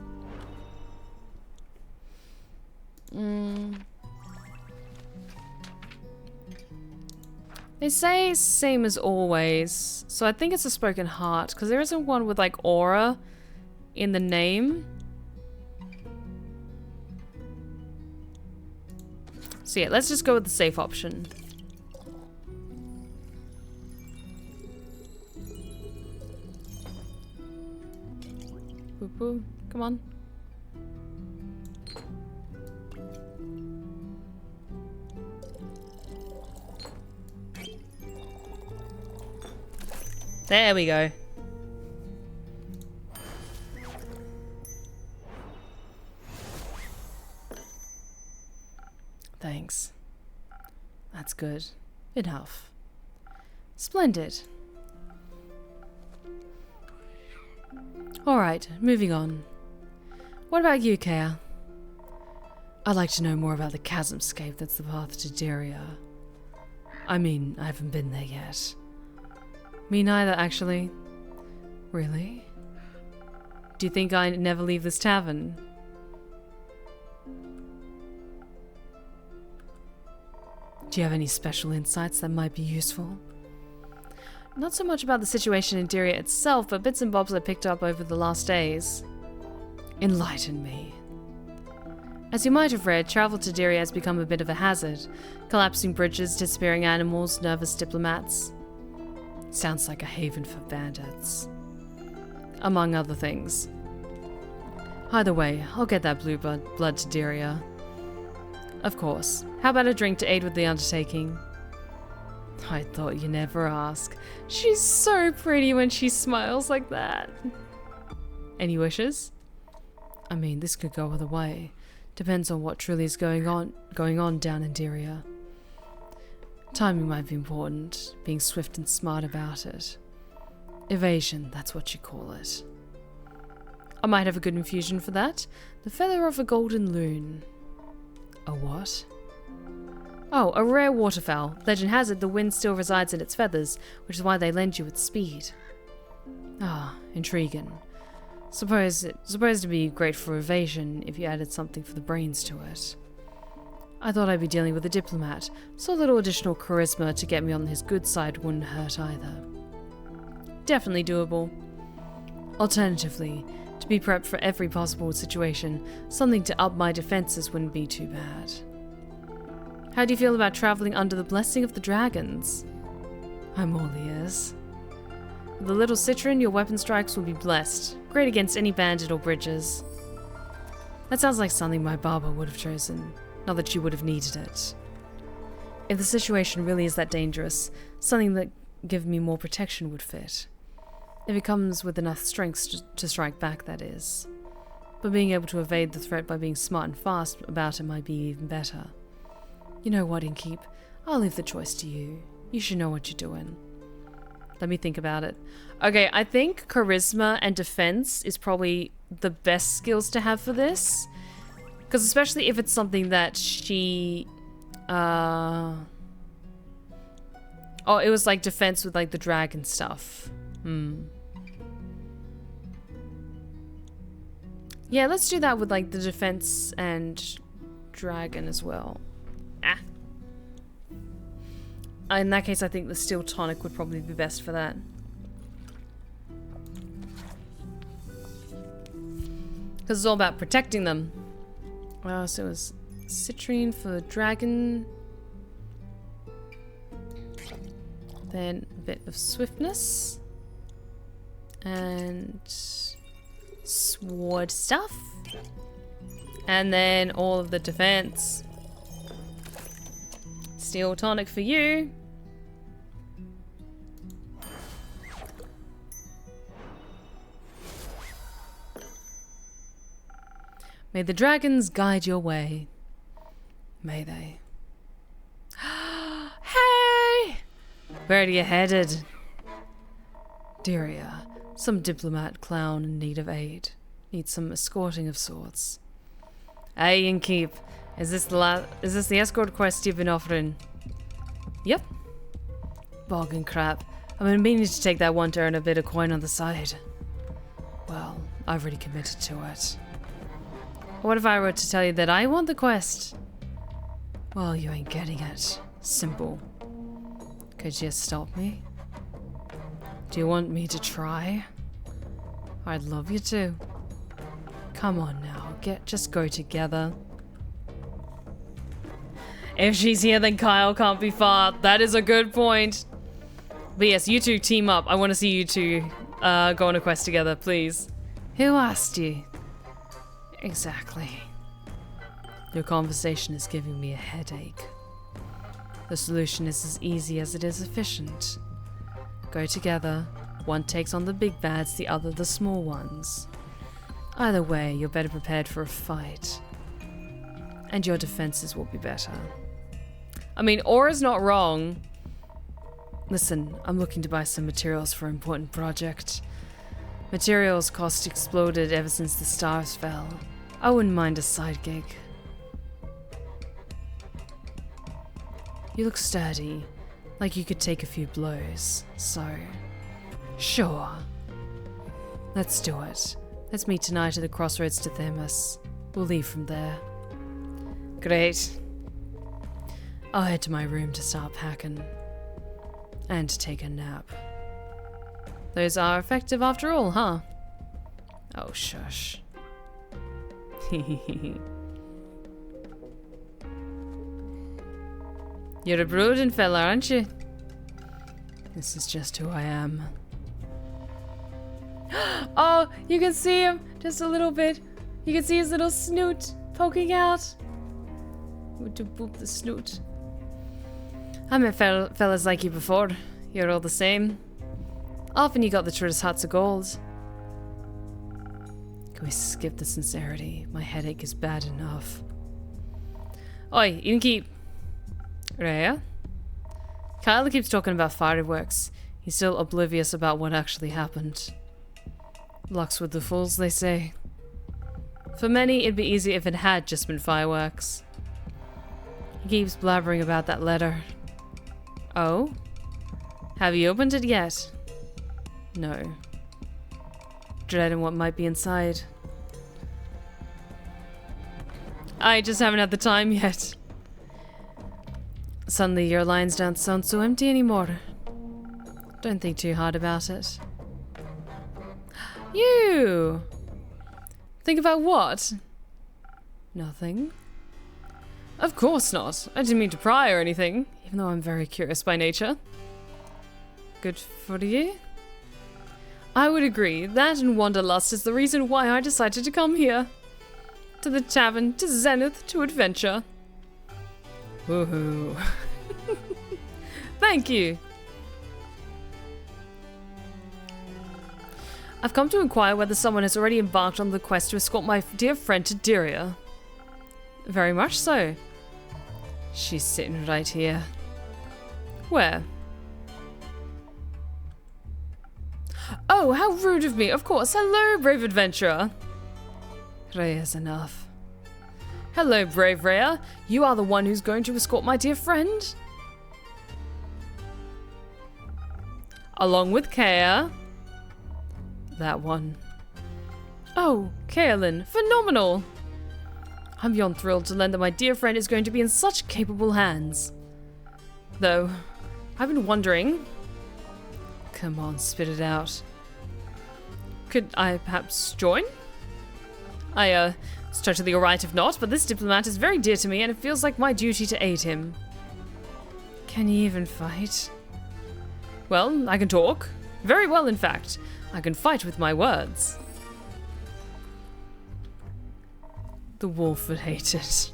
They say same as always, so I think it's a spoken heart, because there isn't one with like aura in the name. So yeah, let's just go with the safe option. Boo boo, come on. There we go. Thanks. That's good. Enough. Splendid. Alright, moving on. What about you, Kea? I'd like to know more about the chasmscape that's the path to Deria. I mean, I haven't been there yet. Me neither, actually. Really? Do you think I never leave this tavern? Do you have any special insights that might be useful? Not so much about the situation in Deria itself, but bits and bobs I picked up over the last days. Enlighten me. As you might have read, travel to Deria has become a bit of a hazard. Collapsing bridges, disappearing animals, nervous diplomats. Sounds like a haven for bandits. Among other things. Either way, I'll get that blue blood to Deria. Of course. How about a drink to aid with the undertaking? I thought you never ask. She's so pretty when she smiles like that. Any wishes? I mean, this could go either way. Depends on what truly is going on down in Deria. Timing might be important, being swift and smart about it. Evasion, that's what you call it. I might have a good infusion for that. The feather of a golden loon. A what? Oh, a rare waterfowl. Legend has it the wind still resides in its feathers, which is why they lend you its speed. Ah, intriguing. Supposed to be great for evasion if you added something for the brains to it. I thought I'd be dealing with a diplomat, so a little additional charisma to get me on his good side wouldn't hurt either. Definitely doable. Alternatively, to be prepped for every possible situation, something to up my defenses wouldn't be too bad. How do you feel about traveling under the blessing of the dragons? I'm all ears. With a little citron, your weapon strikes will be blessed. Great against any bandit or bridges. That sounds like something my barber would have chosen. Not that she would have needed it. If the situation really is that dangerous, something that give me more protection would fit. If it comes with enough strength to strike back, that is. But being able to evade the threat by being smart and fast about it might be even better. You know what, Innkeep? I'll leave the choice to you. You should know what you're doing. Let me think about it. Okay, I think charisma and defense is probably the best skills to have for this. Because especially if it's something that she... Oh, it was like defense with like the dragon stuff. Yeah, let's do that with like the defense and dragon as well. In that case, I think the steel tonic would probably be best for that. Because it's all about protecting them. So it was citrine for dragon. Then a bit of swiftness. And sword stuff. And then all of the defense. Steel tonic for you. May the dragons guide your way. May they. Hey! Where are you headed? Diria, some diplomat clown in need of aid. Needs some escorting of sorts. Hey, Innkeep. Is this the escort quest you've been offering? Yep. Boggin crap. I've been meaning to take that one to earn a bit of coin on the side. Well, I've already committed to it. What if I were to tell you that I want the quest? Well, you ain't getting it. Simple. Could you stop me? Do you want me to try? I'd love you to. Come on now, just go together. If she's here, then Kyle can't be far. That is a good point. But yes, you two team up. I want to see you two go on a quest together, please. Who asked you? Exactly. Your conversation is giving me a headache. The solution is as easy as it is efficient. Go together. One takes on the big bads, the other the small ones. Either way, you're better prepared for a fight. And your defenses will be better. I mean, Aura's not wrong. Listen, I'm looking to buy some materials for an important project. Materials cost exploded ever since the stars fell. I wouldn't mind a side gig. You look sturdy, like you could take a few blows, so... Sure. Let's do it. Let's meet tonight at the crossroads to Themis. We'll leave from there. Great. I'll head to my room to start packing. And to take a nap. Those are effective after all, huh? Oh, shush. You're a brooding fella, aren't you? This is just who I am. Oh, you can see him just a little bit. You can see his little snoot poking out. To boop the snoot. I met fellas like you before. You're all the same. Often you got the truest hearts of gold. Can we skip the sincerity? My headache is bad enough. Oi, Innkeep. Rhea? Kyle keeps talking about fireworks. He's still oblivious about what actually happened. Luck's with the fools, they say. For many, it'd be easy if it had just been fireworks. He keeps blabbering about that letter. Oh? Have you opened it yet? No. Dreading what might be inside. I just haven't had the time yet. Suddenly your lines don't sound so empty anymore. Don't think too hard about it. You! Think about what? Nothing. Of course not. I didn't mean to pry or anything, even though I'm very curious by nature. Good for you? I would agree. That and wanderlust is the reason why I decided to come here. To the tavern, to Zenith, to adventure. Woohoo. Thank you. I've come to inquire whether someone has already embarked on the quest to escort my dear friend to Diria. Very much so. She's sitting right here. Where? Oh, how rude of me. Of course. Hello, brave adventurer. Rhea's enough. Hello, brave Rhea. You are the one who's going to escort my dear friend? Along with Kea. That one. Oh, Kaelin. Phenomenal. I'm beyond thrilled to learn that my dear friend is going to be in such capable hands. Though, I've been wondering... Come on, spit it out. Could I perhaps join? It's totally alright if not, but this diplomat is very dear to me and it feels like my duty to aid him. Can he even fight? Well, I can talk. Very well, in fact. I can fight with my words. The wolf would hate it.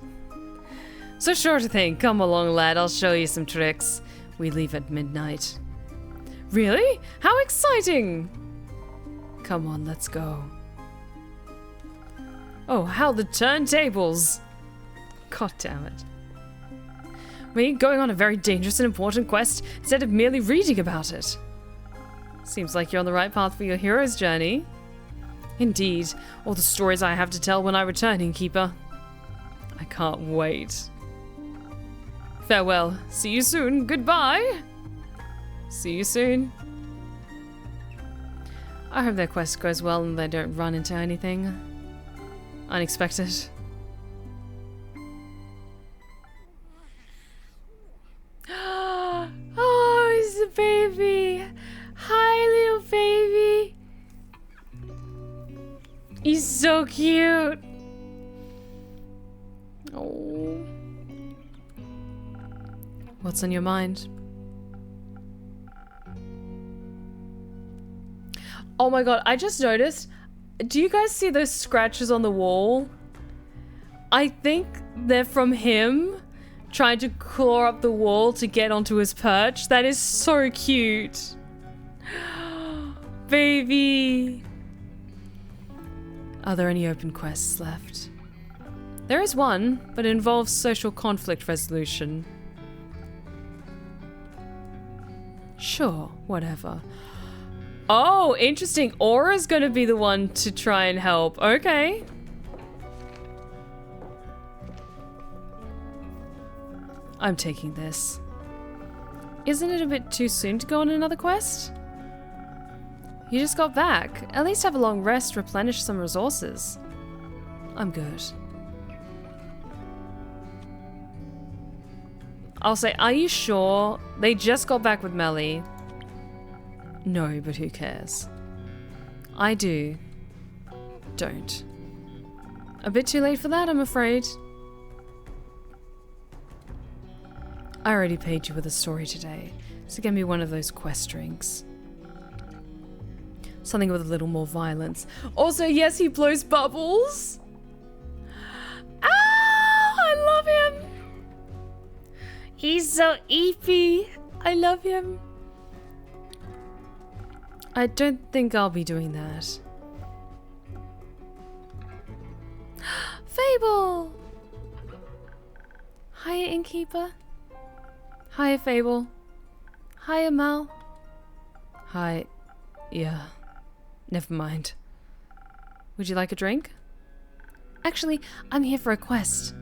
So sure thing. Come along, lad. I'll show you some tricks. We leave at midnight. Really? How exciting! Come on, let's go. Oh, how the turntables! God damn it. We're going on a very dangerous and important quest instead of merely reading about it. Seems like you're on the right path for your hero's journey. Indeed, all the stories I have to tell when I return, Innkeeper. I can't wait. Farewell. See you soon. Goodbye. See you soon. I hope their quest goes well and they don't run into anything unexpected. Oh, it's a baby. Hi, little baby. He's so cute. Oh. What's on your mind? Oh my god, I just noticed. Do you guys see those scratches on the wall? I think they're from him trying to claw up the wall to get onto his perch. That is so cute. Baby. Are there any open quests left? There is one, but it involves social conflict resolution. Sure, whatever. Oh, interesting. Aura's gonna be the one to try and help. Okay. I'm taking this. Isn't it a bit too soon to go on another quest? You just got back. At least have a long rest, replenish some resources. I'm good. I'll say, are you sure? They just got back with Melli. No, but who cares? I do. Don't. A bit too late for that, I'm afraid. I already paid you with a story today, so get me one of those quest drinks. Something with a little more violence. Also, yes, he blows bubbles. Ah, I love him. He's so eepy. I love him. I don't think I'll be doing that. Fable! Hiya, Innkeeper. Hiya, Fable. Hiya, Mal. Hi. Yeah. Never mind. Would you like a drink? Actually, I'm here for a quest.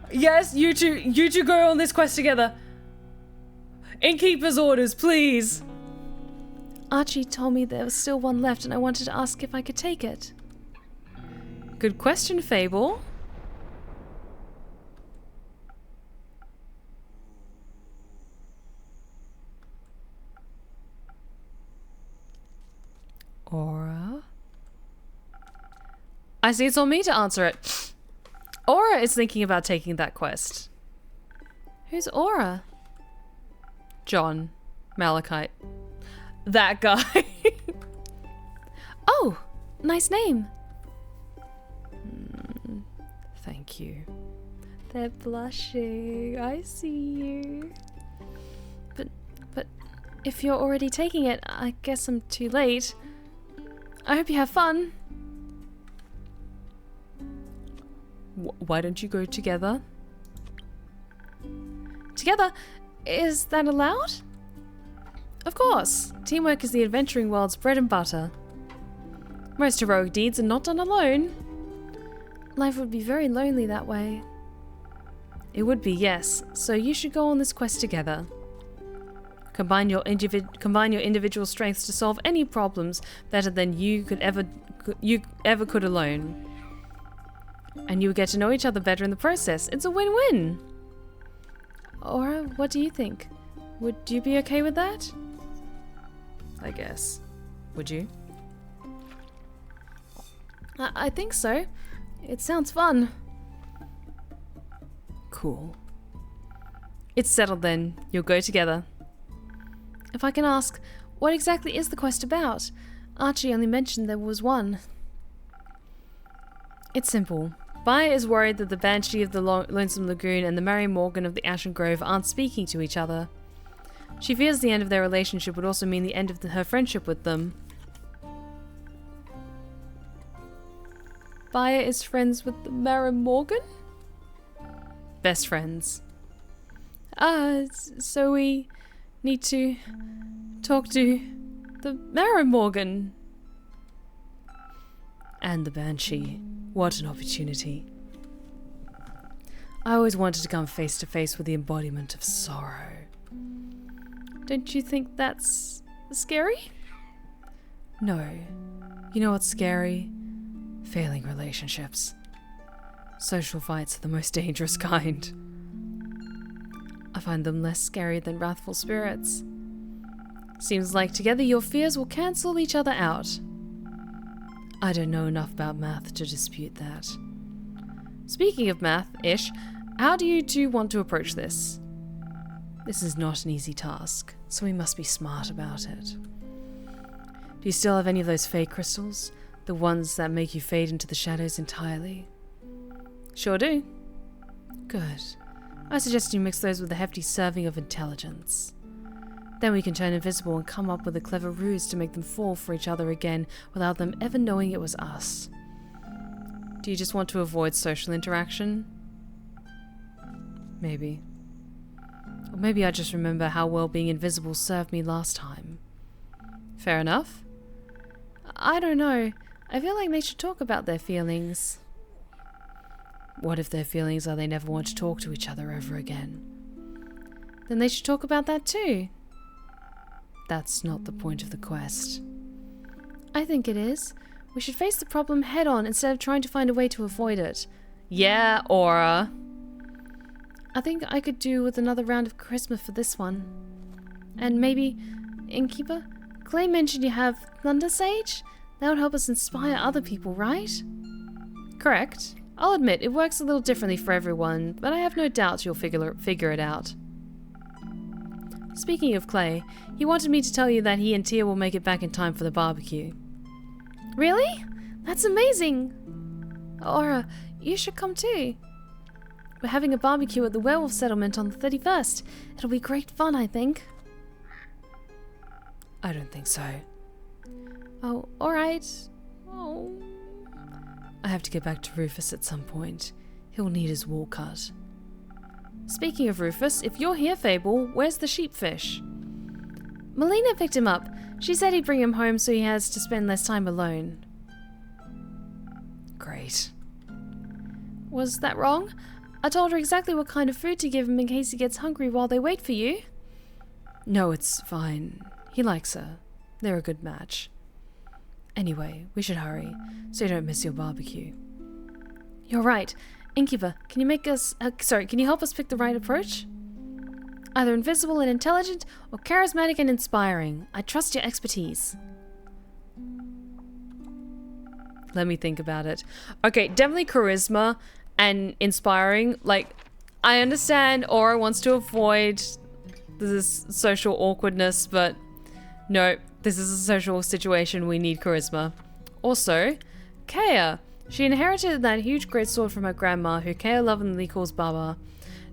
Yes, you two go on this quest together. Innkeeper's orders, please. Archie told me there was still one left and I wanted to ask if I could take it. Good question, Fable. Aura? I see it's on me to answer it. Aura is thinking about taking that quest. Who's Aura? John. Malachite. That guy. Oh, nice name. Thank you. They're blushing. I see you. But if you're already taking it, I guess I'm too late. I hope you have fun. Why don't you go together? Together? Is that allowed? Of course. Teamwork is the adventuring world's bread and butter. Most heroic deeds are not done alone. Life would be very lonely that way. It would be, yes. So you should go on this quest together. Combine your individual strengths to solve any problems better than you ever could alone. And you will get to know each other better in the process. It's a win-win. Aura, what do you think? Would you be okay with that? I guess. Would you? I think so. It sounds fun. Cool. It's settled then. You'll go together. If I can ask, what exactly is the quest about? Archie only mentioned there was one. It's simple. Baya is worried that the Banshee of the Lonesome Lagoon and the Mary Morgan of the Ashen Grove aren't speaking to each other. She fears the end of their relationship would also mean the end of her friendship with them. Baya is friends with the Mary Morgan? Best friends. So we need to talk to the Mary Morgan. And the Banshee. What an opportunity. I always wanted to come face to face with the embodiment of sorrow. Don't you think that's scary? No. You know what's scary? Failing relationships. Social fights are the most dangerous kind. I find them less scary than wrathful spirits. Seems like together your fears will cancel each other out. I don't know enough about math to dispute that. Speaking of math-ish, how do you two want to approach this? This is not an easy task, so we must be smart about it. Do you still have any of those fake crystals? The ones that make you fade into the shadows entirely? Sure do. Good. I suggest you mix those with a hefty serving of intelligence. Then we can turn invisible and come up with a clever ruse to make them fall for each other again without them ever knowing it was us. Do you just want to avoid social interaction? Maybe. Or maybe I just remember how well being invisible served me last time. Fair enough. I don't know. I feel like they should talk about their feelings. What if their feelings are they never want to talk to each other ever again? Then they should talk about that too. That's not the point of the quest. I think it is. We should face the problem head on instead of trying to find a way to avoid it. Yeah, Aura. I think I could do with another round of charisma for this one. And maybe, Innkeeper? Clay mentioned you have Thunder Sage? That would help us inspire other people, right? Correct. I'll admit, it works a little differently for everyone, but I have no doubt you'll figure it out. Speaking of Clay, he wanted me to tell you that he and Tia will make it back in time for the barbecue. Really? That's amazing! Aura, you should come too. We're having a barbecue at the werewolf settlement on the 31st. It'll be great fun, I think. I don't think so. Oh, alright. Oh. I have to get back to Rufus at some point. He'll need his wool cut. Speaking of Rufus, if you're here, Fable, where's the sheepfish? Melina picked him up. She said he'd bring him home so he has to spend less time alone. Great. Was that wrong? I told her exactly what kind of food to give him in case he gets hungry while they wait for you. No, it's fine. He likes her. They're a good match. Anyway, we should hurry, so you don't miss your barbecue. You're right. Innkeeper, can you help us pick the right approach? Either invisible and intelligent, or charismatic and inspiring. I trust your expertise. Let me think about it. Okay, definitely charisma and inspiring. Like, I understand Aura wants to avoid this social awkwardness, but no, this is a social situation. We need charisma. Also, Kea. She inherited that huge greatsword from her grandma, who Kea lovingly calls Baba.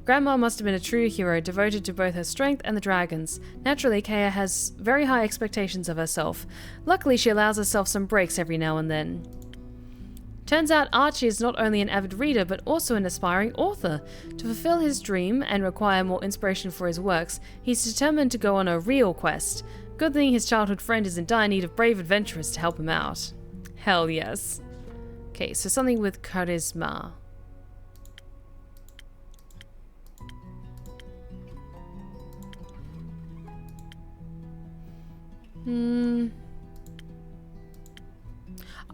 Grandma must have been a true hero, devoted to both her strength and the dragons. Naturally, Kea has very high expectations of herself. Luckily, she allows herself some breaks every now and then. Turns out Archie is not only an avid reader, but also an aspiring author. To fulfill his dream and require more inspiration for his works, he's determined to go on a real quest. Good thing his childhood friend is in dire need of brave adventurers to help him out. Hell yes. Okay, so something with charisma.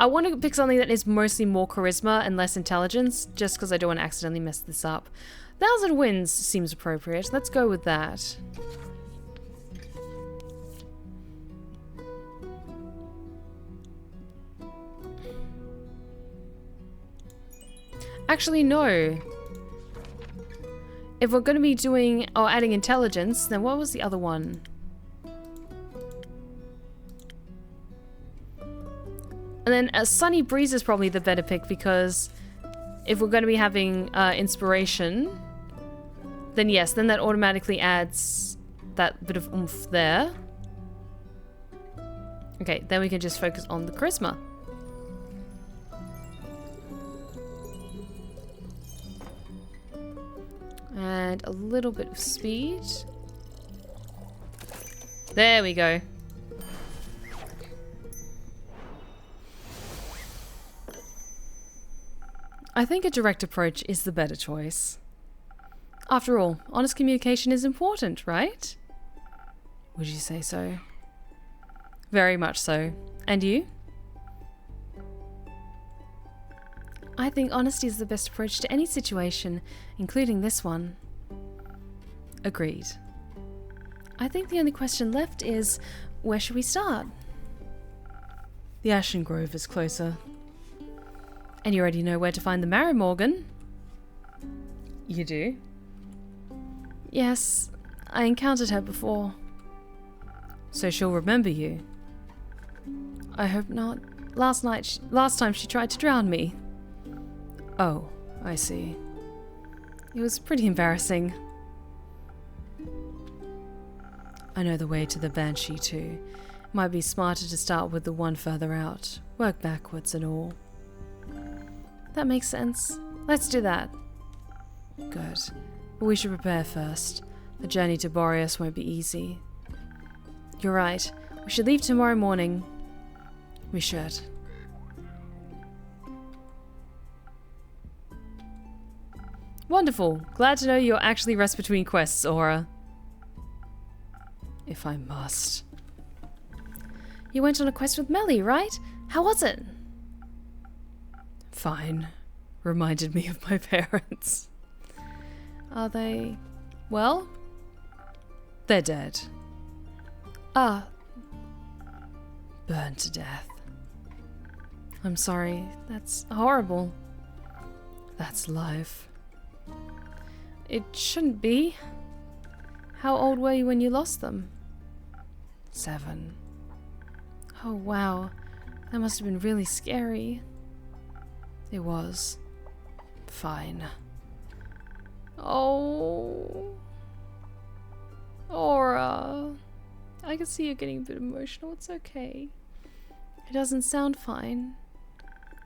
I want to pick something that is mostly more charisma and less intelligence, just because I don't want to accidentally mess this up. 1,000 Winds seems appropriate. Let's go with that. Actually, no. if we're going to be doing or adding intelligence, then what was the other one? And then a Sunny Breeze is probably the better pick, because if we're going to be having inspiration, then yes, then that automatically adds that bit of oomph there. Okay, then we can just focus on the charisma. And a little bit of speed. There we go. I think a direct approach is the better choice. After all, honest communication is important, right? Would you say so? Very much so. And you? I think honesty is the best approach to any situation, including this one. Agreed. I think the only question left is, where should we start? The Ashen Grove is closer. And you already know where to find the Marrimorgan. You do? Yes, I encountered her before. So she'll remember you? I hope not. Last time she tried to drown me. Oh, I see. It was pretty embarrassing. I know the way to the Banshee too. Might be smarter to start with the one further out. Work backwards and all. That makes sense. Let's do that. Good. But we should prepare first. The journey to Boreas won't be easy. You're right. We should leave tomorrow morning. We should. Wonderful. Glad to know you'll actually rest between quests, Aura. If I must. You went on a quest with Melli, right? How was it? Fine. Reminded me of my parents. Are they... well? They're dead. Ah. Burned to death. I'm sorry. That's horrible. That's life. It shouldn't be. How old were you when you lost them? 7. Oh wow. That must have been really scary. It was. Fine. Oh. Aura. I can see you're getting a bit emotional. It's okay. It doesn't sound fine.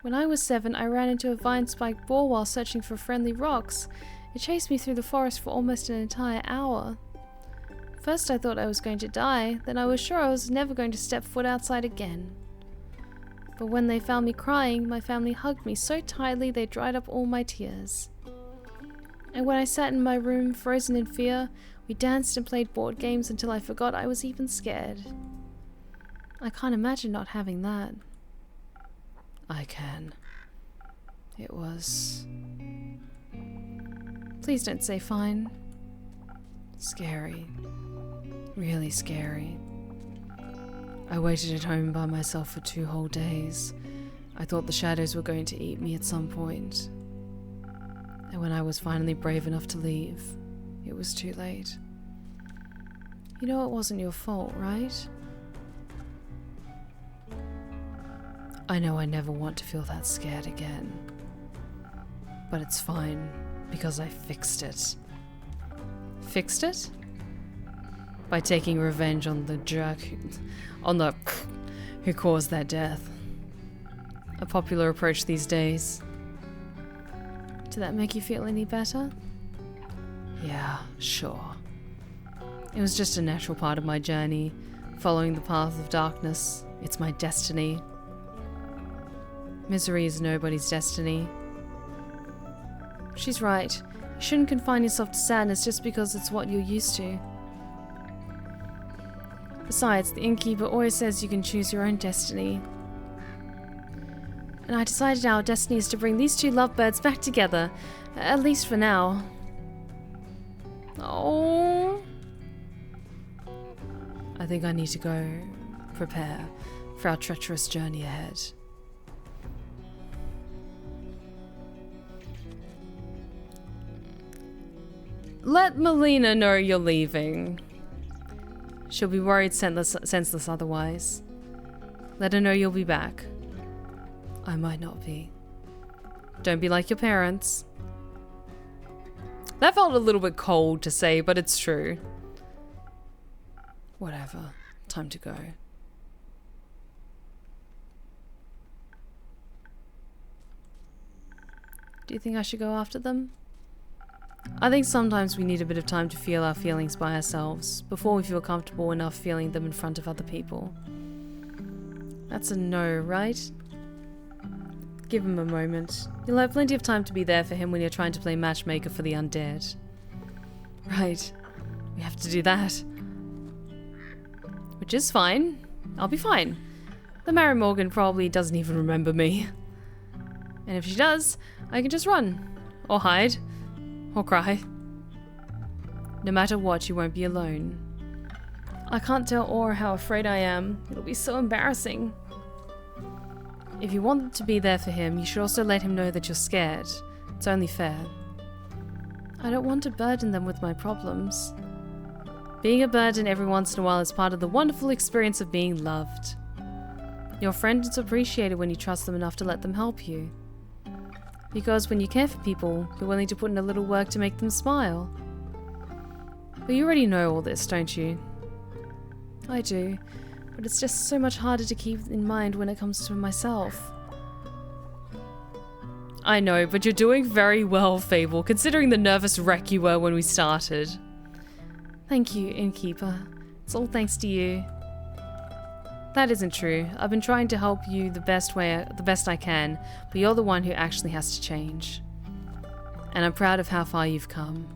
When I was 7, I ran into a vine-spiked boar while searching for friendly rocks. It chased me through the forest for almost an entire hour. First I thought I was going to die, then I was sure I was never going to step foot outside again. But when they found me crying, my family hugged me so tightly they dried up all my tears. And when I sat in my room, frozen in fear, we danced and played board games until I forgot I was even scared. I can't imagine not having that. I can. It was... Please don't say fine. Scary. Really scary. I waited at home by myself for 2 whole days. I thought the shadows were going to eat me at some point. And when I was finally brave enough to leave, it was too late. You know it wasn't your fault, right? I know I never want to feel that scared again. But it's fine, because I fixed it. Fixed it? By taking revenge on the jerk who caused their death. A popular approach these days. Did that make you feel any better? Yeah, sure. It was just a natural part of my journey, following the path of darkness. It's my destiny. Misery is nobody's destiny. She's right. You shouldn't confine yourself to sadness just because it's what you're used to. Besides, the innkeeper always says you can choose your own destiny. And I decided our destiny is to bring these 2 lovebirds back together, at least for now. Oh. I think I need to go prepare for our treacherous journey ahead. let Melina know you're leaving. She'll be worried senseless otherwise. Let her know you'll be back. I might not be. Don't be like your parents. That felt a little bit cold to say, but it's true. Whatever. Time to go. Do you think I should go after them? I think sometimes we need a bit of time to feel our feelings by ourselves before we feel comfortable enough feeling them in front of other people. That's a no, right? Give him a moment. You'll have plenty of time to be there for him when you're trying to play matchmaker for the undead. Right. We have to do that. Which is fine. I'll be fine. The Mary Morgan probably doesn't even remember me. And if she does, I can just run. Or hide. Or cry. No matter what, you won't be alone. I can't tell Aura how afraid I am. It'll be so embarrassing. If you want to be there for him, you should also let him know that you're scared. It's only fair. I don't want to burden them with my problems. Being a burden every once in a while is part of the wonderful experience of being loved. Your friend is appreciated when you trust them enough to let them help you. Because when you care for people, you're willing to put in a little work to make them smile. But you already know all this, don't you? I do, but it's just so much harder to keep in mind when it comes to myself. I know, but you're doing very well, Fable, considering the nervous wreck you were when we started. Thank you, Innkeeper. It's all thanks to you. That isn't true. I've been trying to help you the best I can, but you're the one who actually has to change. And I'm proud of how far you've come.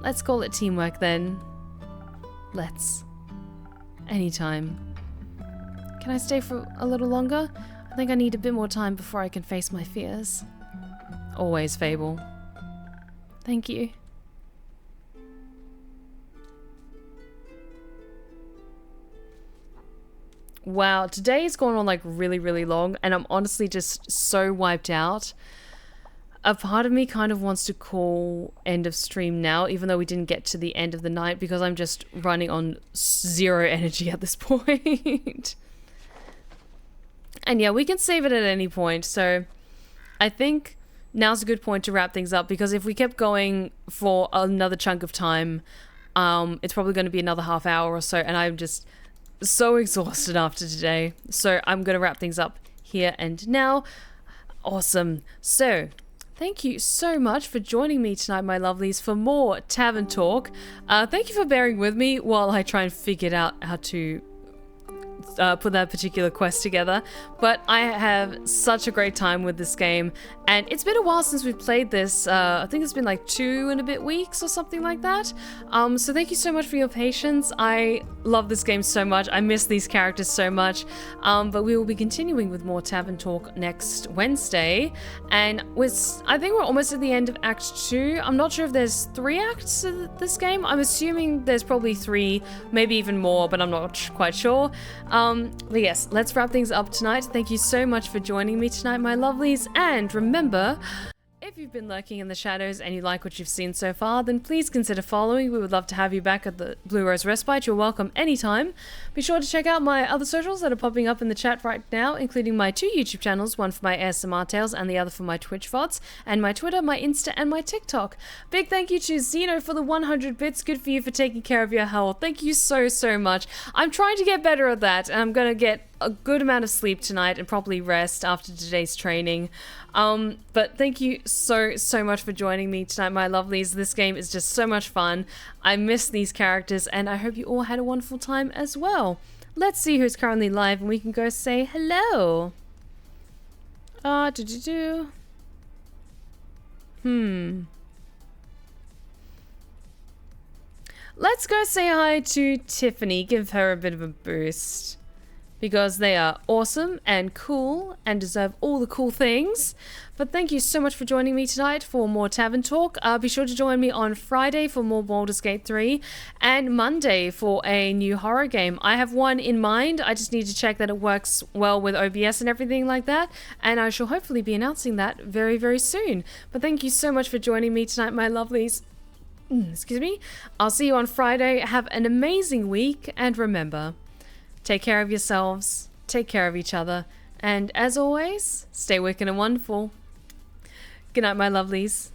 Let's call it teamwork then. Let's. Anytime. Can I stay for a little longer? I think I need a bit more time before I can face my fears. Always, Fable. Thank you. Wow, today's gone on like really, really long, and I'm honestly just so wiped out. A part of me kind of wants to call end of stream now, even though we didn't get to the end of the night, because I'm just running on zero energy at this point. And yeah, we can save it at any point, so I think now's a good point to wrap things up, because if we kept going for another chunk of time, it's probably going to be another half hour or so, and I'm just so exhausted after today. So I'm going to wrap things up here and now. Awesome. So thank you so much for joining me tonight, my lovelies, for more Tavern Talk. Thank you for bearing with me while I try and figure out how to put that particular quest together, but I have such a great time with this game, and it's been a while since we've played this. I think it's been like 2 and a bit weeks or something like that. So thank you so much for your patience. I love this game so much. I miss these characters so much. But we will be continuing with more Tavern Talk next Wednesday, and I think we're almost at the end of Act 2. I'm not sure if there's 3 acts to this game. I'm assuming there's probably 3, maybe even more, but I'm not quite sure. But yes, let's wrap things up tonight. Thank you so much for joining me tonight, my lovelies, and remember, if you've been lurking in the shadows and you like what you've seen so far, then please consider following. We would love to have you back at the Blue Rose Respite. You're welcome anytime. Be sure to check out my other socials that are popping up in the chat right now, including my 2 YouTube channels, one for my ASMR tales and the other for my Twitch VODs, and my Twitter, my Insta, and my TikTok. Big thank you to Zeno for the 100 bits. Good for you for taking care of your health. Thank you so, so much. I'm trying to get better at that, and I'm going to get a good amount of sleep tonight and probably rest after today's training. But thank you so, so much for joining me tonight, my lovelies. This game is just so much fun. I miss these characters, and I hope you all had a wonderful time as well. Let's see who's currently live, and we can go say hello. Let's go say hi to Tiffany, give her a bit of a boost. Because they are awesome and cool and deserve all the cool things. But thank you so much for joining me tonight for more Tavern Talk. Be sure to join me on Friday for more Baldur's Gate 3 and Monday for a new horror game. I have one in mind. I just need to check that it works well with OBS and everything like that. And I shall hopefully be announcing that very, very soon. But thank you so much for joining me tonight, my lovelies. excuse me. I'll see you on Friday. Have an amazing week, and remember, take care of yourselves, take care of each other, and as always, stay wicked and wonderful. Good night, my lovelies.